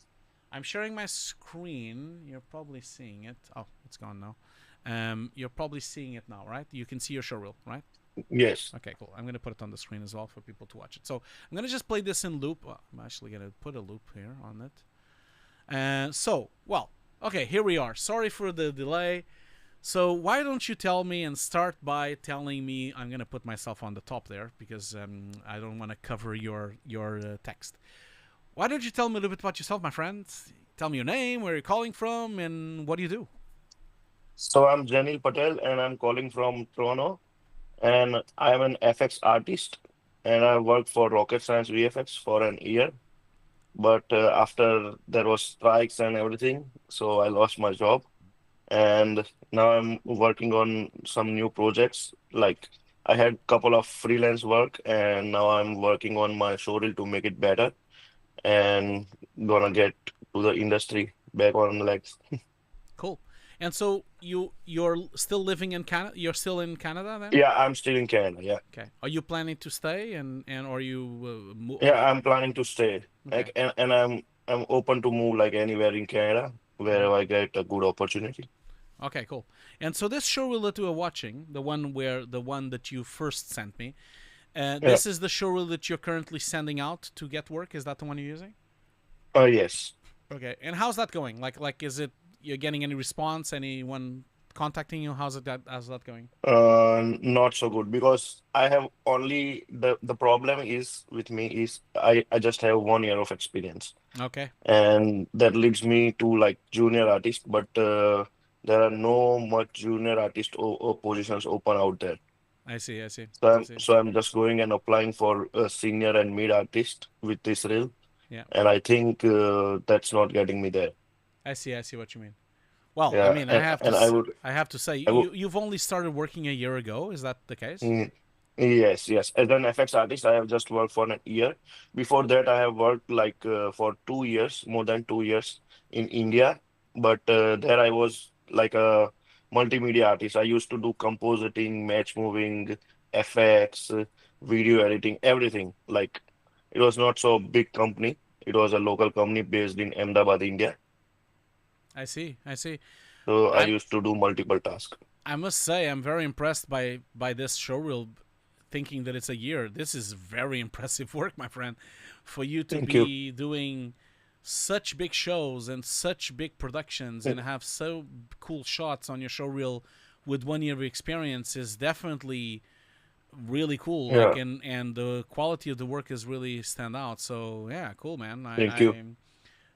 I'm sharing my screen. You're probably seeing it. Oh, it's gone now. You're probably seeing it now, right? You can see your showreel, right? Yes. Okay, cool. I'm gonna put it on the screen as well for people to watch it. So I'm gonna just play this in loop. Well, I'm actually gonna put a loop here on it. Okay, here we are. Sorry for the delay. So why don't you tell me and start by telling me, I'm gonna put myself on the top there because I don't want to cover your text. Why don't you tell me a little bit about yourself, my friend? Tell me your name, where you're calling from, and what do you do? So I'm Jenil Patel and I'm calling from Toronto, and I'm an FX artist, and I worked for Rocket Science VFX for an year. But after there was strikes and everything, so I lost my job. And now I'm working on some new projects. Like I had a couple of freelance work, and now I'm working on my showreel to make it better and gonna get to the industry back on legs. Cool. And so you're still living in Canada? You're still in Canada then? Yeah, I'm still in Canada. Yeah, Okay. Are you planning to stay and are you yeah, I'm planning to stay. Okay. Like, and I'm open to move like anywhere in Canada wherever I get a good opportunity. Okay, cool. And so this showreel that we're watching, the one that you first sent me, this is the showreel that you're currently sending out to get work. Is that the one you're using? Yes. Okay. And how's that going? Like is it you're getting any response? Anyone contacting you? How's that going? Not so good because I have only the problem is with me is I just have 1 year of experience, Okay. and that leads me to like junior artist, but there are no much junior artist or positions open out there. I see. So I'm just going and applying for a senior and mid artist with this reel, Yeah. and I think that's not getting me there. I see what you mean. Well, Yeah, I mean, I have to say, I would, you've only started working a year ago. Is that the case? yes. As an FX artist, I have just worked for an year. Before that, I have worked like for 2 years, more than 2 years in India. But there I was like a multimedia artist. I used to do compositing, match moving, FX, video editing, everything. Like it was not so big company. It was a local company based in Ahmedabad, India. I see. So I I used to do multiple tasks. I must say I'm very impressed by this showreel. Thinking that it's a year, this is very impressive work, my friend. For you to Thank you. be doing such big shows and such big productions and have so cool shots on your showreel with 1 year of experience is definitely really cool. Like Yeah, and the quality of the work is really stand out. So yeah, cool, man. thank you.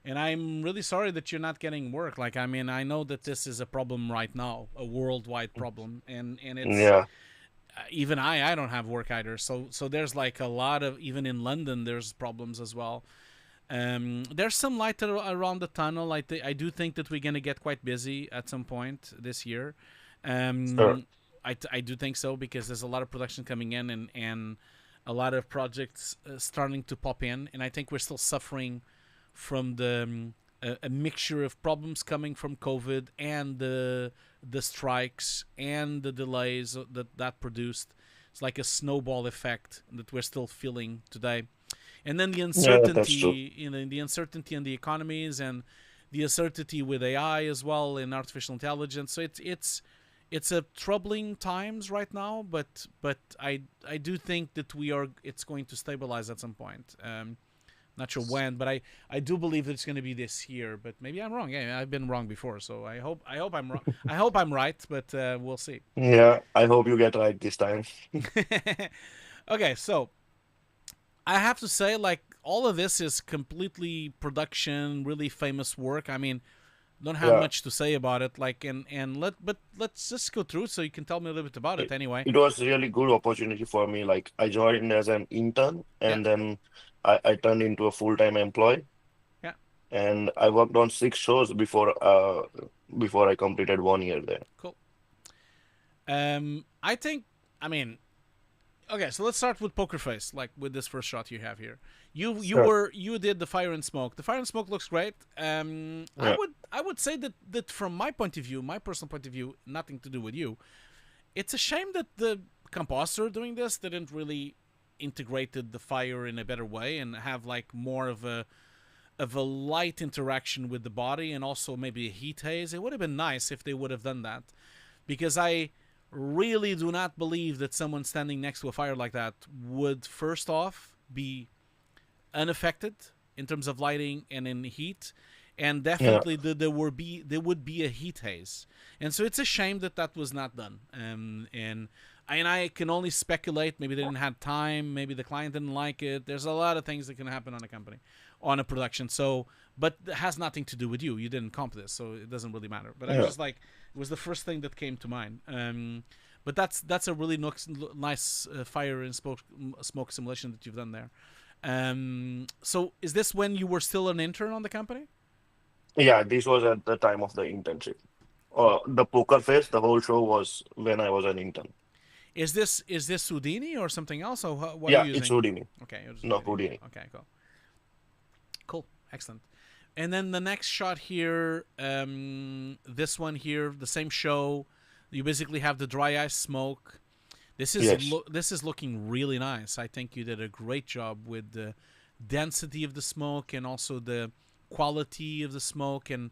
And I'm really sorry that you're not getting work. Like, I mean, I know that this is a problem right now, a worldwide problem, and it's Yeah. even I don't have work either. So there's like a lot of, even in London, there's problems as well. There's some light around the tunnel. I do think that we're gonna get quite busy at some point this year. Sure. I do think so, because there's a lot of production coming in, and a lot of projects starting to pop in, and I think we're still suffering from the a mixture of problems coming from COVID and the strikes and the delays that produced. It's like a snowball effect that we're still feeling today. And then the Yeah, that's true. uncertainty, the uncertainty in the economies, and the uncertainty with AI as well, in artificial intelligence. So it's a troubling times right now, but I do think that it's going to stabilize at some point. Not sure when, but I do believe that it's going to be this year. But maybe I'm wrong. Yeah, I've been wrong before, so I hope I'm wrong. I hope I'm right, but we'll see. Yeah, I hope you get right this time. Okay, so I have to say, like, all of this is completely production, really famous work. I mean, don't have Yeah. much to say about it. Like, but let's just go through so you can tell me a little bit about it It, anyway. it was really good opportunity for me. Like I joined as an intern Yeah, and then I turned into a full-time employee yeah, and I worked on 6 shows before I completed 1 year there. cool. I think, I mean, okay, so let's start with Poker Face, like with this first shot you have here. Sure. You did the Fire and Smoke. The Fire and Smoke looks great. Yeah. I would say that from my point of view, my personal point of view, nothing to do with you. It's a shame that the composer doing this didn't really integrated the fire in a better way and have like more of a light interaction with the body, and also maybe a heat haze. It would have been nice if they would have done that, because I really do not believe that someone standing next to a fire like that would, first off, be unaffected in terms of lighting and in heat, and Yeah. definitely there would be a heat haze. And so it's a shame that that was not done. And I can only speculate. Maybe they didn't have time. Maybe the client didn't like it. There's a lot of things that can happen on a company, on a production. So, but it has nothing to do with you. You didn't comp this, so it doesn't really matter. But I was Yeah. just like, it was the first thing that came to mind. But that's a really nice fire and smoke simulation that you've done there. So is this when you were still an intern on the company? Yeah, this was at the time of the internship. The poker face, the whole show was when I was an intern. Is this Houdini or something else? Or what are Yeah, you it's using? Houdini. Okay, it was No, Houdini. Houdini. Okay, cool, excellent. And then the next shot here, this one here, the same show. You basically have the dry ice smoke. This is Yes. this is looking really nice. I think you did a great job with the density of the smoke, and also the quality of the smoke, and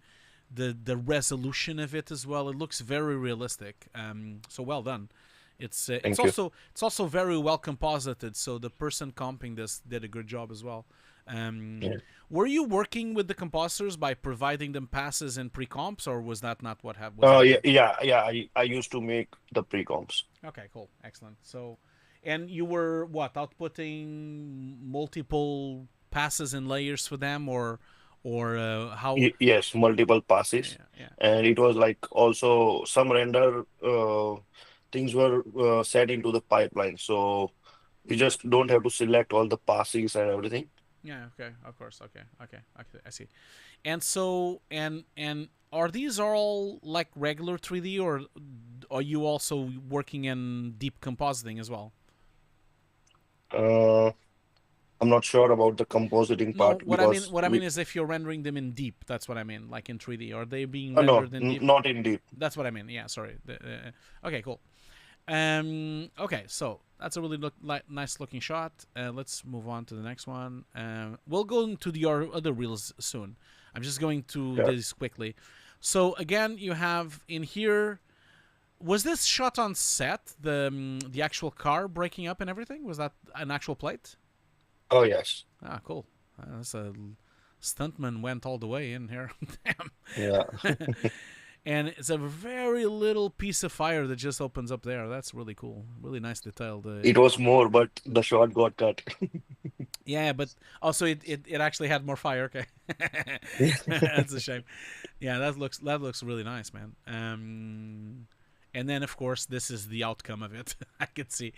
the resolution of it as well. It looks very realistic. So well done. Thank you. It's also very well composited. So the person comping this did a good job as well. Yeah. Were you working with the compositors by providing them passes and pre-comps, or was that not what happened? Yeah. I used to make the pre-comps. Okay, cool, excellent. So, and you were what, outputting multiple passes and layers for them, or how? Yes, multiple passes, Yeah, yeah, and it was like also some render things were set into the pipeline, so you just don't have to select all the passes and everything. yeah. Okay, of course. Okay, I see. And so, and are these all like regular 3D, or are you also working in deep compositing as well? Uh, I'm not sure about the compositing No, part because what I mean is if you're rendering them in deep. That's what I mean, like in 3D. Are they being no, rendered in deep? not in deep. That's what I mean. Yeah, sorry. Okay, cool. Okay, so that's a really nice looking shot. Let's move on to the next one. We'll go into your other reels soon. I'm just going to Yeah. this quickly. So again, you have in here. Was this shot on set? The actual car breaking up and everything? Was that an actual plate? Oh yes. Ah, cool. That's a stuntman went all the way in here. Damn. Yeah. And it's a very little piece of fire that just opens up there. That's really cool. Really nice detail. It was more, but the shot got cut. Yeah, but also it actually had more fire. Okay, that's a shame. Yeah, that looks really nice, man. And then, of course, this is the outcome of it. I can see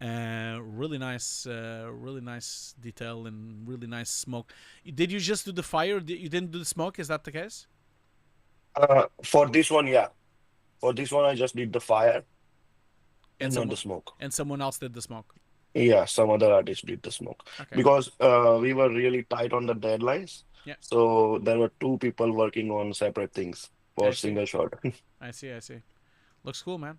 really nice detail and really nice smoke. Did you just do the fire? You didn't do the smoke? Is that the case? For this one, yeah. For this one, I just did the fire And and not someone the smoke. and someone else did the smoke. Yeah, some other artists did the smoke Okay. because we were really tight on the deadlines. Yeah. So there were two people working on separate things for I see. single shot. I see. Looks cool, man.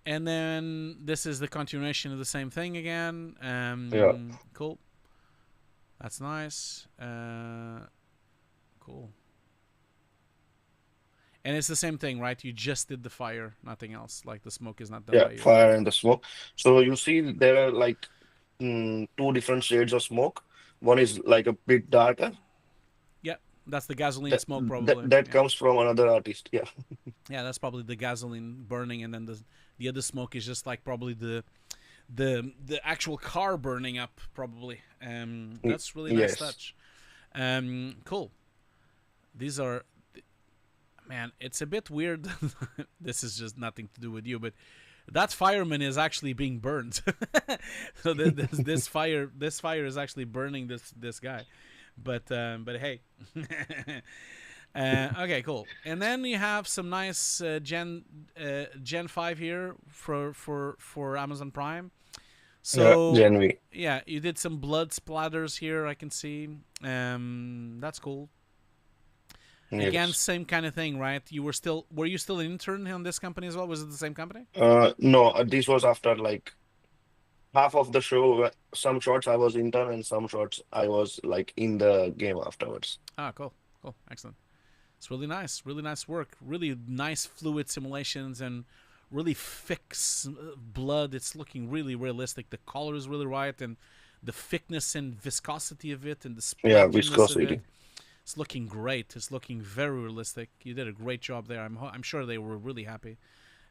And then this is the continuation of the same thing again. Yeah. Cool. That's nice. Cool. And it's the same thing, right? You just did the fire, nothing else. Like the smoke is not done Yeah, by you. fire and the smoke. So you see there are like two different shades of smoke. One is like a bit darker. Yeah, that's the gasoline That smoke probably. that Yeah. comes from another artist. Yeah. Yeah, that's probably the gasoline burning, and then the other smoke is just like probably the actual car burning up probably. That's really nice Yes. touch. Cool. These are, man, it's a bit weird. This is just nothing to do with you, but that fireman is actually being burned. So this fire is actually burning this guy. But hey. Okay, cool. And then you have some nice Gen 5 here for Amazon Prime. So Gen V. yeah, you did some blood splatters here, I can see. That's cool. Again, Yes. same kind of thing, right? Were you still an intern on this company as well? Was it the same company? No, this was after like half of the show. Some shots I was intern and some shots I was like in the game afterwards. Ah, cool, excellent. It's really nice work. Really nice fluid simulations and really fix blood. It's looking really realistic. The color is really right, and the thickness and viscosity of it, and the Yeah, splotchiness of viscosity. it. It's looking great. It's looking very realistic. You did a great job there. I'm sure they were really happy.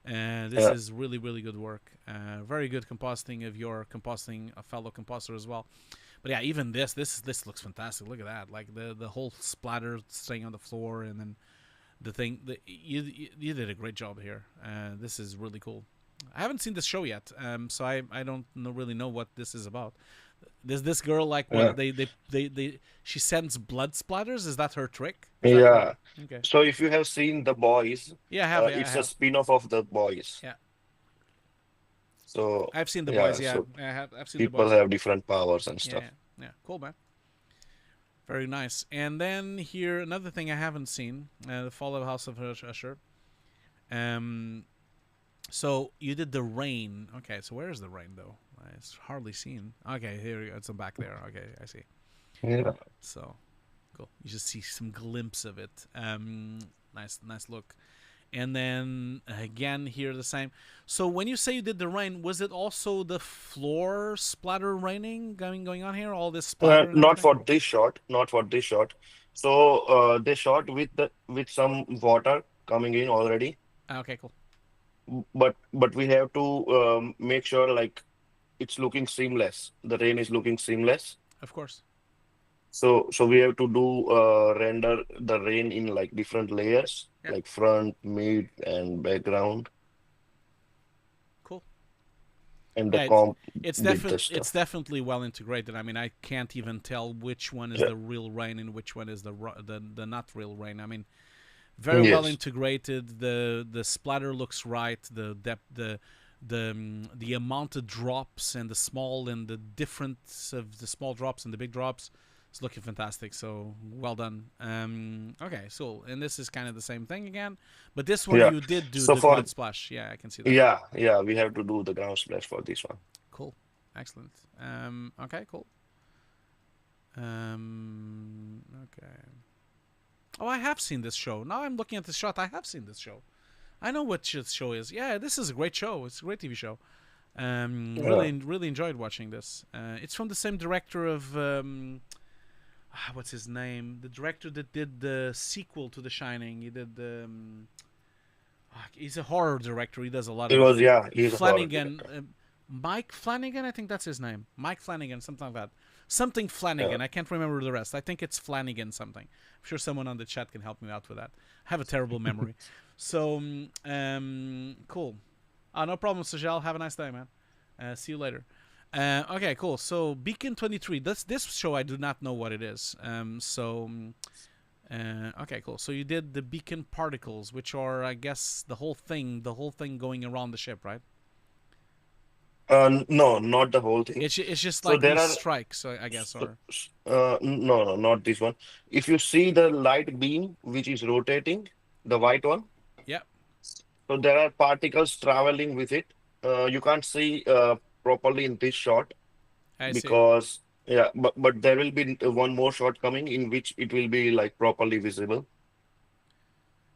This Yeah. is really good work. Very good compositing of your a fellow compositor as well. But yeah, even this looks fantastic. Look at that. Like the whole splatter staying on the floor, and then the thing that you did a great job here. This is really cool. I haven't seen this show yet, so I don't really know what this is about. This girl, like, what she sends blood splatters? Is that her trick? Is that Yeah. okay. So if you have seen The Boys, Yeah, I have. it's I a have. spin-off of The Boys. Yeah. So I've seen the yeah, boys. Yeah, so I've seen the people boys. have different powers and Yeah, stuff. yeah. Cool, man. Very nice. And then here, another thing I haven't seen, the Fall of House of Usher. So you did the rain. Okay, so where is the rain though? It's hardly seen. Okay, here we go. It's back there. Okay, I see. Yeah. So cool. You just see some glimpse of it. Nice look. And then again here the same. So when you say you did the rain, was it also the floor splatter raining going on here? All this splatter and Not everything? for this shot. Not for this shot. So they shot with some water coming in already, Okay, cool. but we have to make sure like it's looking seamless. The rain is looking seamless. Of course. So we have to do render the rain in like different layers, Yeah. like front, mid, and background, Cool. and Yeah, the comp It's did the stuff. definitely well integrated. I mean, I can't even tell which one is Yeah. the real rain and which one is the not real rain. I mean, very well Yes. integrated. The splatter looks right. The depth, the amount of drops and the small and the difference of the small drops and the big drops. It's looking fantastic. So well done. Okay, so and this is kind of the same thing again, but this one Yeah. you did do So the for ground splash. Yeah, I can see that. yeah, we have to do the ground splash for this one. Cool. Excellent. Okay, cool. Okay. Oh, I have seen this show. Now I'm looking at this shot. I have seen this show. I know what this show is. Yeah, this is a great show. It's a great TV show. Really enjoyed watching this. It's from the same director of what's his name? The director that did the sequel to The Shining. He did the. He's a horror director. He does a lot It of was he's a horror Flanagan. director. Mike Flanagan, I think that's his name. Mike Flanagan, something like that. something Flanagan. I can't remember the rest. I think it's Flanagan something. I'm sure someone on the chat can help me out with that. I have a terrible memory. So, cool. No problem, Sajal. Have a nice day, man. See you later. Okay, cool. So, Beacon 23. This show, I do not know what it is. Okay, cool. So you did the beacon particles, which are, I guess, the whole thing going around the ship, right? No, not the whole thing. It's just So like there these are strikes, I guess, or no, not this one. If you see the light beam which is rotating, the white one, yeah, so there are particles traveling with it. You can't see properly in this shot I see. because yeah, but there will be one more shot coming in which it will be like properly visible.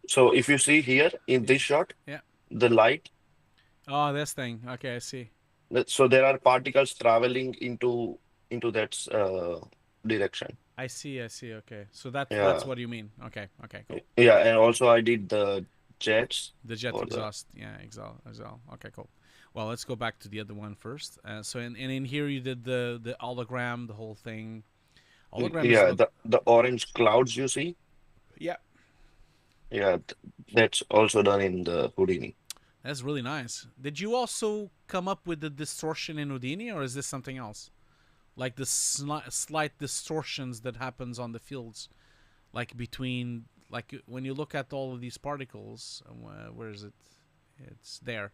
So if you see here in this shot, Yeah. the light, Oh, this thing. Okay, I see. so there are particles traveling into that direction. I see. Okay, so that's Yeah, what you mean. Okay, cool. yeah, and also I did the jets The jet for the exhaust. Yeah, exhaust. Okay, cool. Well, let's go back to the other one first. So, in here you did the hologram, the whole thing. Hologram is yeah, the orange clouds you see. yeah. Yeah, that's also done in the Houdini. That's really nice. Did you also come up with the distortion in Houdini, or is this something else? Like the slight distortions that happens on the fields, like between, like when you look at all of these particles, where is it? It's there.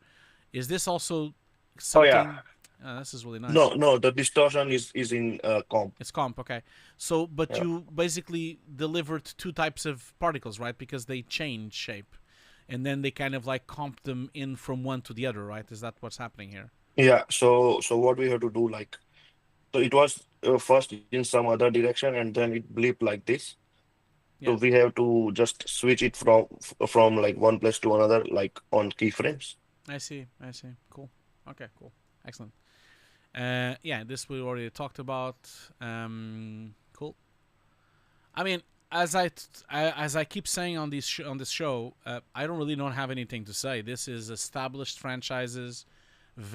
Is this also Oh something? yeah. This is really nice. No, the distortion is in comp. It's comp, okay. So, but Yeah. you basically delivered two types of particles, right? Because they change shape, and then they kind of like comp them in from one to the other, right? Is that what's happening here? Yeah, so what we have to do, like, so it was first in some other direction and then it blipped like this. So Yeah. we have to just switch it from like one place to another, like on keyframes. I see. Cool. Okay, cool. Excellent. Yeah, this we already talked about. Cool. I mean, as I keep saying on this show, I don't really don't have anything to say. This is established franchises,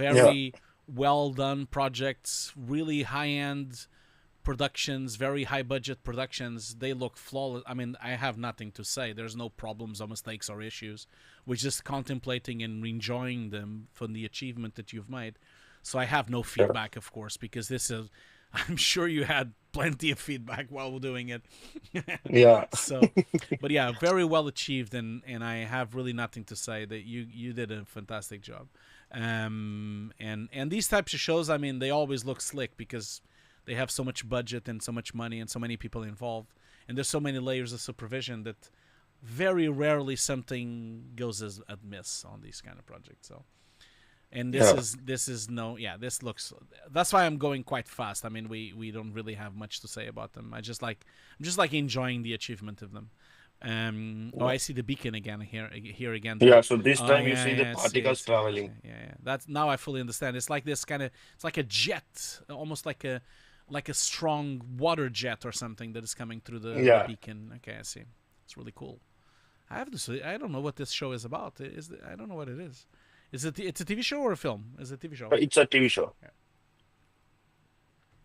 Yeah, very well done projects, really high end productions, very high budget productions. They look flawless. I mean, I have nothing to say. There's no problems or mistakes or issues. We're just contemplating and enjoying them from the achievement that you've made. So I have no yeah, feedback, of course, because this is. I'm sure you had plenty of feedback while we're doing it. yeah, So, but yeah, very well achieved, and I have really nothing to say. That you did a fantastic job. And these types of shows, I mean, they always look slick because they have so much budget and so much money and so many people involved, and there's so many layers of supervision that very rarely something goes as amiss on these kind of projects. So, and yeah, this looks. That's why I'm going quite fast. I mean, we don't really have much to say about them. I'm just like enjoying the achievement of them. Oh, I see the beacon again here again. yeah. So this Oh time you yeah, see the I particles see. traveling. Yeah. That's now I fully understand. It's like this kind of. It's like a jet, almost like a strong water jet or something that is coming through the Yeah, beacon. Okay, I see. It's really cool. I have to say, I don't know what this show is about. I don't know what it is. Is it? It's a TV show or a film? Is it a TV show? it's a TV show. Yeah.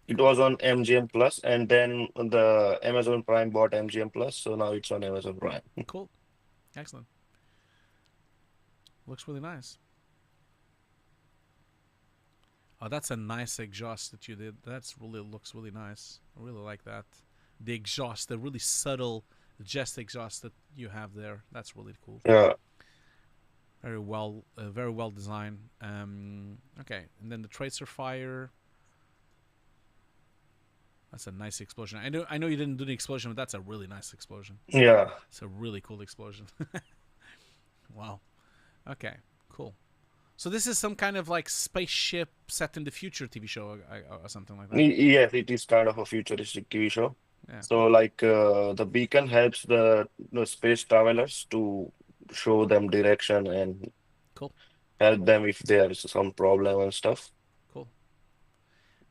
It was on MGM Plus, and then the Amazon Prime bought MGM Plus, so now it's on Amazon Prime. Cool. Excellent. Looks really nice. Oh, that's a nice exhaust that you did. Looks really nice. I really like that. The exhaust, the really subtle just exhaust that you have there. That's really cool. Yeah, Very well designed. Okay, and then the tracer fire. That's a nice explosion. I know you didn't do the explosion, but that's a really nice explosion. yeah, It's a really cool explosion. Wow. Okay, cool. So this is some kind of like spaceship set in the future TV show or something like that. Yes, it is kind of a futuristic TV show. Yeah, So, cool. like, the beacon helps the space travelers to show them direction and Cool. help them if there is some problem and stuff. Cool.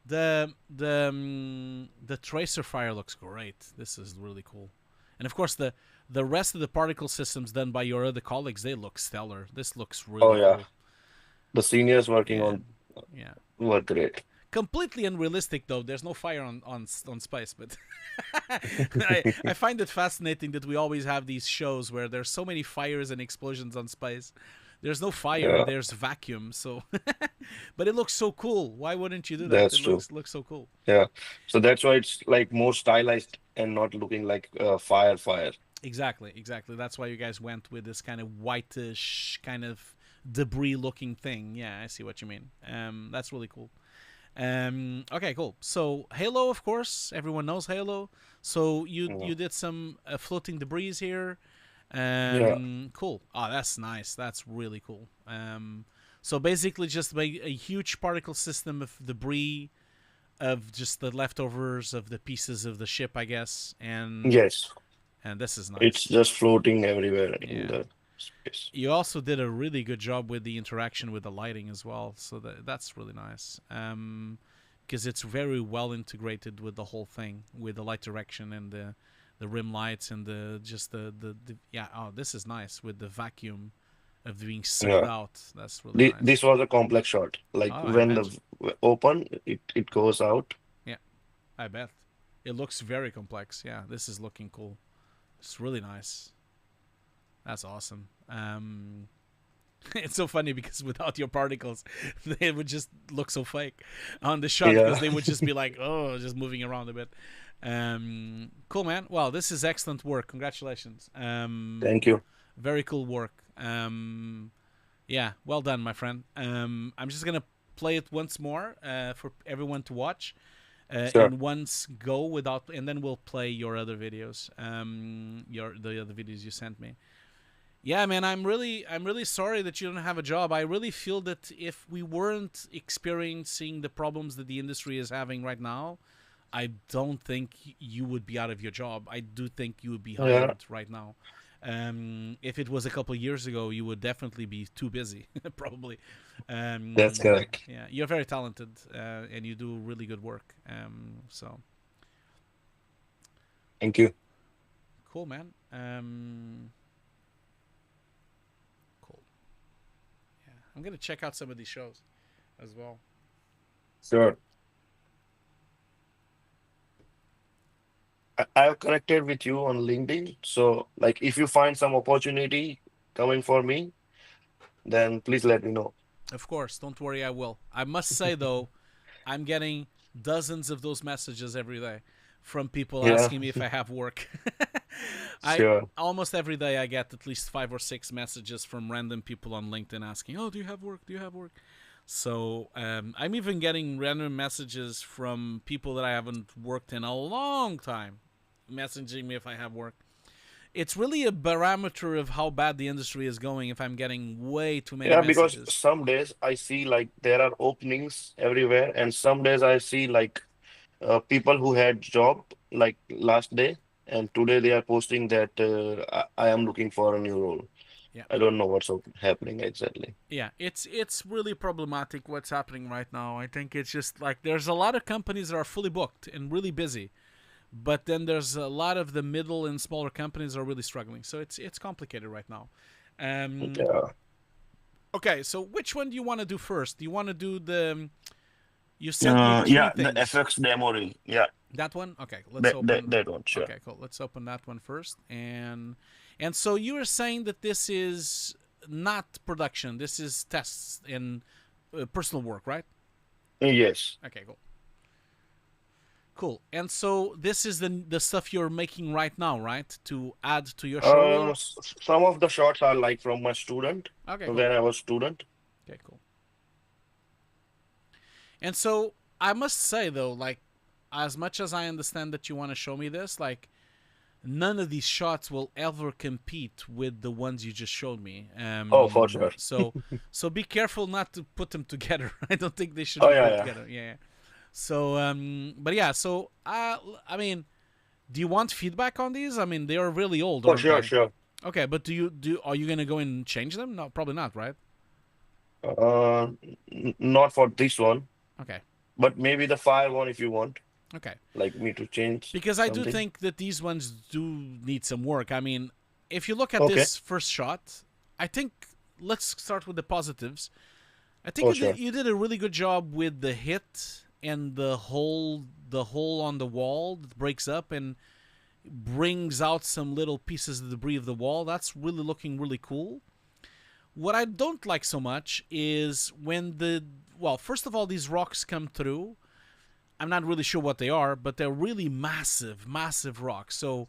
The tracer fire looks great. This is really cool. And of course the rest of the particle systems done by your other colleagues, they look stellar. This looks Oh really yeah, cool. the seniors working Yeah. on Yeah. were great. completely unrealistic though. There's no fire on space, but I find it fascinating that we always have these shows where there's so many fires and explosions on space. There's no fire, Yeah, there's vacuum. So, but it looks so cool. Why wouldn't you do that? that's It true. looks so cool. Yeah. So that's why it's like more stylized and not looking like fire. Exactly. That's why you guys went with this kind of whitish, kind of debris-looking thing. Yeah, I see what you mean. That's really cool. Okay, cool. So Halo, of course, everyone knows Halo. So you did some floating debris here. Yeah. Cool. Oh, that's nice. That's really cool. So basically, just make a huge particle system of debris, of just the leftovers of the pieces of the ship, I guess, Yes. and this is It's nice. just floating everywhere in Yeah. the space. You also did a really good job with the interaction with the lighting as well, so that's really nice. Because it's very well integrated with the whole thing, with the light direction and the rim lights and the yeah. Oh, this is nice with the vacuum of being sucked Yeah. out. That's really nice. This was a complex shot. Like Oh, I when the imagine. open, it goes out. Yeah, I bet. It looks very complex. Yeah, this is looking cool. It's really nice. That's awesome. It's so funny because without your particles, they would just look so fake on the shot because Yeah. they would just be like, oh, just moving around a bit. Cool, man. Well, this is excellent work. Congratulations. Thank you. Very cool work. Yeah, well done, my friend. I'm just gonna play it once more for everyone to watch, Sure. and once go without, and then we'll play your other videos. The other videos you sent me. Yeah, man, I'm really sorry that you don't have a job. I really feel that if we weren't experiencing the problems that the industry is having right now, I don't think you would be out of your job. I do think you would be Yeah. hired right now. If it was a couple of years ago, you would definitely be too busy, probably. That's correct. Yeah, you're very talented, and you do really good work. So Thank you. cool, man. Cool. Yeah, I'm gonna check out some of these shows as well. Sure. I've connected with you on LinkedIn. So like if you find some opportunity coming for me, then please let me know. Of course, don't worry, I will. I must say though, I'm getting dozens of those messages every day from people Yeah. asking me if I have work. I Sure. almost every day I get at least 5 or 6 messages from random people on LinkedIn asking, "Oh, do you have work? Do you have work?" So I'm even getting random messages from people that I haven't worked in a long time, messaging me if I have work. It's really a barometer of how bad the industry is going if I'm getting way too many Yeah, because messages. some days I see like there are openings everywhere, and some days I see like people who had job like last day, and today they are posting that I am looking for a new role. Yeah. I don't know what's happening exactly. Yeah, it's really problematic what's happening right now. I think it's just like there's a lot of companies that are fully booked and really busy, but then there's a lot of the middle and smaller companies that are really struggling. So it's complicated right now. Yeah. Okay, so which one do you want to do first? Do you want to do the? You sent me three Yeah, the things. FX demo reel. Yeah, That one? Okay, let's that open. that one, sure. Okay, cool. Let's open that one first. And so you were saying that this is not production. This is tests and personal work, right? Yes. Okay, cool. Cool. And so this is the stuff you're making right now, right? To add to your showreel? Some of the shots are like from my student Okay, cool. when I was student. Okay, cool. And so I must say though, like, as much as I understand that you want to show me this, like, none of these shots will ever compete with the ones you just showed me. Oh, for sure. So be careful not to put them together. I don't think they should Oh, be yeah, put yeah. together. Yeah. So, but yeah. So, I mean, do you want feedback on these? I mean, they are really old, For aren't sure, they? sure. Okay, but are you gonna go and change them? No, probably not, right? Not for this one, Okay. but maybe the fire one if you want, Okay. like me to change Because I do something. think that these ones do need some work. I mean, if you look at Okay. this first shot, I think let's start with the positives. I think Oh, you sure. did a really good job with the hit and the hole on the wall that breaks up and brings out some little pieces of debris of the wall. That's really looking really cool. What I don't like so much is when first of all, these rocks come through. I'm not really sure what they are, but they're really massive, massive rocks. So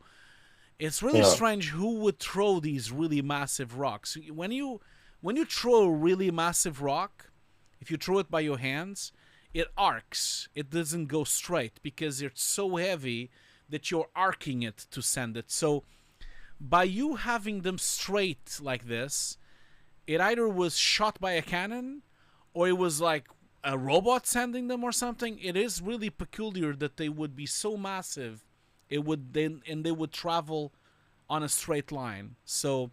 it's really strange who would throw these really massive rocks. When you throw a really massive rock, if you throw it by your hands, it arcs. It doesn't go straight because it's so heavy that you're arcing it to send it. So by you having them straight like this, it either was shot by a cannon or it was like a robot sending them or something. It is really peculiar that they would be so massive. They would travel on a straight line. So,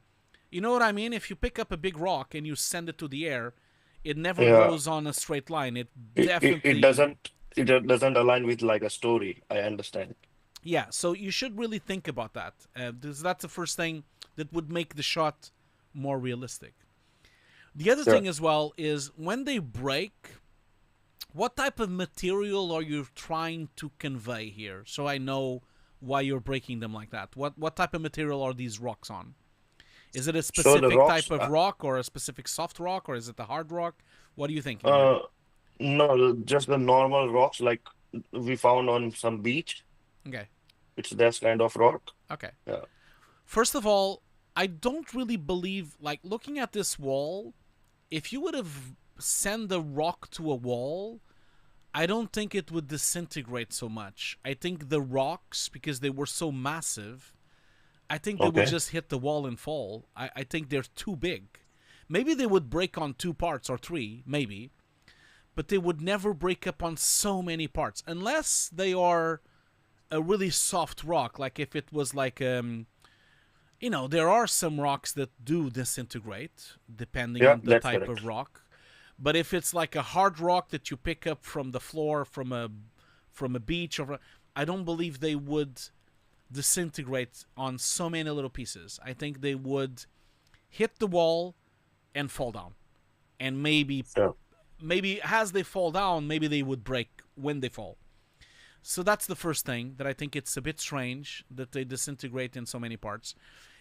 you know what I mean? If you pick up a big rock and you send it to the air, it never goes on a straight line. It definitely it doesn't align with like a story. I understand. Yeah, so you should really think about that. That's the first thing that would make the shot more realistic. The other thing as well is when they break, what type of material are you trying to convey here? So I know why you're breaking them like that. What type of material are these rocks on? Is it a specific type of rock or a specific soft rock or is it a hard rock? What are you thinking? No, just the normal rocks like we found on some beach. Okay. It's that kind of rock. Okay. Yeah. First of all, I don't really believe, like looking at this wall, if you would have sent the rock to a wall, I don't think it would disintegrate so much. I think the rocks, because they were so massive, I think they would just hit the wall and fall. I think they're too big. Maybe they would break on 2 parts or 3, maybe, but they would never break up on so many parts unless they are a really soft rock. Like if it was like there are some rocks that do disintegrate depending on the type of rock. But if it's like a hard rock that you pick up from the floor from a beach, I don't believe they would disintegrate on so many little pieces. I think they would hit the wall and fall down. And maybe as they fall down, maybe they would break when they fall. So that's the first thing, that I think it's a bit strange that they disintegrate in so many parts.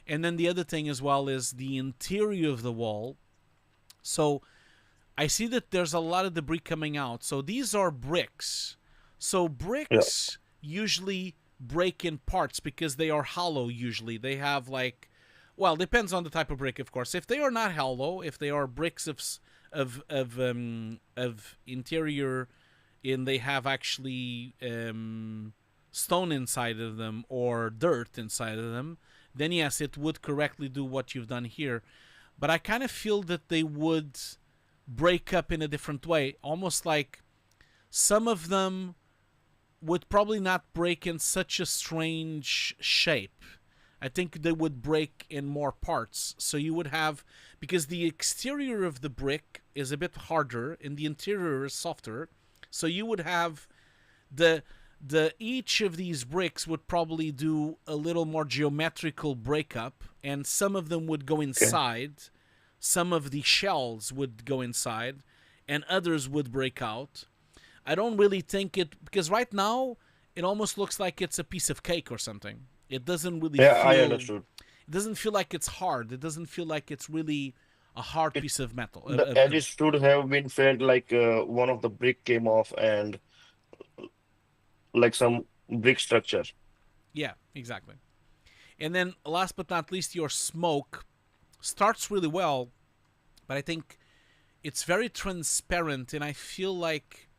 And then the other thing as well is the interior of the wall. So I see that there's a lot of debris coming out. So these are bricks. So bricks usually break in parts because they are hollow usually. They have like, well, depends on the type of brick, of course. If they are not hollow, if they are bricks of interior and they have actually stone inside of them or dirt inside of them, then yes, it would correctly do what you've done here. But I kind of feel that they would break up in a different way, almost like some of them would probably not break in such a strange shape. I think they would break in more parts. So you would have, because the exterior of the brick is a bit harder and the interior is softer, so you would have each of these bricks would probably do a little more geometrical breakup, and some of them would go inside. Some of the shells would go inside, and others would break out. I don't really think it, because right now it almost looks like it's a piece of cake or something. It doesn't really feel, I understood. It doesn't feel like it's hard. It doesn't feel like it's really a hard piece of metal. The edges should have been felt like one of the brick came off and like some brick structure. Yeah, exactly. And then last but not least, your smoke starts really well, but I think it's very transparent, and I feel like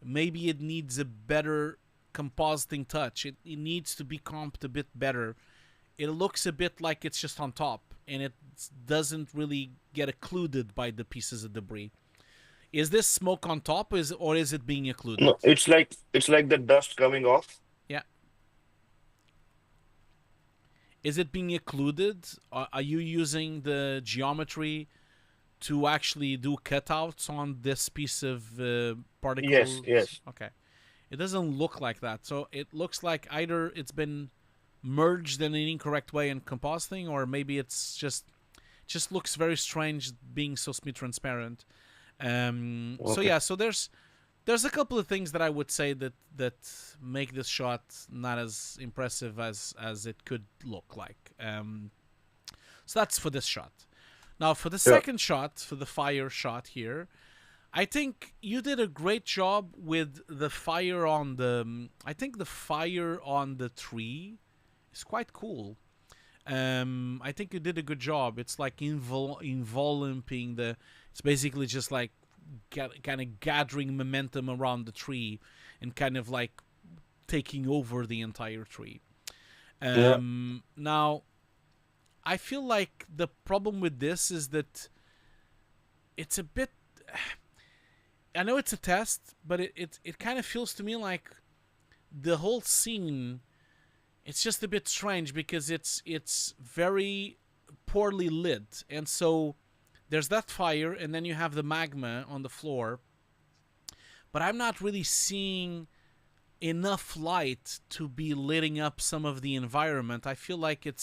maybe it needs a better compositing touch. It needs to be comped a bit better. It looks a bit like it's just on top, and it doesn't really get occluded by the pieces of debris. Is this smoke on top, or is it being occluded? No, it's like the dust coming off. Yeah. Is it being occluded? Are you using the geometry to actually do cutouts on this piece of particles? Yes. Okay. It doesn't look like that. So it looks like either it's been merged in an incorrect way in compositing, or maybe it's just looks very strange being so semi-transparent. So yeah, so there's there's a couple of things that I would say that make this shot not as impressive as it could look like. So that's for this shot. Now for the second shot, for the fire shot here, I think you did a great job with the fire on the. I think the fire on the tree is quite cool. I think you did a good job. It's like enveloping the. It's basically just like kind of gathering momentum around the tree and kind of like taking over the entire tree. Now, I feel like the problem with this is that it's a bit. I know it's a test, but it kind of feels to me like the whole scene. It's just a bit strange because it's very poorly lit, and so there's that fire, and then you have the magma on the floor. But I'm not really seeing enough light to be lighting up some of the environment. I feel like it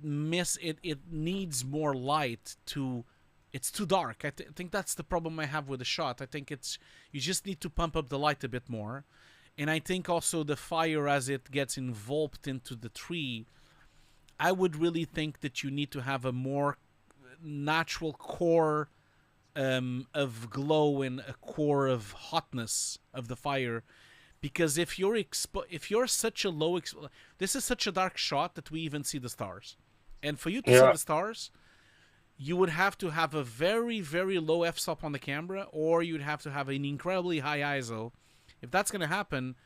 needs more light to. It's too dark. I think that's the problem I have with the shot. I think you just need to pump up the light a bit more. And I think also the fire, as it gets involved into the tree, I would really think that you need to have a more natural core of glow and a core of hotness of the fire. Because if you're such a low... this is such a dark shot that we even see the stars. And for you to see the stars, you would have to have a very, very low f-stop on the camera, or you'd have to have an incredibly high ISO. If that's going to happen,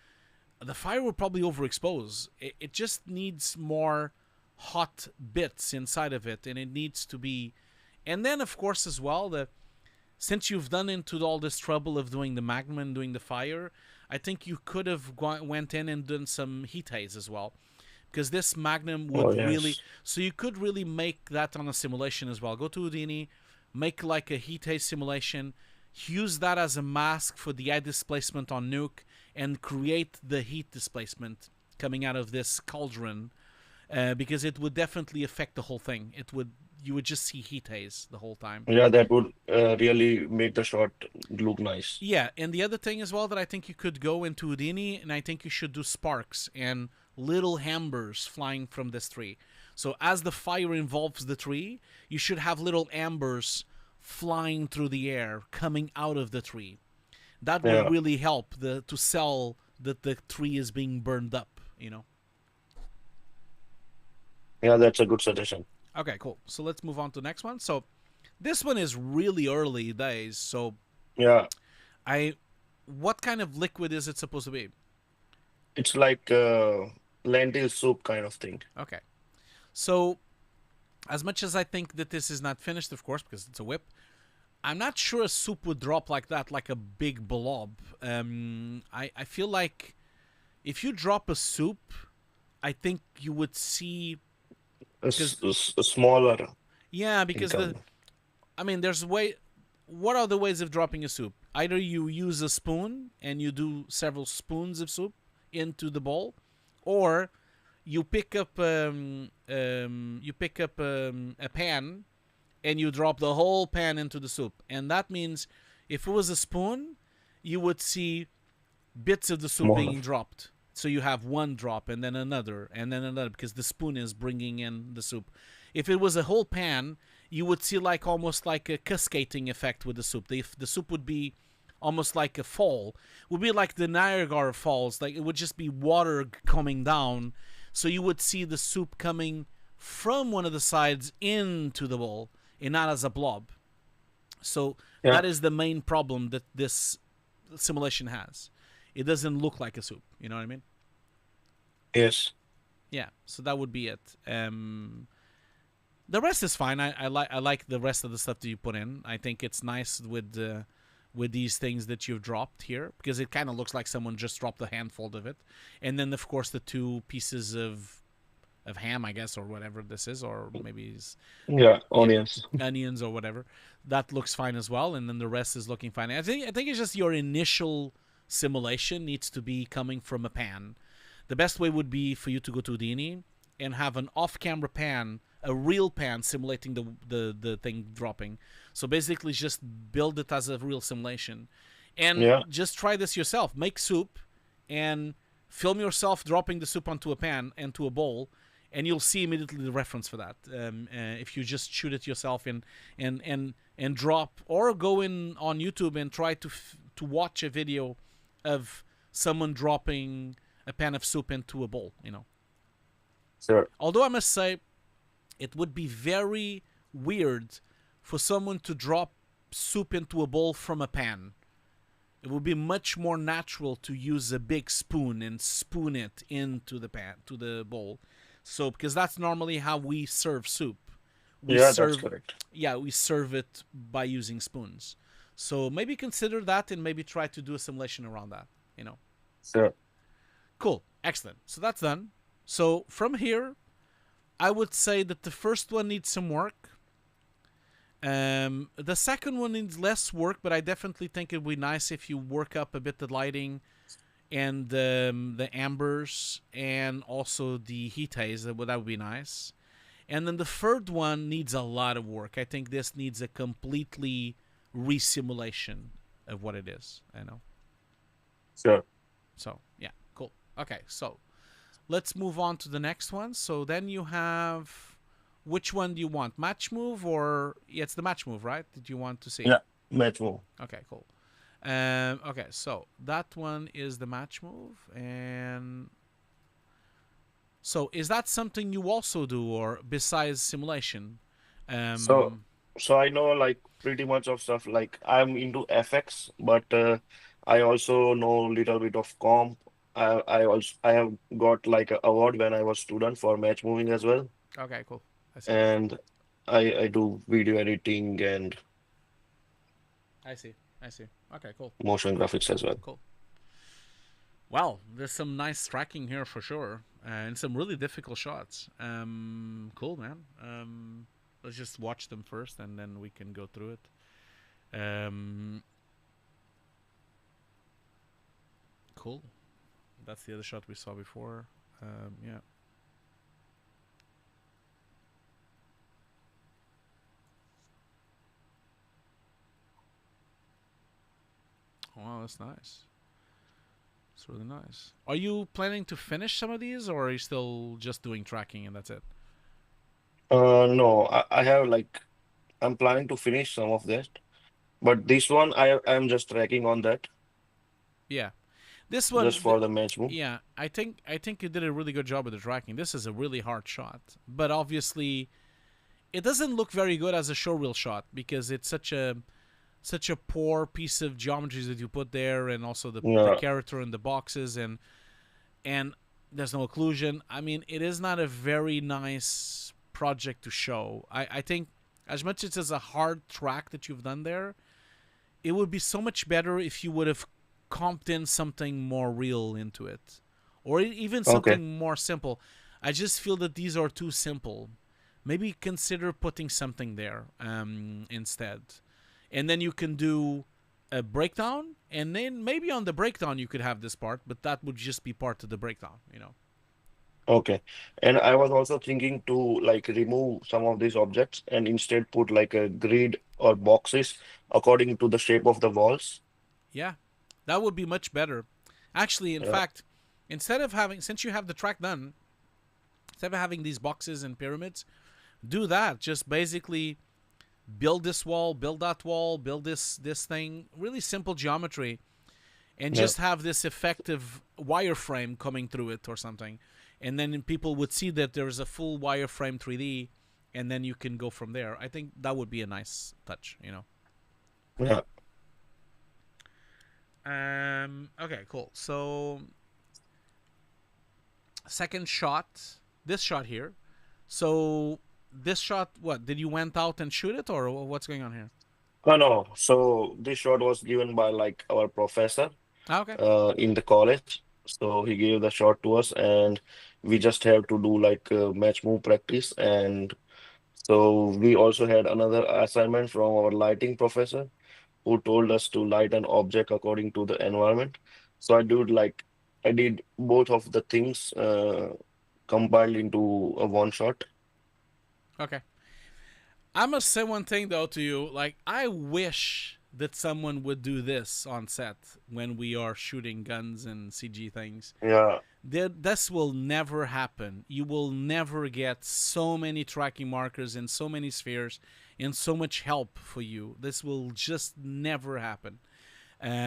the fire will probably overexpose. It just needs more hot bits inside of it, and it needs to be... And then, of course, as well, since you've done into all this trouble of doing the magma and doing the fire, I think you could have went in and done some heat haze as well. Because this magnum would really... So you could really make that on a simulation as well. Go to Houdini, make like a heat haze simulation, use that as a mask for the eye displacement on Nuke, and create the heat displacement coming out of this cauldron, because it would definitely affect the whole thing. You would just see heat haze the whole time. Yeah, that would really make the shot look nice. Yeah, and the other thing as well that I think you could go into Houdini, and I think you should do sparks and little ambers flying from this tree. So as the fire involves the tree, you should have little ambers flying through the air, coming out of the tree. That will really help to sell that the tree is being burned up, you know. Yeah, that's a good suggestion. Okay, cool. So let's move on to the next one. So this one is really early days. So what kind of liquid is it supposed to be? It's like lentil soup kind of thing. Okay. So as much as I think that this is not finished, of course, because it's a whip, I'm not sure a soup would drop like that, like a big blob. I feel like if you drop a soup, I think you would see... A smaller. Yeah, because there's what are the ways of dropping a soup? Either you use a spoon and you do several spoons of soup into the bowl, or you pick up a pan and you drop the whole pan into the soup. And that means if it was a spoon, you would see bits of the soup being dropped. So you have one drop and then another because the spoon is bringing in the soup. If it was a whole pan, you would see like almost like a cascading effect with the soup. The soup would be almost like a fall. It would be like the Niagara Falls. Like it would just be water coming down. So you would see the soup coming from one of the sides into the bowl and not as a blob. So that is the main problem that this simulation has. It doesn't look like a soup. You know what I mean? Yes. Yeah. So that would be it. The rest is fine. I like the rest of the stuff that you put in. I think it's nice with these things that you've dropped here, because it kind of looks like someone just dropped a handful of it. And then of course the two pieces of ham, I guess, or whatever this is, or maybe onions or whatever. That looks fine as well. And then the rest is looking fine. I think it's just your initial simulation needs to be coming from a pan. The best way would be for you to go to Houdini and have an off-camera pan, a real pan simulating the thing dropping. So basically, just build it as a real simulation, and Yeah, just try this yourself. Make soup, and film yourself dropping the soup onto a pan and to a bowl, and you'll see immediately the reference for that. If you just shoot it yourself and drop, or go in on YouTube and try to watch a video of someone dropping a pan of soup into a bowl. sure. Although I must say, it would be very weird for someone to drop soup into a bowl from a pan. It would be much more natural to use a big spoon and spoon it into the pan, to the bowl. So, because that's normally how we serve soup. We Yeah, that's serve, correct. yeah, we serve it by using spoons. So maybe consider that and maybe try to do a simulation around that. Sure. Cool. Excellent. So that's done. So from here, I would say that the first one needs some work. The second one needs less work, but I definitely think it would be nice if you work up a bit the lighting and the ambers and also the heat haze. That would be nice. And then the third one needs a lot of work. I think this needs a completely resimulation of what it is. I know. Sure. So yeah, cool. Okay, so let's move on to the next one. So then you have, which one do you want? Match move, or yeah, it's the match move, right? Did you want to see? Yeah, match move. Okay, cool. Okay, so that one is the match move, and so is that something you also do, or besides simulation? So, so I know like pretty much of stuff. Like I'm into FX, but I also know little bit of comp. I have got like an award when I was student for match moving as well, Okay, cool. I see. and I do video editing and I see. I see. Okay, cool. motion graphics as well. Cool. Well, there's some nice tracking here for sure, and some really difficult shots. Cool, man. Let's just watch them first, and then we can go through it. Cool. That's the other shot we saw before. Yeah. Wow, that's nice. It's really nice. Are you planning to finish some of these, or are you still just doing tracking and that's it? No, I have like I'm planning to finish some of that, but this one I'm just tracking on that Yeah. This just one, for the match move. yeah, I think you did a really good job with the tracking. This is a really hard shot, but obviously, it doesn't look very good as a showreel shot because it's such a poor piece of geometry that you put there, and also the Yeah. character and the boxes, and there's no occlusion. I mean, it is not a very nice project to show. I think as much as it's a hard track that you've done there, it would be so much better if you would have comped in something more real into it, or even Okay. something more simple. I just feel that these are too simple. Maybe consider putting something there instead, and then you can do a breakdown, and then maybe on the breakdown you could have this part, but that would just be part of the breakdown. Okay. And I was also thinking to like remove some of these objects and instead put like a grid or boxes according to the shape of the walls. Yeah, that would be much better. Actually, in Yeah. fact, since you have the track done, instead of having these boxes and pyramids, do that. Just basically build this wall, build that wall, build this thing. Really simple geometry, and Yeah. just have this effective wireframe coming through it or something. And then people would see that there's a full wireframe 3D, and then you can go from there. I think that would be a nice touch. Yeah. Okay, cool. So second shot, this shot here. So this shot, what did you went out and shoot it, or what's going on here? Oh no. So this shot was given by like our professor Okay. in the college. So he gave the shot to us and we just have to do like match move practice. And so we also had another assignment from our lighting professor who told us to light an object according to the environment. So I did both of the things compiled into a one shot. Okay. I must say one thing though to you. Like, I wish that someone would do this on set when we are shooting guns and CG things. Yeah, This will never happen. You will never get so many tracking markers and so many spheres and so much help for you. This will just never happen.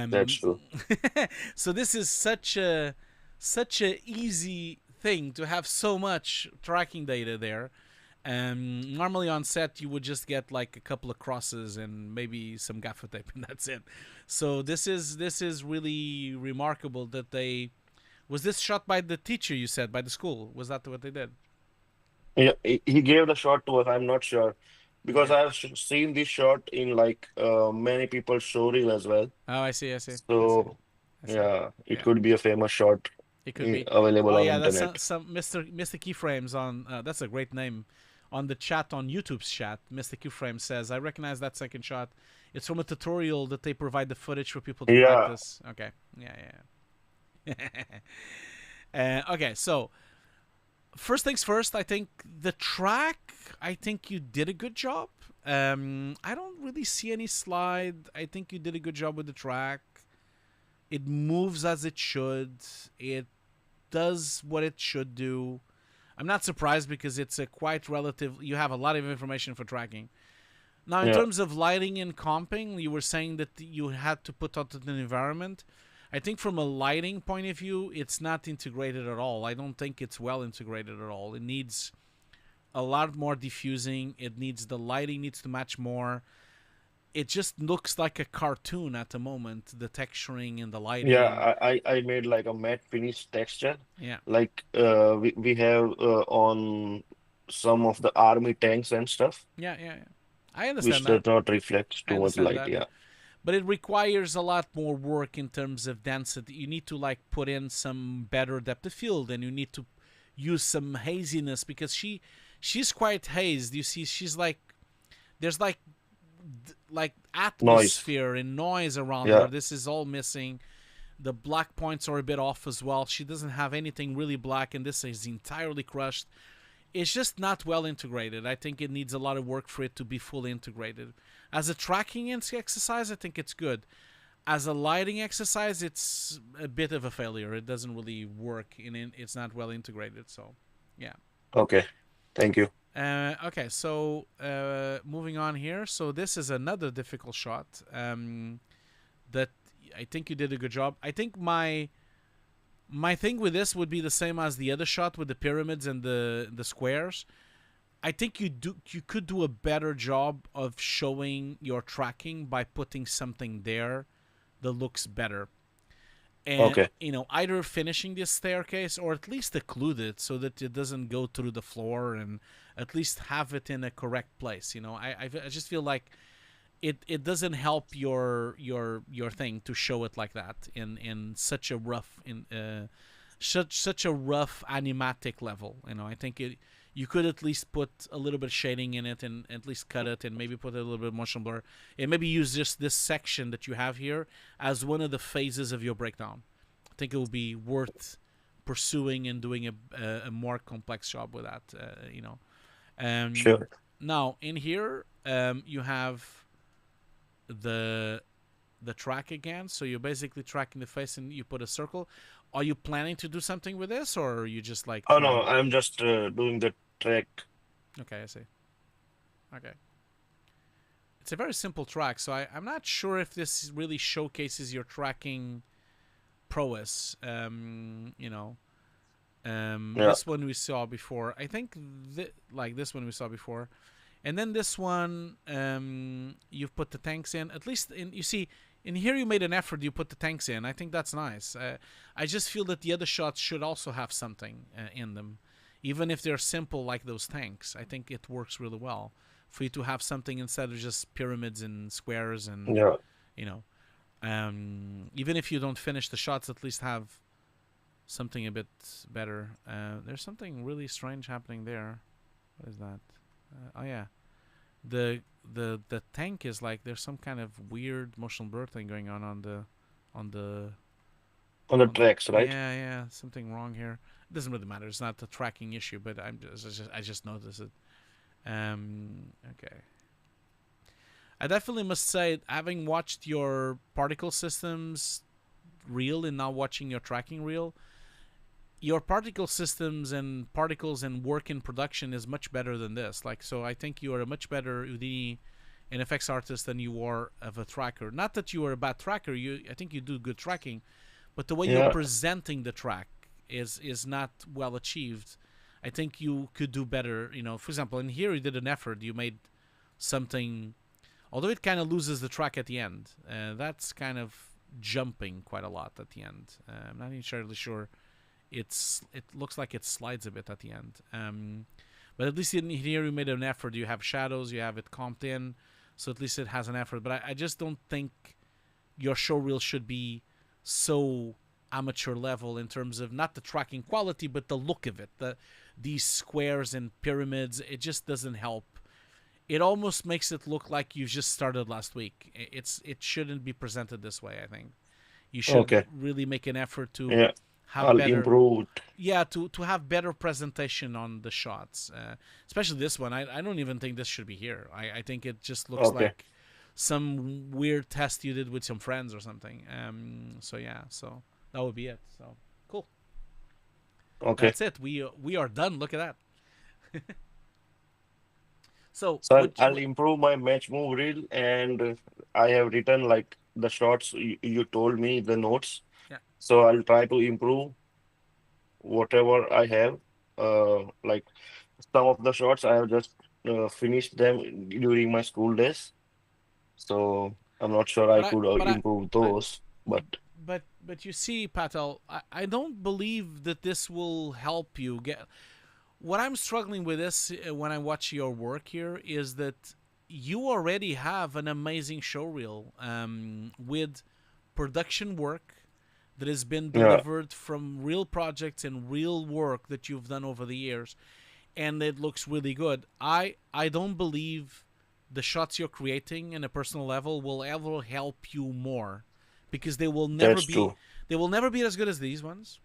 that's Um, true. so this is such a easy thing to have so much tracking data there. Normally on set you would just get like a couple of crosses and maybe some gaffer tape and that's it. So this is really remarkable that they was this shot by the teacher you said by the school. Was that what they did? Yeah, he gave the shot to us. I'm not sure because Okay. I have seen this shot in like many people's showreel as well. Oh, I see. I see. I see. So I see. yeah, it Yeah, could be a famous shot it could be. available Oh on yeah, that's internet. some Mr. Keyframes on. That's a great name. On the chat on YouTube's chat, Mr. Keyframe says, "I recognize that second shot. It's from a tutorial that they provide the footage for people to Yeah, practice." Okay. Yeah. Yeah. Okay. So first things first. I think the track. I think you did a good job. I don't really see any slide. I think you did a good job with the track. It moves as it should. It does what it should do. I'm not surprised because it's a quite relative. You have a lot of information for tracking. Now, in yeah, terms of lighting and comping, you were saying that you had to put out an environment. I think from a lighting point of view, it's not integrated at all. I don't think it's well integrated at all. It needs a lot more diffusing. It needs the lighting needs to match more. It just looks like a cartoon at the moment. The texturing and the lighting. yeah. I made like a matte finish texture, Yeah, like we have on some of the army tanks and stuff, yeah, yeah, yeah. I understand which does that. not reflect I too much understand light. that. Yeah, But it requires a lot more work in terms of density. You need to like put in some better depth of field, and you need to use some haziness because she's quite hazed. You see, she's like there's like noise. atmosphere and noise around her. Yeah, This is all missing. The black points are a bit off as well. She doesn't have anything really black, and this is entirely crushed. It's just not well integrated. I think it needs a lot of work for it to be fully integrated. As a tracking exercise, I think it's good. As a lighting exercise, it's a bit of a failure. It doesn't really work, and it's not well integrated. So, yeah. okay. Thank you. Okay, so moving on here. So this is another difficult shot that I think you did a good job. I think my thing with this would be the same as the other shot with the pyramids and the squares. I think you could do a better job of showing your tracking by putting something there that looks better. And Okay. either finishing this staircase or at least occlude it so that it doesn't go through the floor, and at least have it in a correct place. I just feel like it doesn't help your thing to show it like that in such a rough such a rough animatic level. I think you could at least put a little bit of shading in it and at least cut it and maybe put a little bit of motion blur and maybe use just this section that you have here as one of the phases of your breakdown. I think it will be worth pursuing and doing a more complex job with that. Sure. Now in here you have the track again, so you're basically tracking the face and you put a circle. Are you planning to do something with this, or are you just like Oh no, trying? I'm just doing the track. Okay, I see. Okay, it's a very simple track, so I'm not sure if this really showcases your tracking prowess. Yeah. This one we saw before. I think like this one we saw before, and then this one you've put the tanks in. At least you see in here you made an effort. You put the tanks in. I think that's nice. I just feel that the other shots should also have something in them, even if they're simple like those tanks. I think it works really well for you to have something instead of just pyramids and squares and Yeah. you know. Even if you don't finish the shots, at least have something a bit better. There's something really strange happening there. What is that? Oh yeah, the tank is like there's some kind of weird motion blur thing going on the On the tracks, right? Yeah, something wrong here. It doesn't really matter. It's not a tracking issue, but I just noticed it. Okay. I definitely must say, having watched your particle systems reel and now watching your tracking reel, your particle systems and particles and work in production is much better than this. Like, so I think you are a much better Houdini and effects artist than you are of a tracker. Not that you are a bad tracker. I think you do good tracking, but the way you're Yeah. presenting the track is not well achieved. I think you could do better. You know, for example, in here you did an effort. You made something, although it kind of loses the track at the end. That's kind of jumping quite a lot at the end. I'm not entirely sure. It looks like it slides a bit at the end. But at least in here you made an effort. You have shadows. You have it comped in, so at least it has an effort. But I just don't think your showreel should be so amateur level in terms of not the tracking quality, but the look of it. These squares and pyramids, it just doesn't help. It almost makes it look like you just started last week. It shouldn't be presented this way. I think you should Okay. really make an effort to Yeah. have I'll better. improve it. Yeah, to have better presentation on the shots, especially this one. I don't even think this should be here. I think it just looks Okay. like some weird test you did with some friends or something. So yeah, so that would be it. So cool. Okay. That's it. We are done. Look at that. So So would I'll improve my match move reel, and I have written like the shots you told me, the notes. Yeah. So I'll try to improve whatever I have. Like some of the shots I have just finished them during my school days. So I'm not sure I but could improve those, but but you see, Patel, I don't believe that this will help you get. What I'm struggling with this when I watch your work here is that you already have an amazing showreel with production work that has been yeah, delivered from real projects and real work that you've done over the years, and it looks really good. I don't believe the shots you're creating in a personal level will ever help you more, because they will never that's be true. as good as these ones.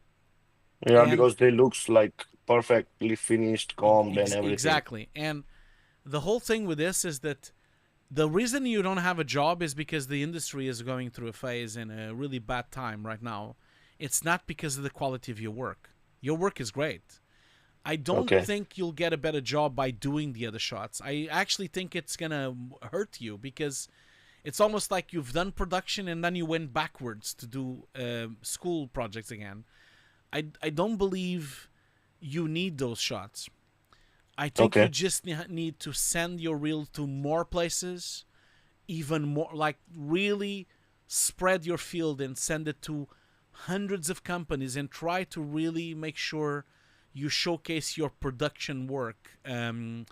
Yeah, And because they looks like perfectly finished, combed and everything. exactly. And the whole thing with this is that the reason you don't have a job is because the industry is going through a phase in a really bad time right now. It's not because of the quality of your work. Your work is great. I don't Okay. think you'll get a better job by doing the other shots. I actually think it's going to hurt you, because it's almost like you've done production and then you went backwards to do school projects again. I don't believe you need those shots. I think you Okay. just need to send your reel to more places, even more, like really spread your field and send it to hundreds of companies, and try to really make sure you showcase your production work, and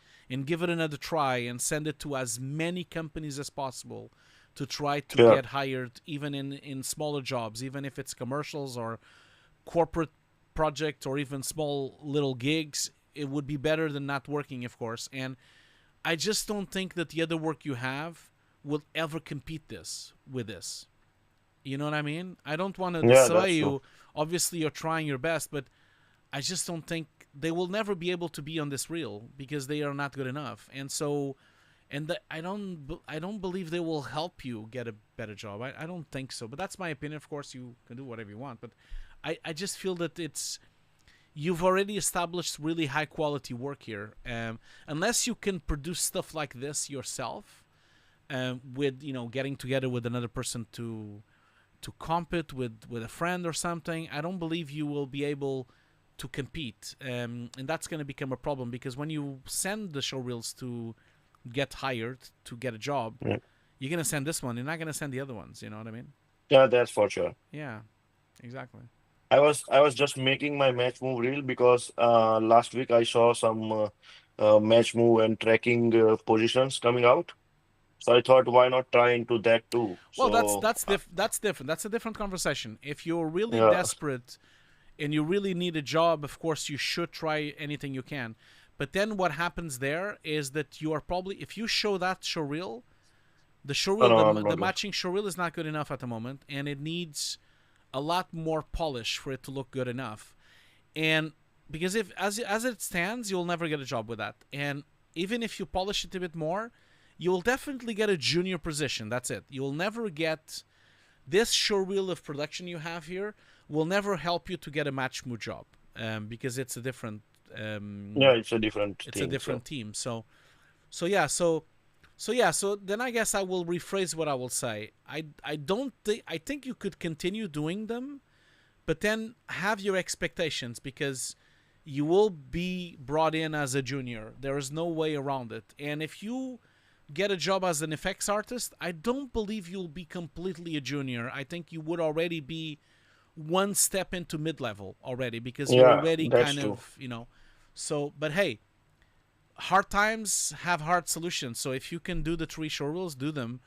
give it another try and send it to as many companies as possible to try to Sure. get hired, even in smaller jobs, even if it's commercials or corporate project or even small little gigs. It would be better than not working, of course. And I just don't think that the other work you have will ever compete with this. You know what I mean? I don't want to Yeah, sway that's true. you. Obviously, you're trying your best, but I just don't think they will never be able to be on this reel because they are not good enough. And so, I don't believe they will help you get a better job. I don't think so. But that's my opinion. Of course, you can do whatever you want. But I just feel that you've already established really high quality work here. Unless you can produce stuff like this yourself, with getting together with another person to comp it with a friend or something, I don't believe you will be able to compete. And that's going to become a problem, because when you send the showreels to get hired to get a job, Yeah. you're going to send this one. You're not going to send the other ones. You know what I mean? Yeah, that's for sure. Yeah, exactly. I was just making my match move reel because last week I saw some match move and tracking positions coming out. So I thought, why not try into that too? Well, So that's different. That's a different conversation. If you're really yeah, desperate and you really need a job, of course you should try anything you can. But then what happens there is that you are probably, if you show that showreel, no, no, I'm the not. matching showreel is not good enough at the moment, and it needs a lot more polish for it to look good enough. And because if as it stands, you'll never get a job with that. And even if you polish it a bit more, you'll definitely get a junior position. That's it. You'll never get this showreel of production you have here will never help you to get a matchmo job, because it's a different Yeah, it's a different it's team. a different team. So then I guess I will rephrase what I will say. I think you could continue doing them, but then have your expectations, because you will be brought in as a junior. There is no way around it. And if you get a job as an effects artist, I don't believe you'll be completely a junior. I think you would already be one step into mid-level already, because you're Yeah, already that's kind true. of, So, but hey, hard times have hard solutions. So if you can do the 3 showreels, do them,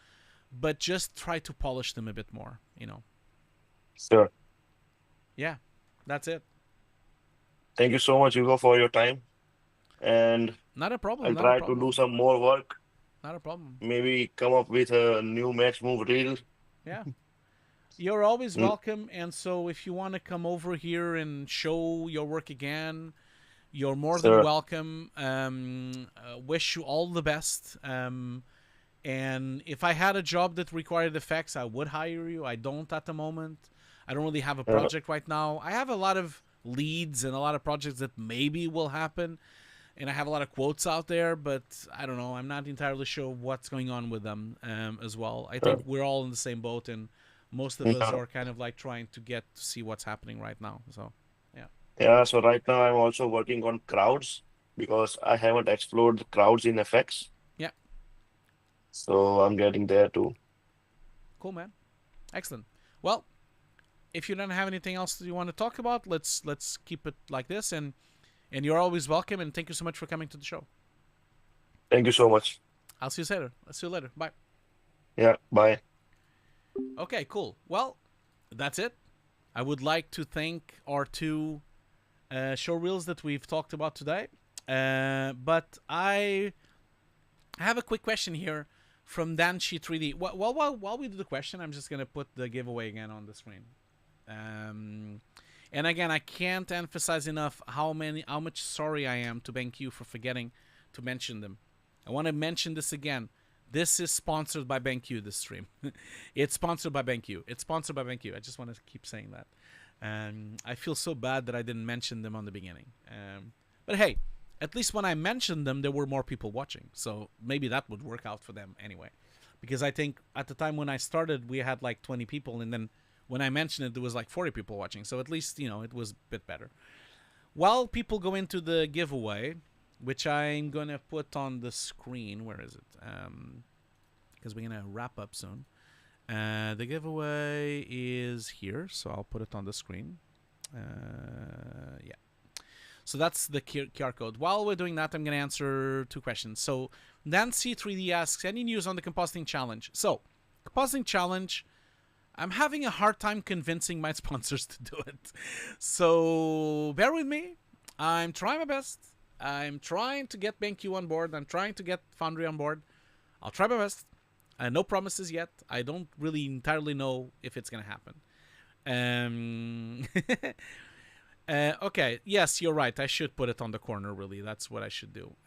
but just try to polish them a bit more, Sure. Yeah, that's it. Thank you so much, Hugo, for your time. And Not a problem, I'll not a try to problem, do some more work. not a problem. Maybe come up with a new match move reel. Yeah. You're always Mm, welcome, and so if you want to come over here and show your work again, you're more than Sure. welcome. Wish you all the best. And if I had a job that required effects, I would hire you. I don't at the moment. I don't really have a Yeah. project right now. I have a lot of leads and a lot of projects that maybe will happen, and I have a lot of quotes out there, but I don't know. I'm not entirely sure what's going on with them as well. I Yeah. think we're all in the same boat, and most of us Yeah. are kind of like trying to get to see what's happening right now. So, yeah. Yeah, so right now I'm also working on crowds because I haven't explored the crowds in FX. Yeah. So I'm getting there too. Cool, man. Excellent. Well, if you don't have anything else that you want to talk about, let's keep it like this, and you're always welcome, and thank you so much for coming to the show. Thank you so much. I'll see you later. Bye. Yeah, bye. Okay, cool. Well, that's it. I would like to thank our 2 showreels that we've talked about today. But I have a quick question here from Danchi 3D. While we do the question, I'm just going to put the giveaway again on the screen. And again, I can't emphasize enough how much sorry I am to BenQ for forgetting to mention them. I want to mention this again. This is sponsored by BenQ, this stream. It's sponsored by BenQ. I just want to keep saying that. I feel so bad that I didn't mention them on the beginning. But hey, at least when I mentioned them, there were more people watching. So maybe that would work out for them anyway. Because I think at the time when I started, we had like 20 people. And then when I mentioned it, there was like 40 people watching. So at least, it was a bit better. While people go into the giveaway, which I'm going to put on the screen. Where is it? Because we're going to wrap up soon. The giveaway is here, so I'll put it on the screen. Yeah. So that's the QR code. While we're doing that, I'm going to answer 2 questions. So Nancy3D asks, any news on the compositing challenge? So, compositing challenge, I'm having a hard time convincing my sponsors to do it. So bear with me. I'm trying my best. I'm trying to get BenQ on board. I'm trying to get Foundry on board. I'll try my best. No promises yet. I don't really entirely know if it's going to happen. Okay. Yes, you're right. I should put it on the corner, really. That's what I should do.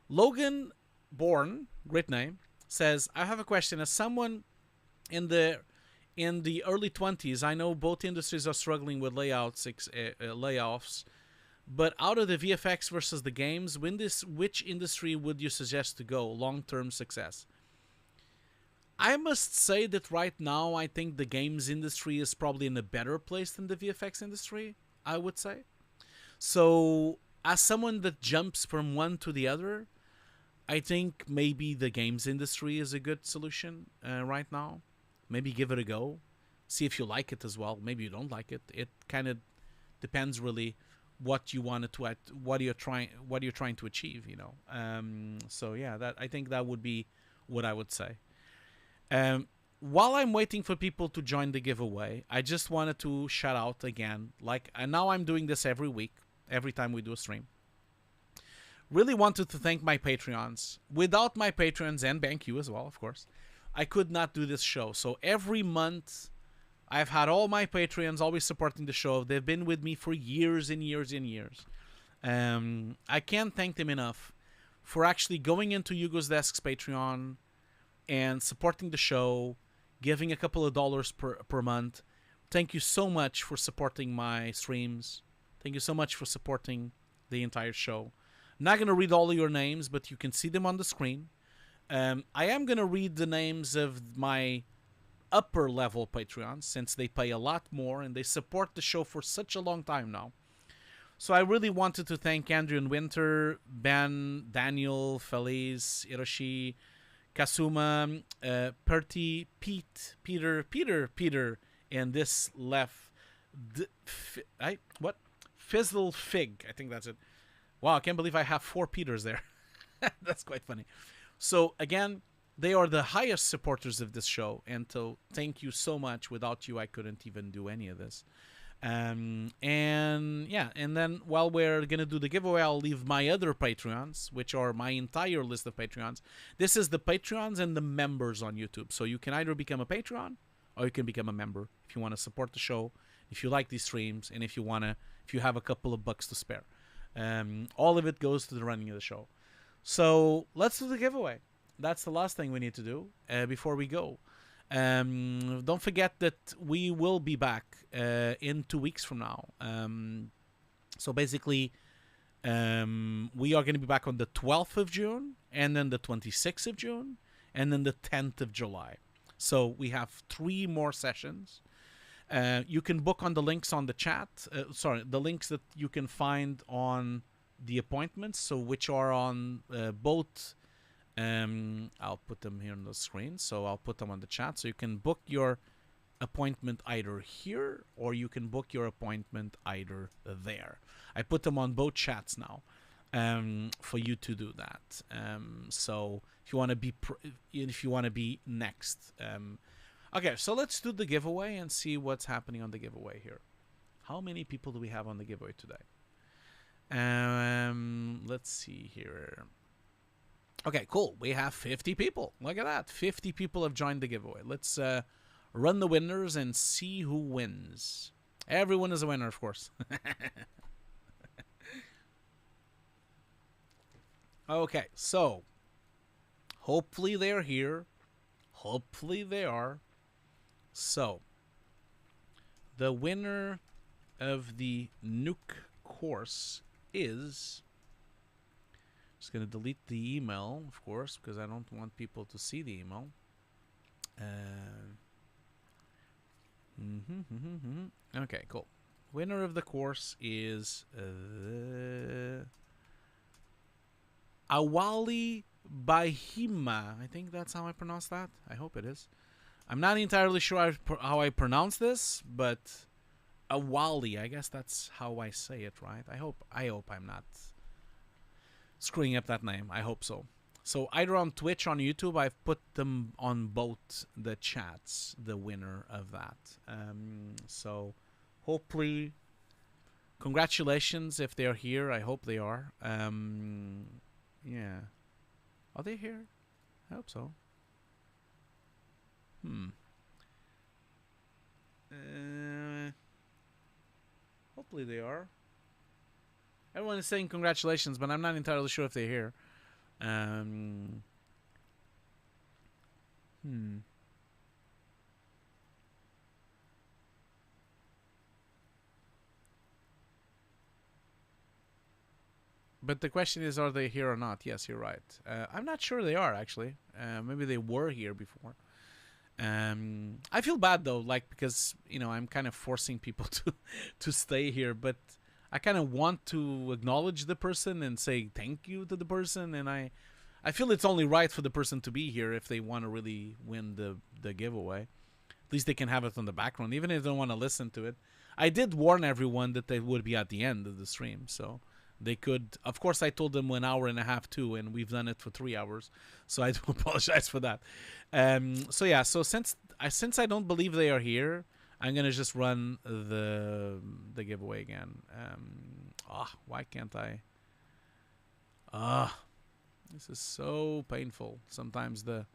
Logan Bourne, great name, says, I have a question. As someone in the early 20s, I know both industries are struggling with layoffs. But out of the VFX versus the games, which industry would you suggest to go? Long-term success. I must say that right now, I think the games industry is probably in a better place than the VFX industry, I would say. So, as someone that jumps from one to the other, I think maybe the games industry is a good solution right now. Maybe give it a go. See if you like it as well. Maybe you don't like it. It kind of depends really what you wanted to, what you're trying to achieve, So yeah, I think that would be what I would say. While I'm waiting for people to join the giveaway, I just wanted to shout out again, and now I'm doing this every week, every time we do a stream. Really wanted to thank my Patreons. Without my Patreons and BenQ as well, of course, I could not do this show. So every month I've had all my Patreons always supporting the show. They've been with me for years and years and years. I can't thank them enough for actually going into Hugo's Desk's Patreon and supporting the show, giving a couple of dollars per month. Thank you so much for supporting my streams. Thank you so much for supporting the entire show. I'm not going to read all of your names, but you can see them on the screen. I am going to read the names of my upper level Patreons, since they pay a lot more and they support the show for such a long time now. So I really wanted to thank Andrew and Winter, Ben, Daniel, Feliz, Hiroshi, Kasuma, Perty, Pete, Peter, and this left. Fizzle Fig. I think that's it. Wow, I can't believe I have 4 Peters there. That's quite funny. So again, they are the highest supporters of this show, and so thank you so much. Without you, I couldn't even do any of this. And then while we're gonna do the giveaway, I'll leave my other Patreons, which are my entire list of Patreons. This is the Patreons and the members on YouTube. So you can either become a Patreon or you can become a member if you want to support the show, if you like these streams, and if you have a couple of bucks to spare. All of it goes to the running of the show. So let's do the giveaway. That's the last thing we need to do before we go. Don't forget that we will be back in 2 weeks from now. So basically, we are going to be back on the 12th of June, and then the 26th of June, and then the 10th of July. So we have 3 more sessions. You can book on the links on the chat. The links that you can find on the appointments, so which are on both. I'll put them here on the screen, so I'll put them on the chat, so you can book your appointment either here or you can book your appointment either there. I put them on both chats now, for you to do that. So if you want to be next. Okay, so let's do the giveaway and see what's happening on the giveaway here. How many people do we have on the giveaway today? Let's see here. Okay, cool. We have 50 people. Look at that. 50 people have joined the giveaway. Let's run the winners and see who wins. Everyone is a winner, of course. Okay, so hopefully they're here. Hopefully they are. So the winner of the Nuke course is... Just going to delete the email, of course, because I don't want people to see the email. Okay, cool. Winner of the course is Awali Bahima. I think that's how I pronounce that. I hope it is. I'm not entirely sure how I pronounce this, but Awali, I guess that's how I say it, right? I hope I'm not screwing up that name. I hope so. So either on Twitch, on YouTube, I've put them on both the chats, the winner of that. So hopefully, congratulations if they're here. I hope they are. Yeah. Are they here? I hope so. Hopefully they are. Everyone is saying congratulations, but I'm not entirely sure if they're here. But the question is, are they here or not? Yes, you're right. I'm not sure they are, actually. Maybe they were here before. I feel bad, though, like, because, I'm kind of forcing people to stay here, but I kind of want to acknowledge the person and say thank you to the person, and I feel it's only right for the person to be here if they want to really win the giveaway. At least they can have it on the background, even if they don't want to listen to it. I did warn everyone that they would be at the end of the stream, so they could. Of course, I told them 1 hour and a half too, and we've done it for 3 hours, so I do apologize for that. So yeah, so since I don't believe they are here, I'm gonna just run the giveaway again. Why can't I? This is so painful. Sometimes the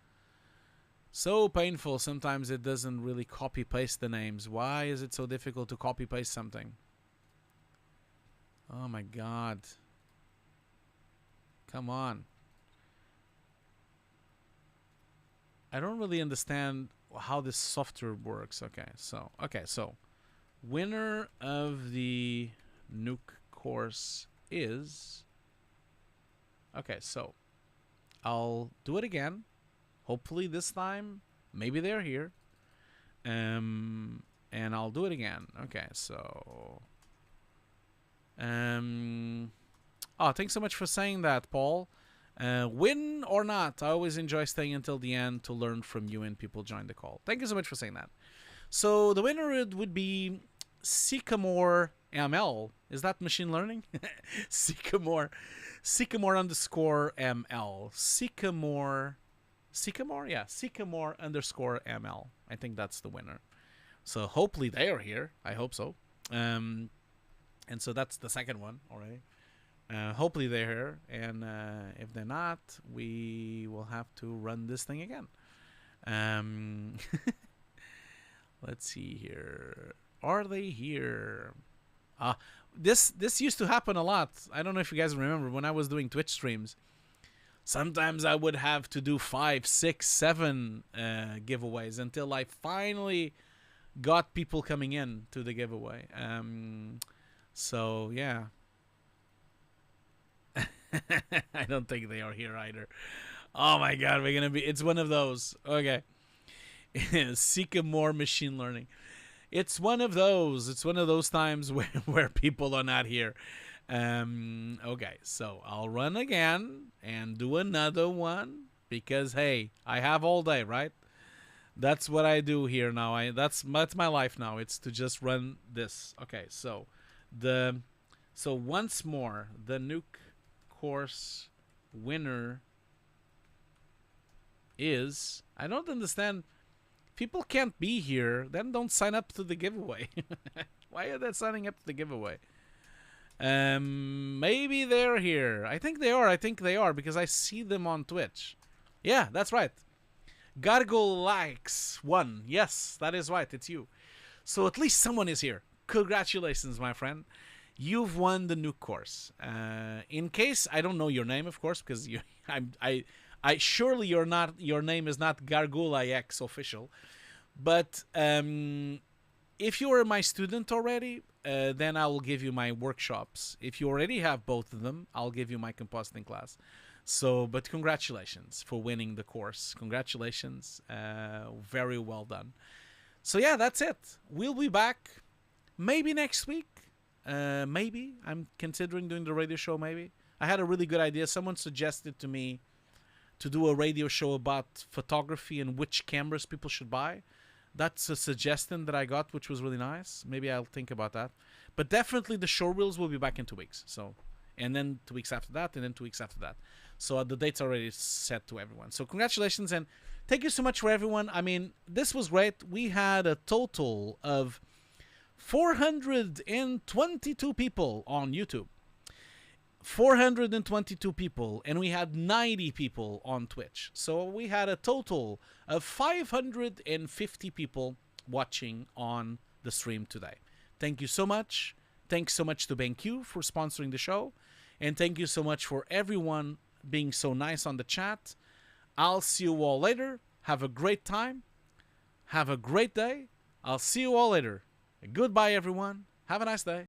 So painful. Sometimes it doesn't really copy paste the names. Why is it so difficult to copy paste something? Oh my god. Come on. I don't really understand how this software works. Okay, so winner of the Nuke course is... Okay, so I'll do it again. Hopefully this time, maybe they're here. And I'll do it again. Okay, so... Oh, thanks so much for saying that, Paul. Win or not, I always enjoy staying until the end to learn from you and people join the call. Thank you so much for saying that. So the winner would be Sycamore ML. Is that machine learning? Sycamore underscore ML. Sycamore, yeah, Sycamore underscore ML. I think that's the winner. So hopefully they are here. I hope so. And so that's the second one already. Hopefully they're here, and if they're not, we will have to run this thing again. Let's see here. Are they here? This used to happen a lot. I don't know if you guys remember when I was doing Twitch streams. Sometimes I would have to do 5, 6, 7 giveaways until I finally got people coming in to the giveaway. So yeah. I don't think they are here either. Oh my god, we're gonna be... It's one of those. Okay. Sycamore machine learning. It's one of those. It's one of those times where people are not here. Okay, so I'll run again and do another one because, hey, I have all day, right? That's what I do here now. That's my life now. It's to just run this. Okay, so once more, the Nuke course winner is... I don't understand. People can't be here, then don't sign up to the giveaway. Why are they signing up to the giveaway? Maybe they're here. I think they are because I see them on Twitch. Yeah, that's right. Gargle likes 1. Yes, that is right. It's you. So at least someone is here. Congratulations, my friend. You've won the Nuke course. In case I don't know your name, of course, because I surely your name is not Gargula X official, but if you are my student already, then I will give you my workshops. If you already have both of them, I'll give you my compositing class. So, but congratulations for winning the course. Congratulations, very well done. So yeah, that's it. We'll be back maybe next week. Maybe I'm considering doing the radio show. Maybe I had a really good idea. Someone suggested to me to do a radio show about photography and which cameras people should buy. That's a suggestion that I got, which was really nice. Maybe I'll think about that. But definitely the showreels will be back in 2 weeks. So, and then 2 weeks after that, and then 2 weeks after that. So the date's already set to everyone. So congratulations and thank you so much for everyone. I mean, this was great. We had a total of 422 people on YouTube. 422 people, and we had 90 people on Twitch. So we had a total of 550 people watching on the stream today. Thank you so much. Thanks so much to BenQ for sponsoring the show. And thank you so much for everyone being so nice on the chat. I'll see you all later. Have a great time. Have a great day. I'll see you all later. Goodbye, everyone. Have a nice day.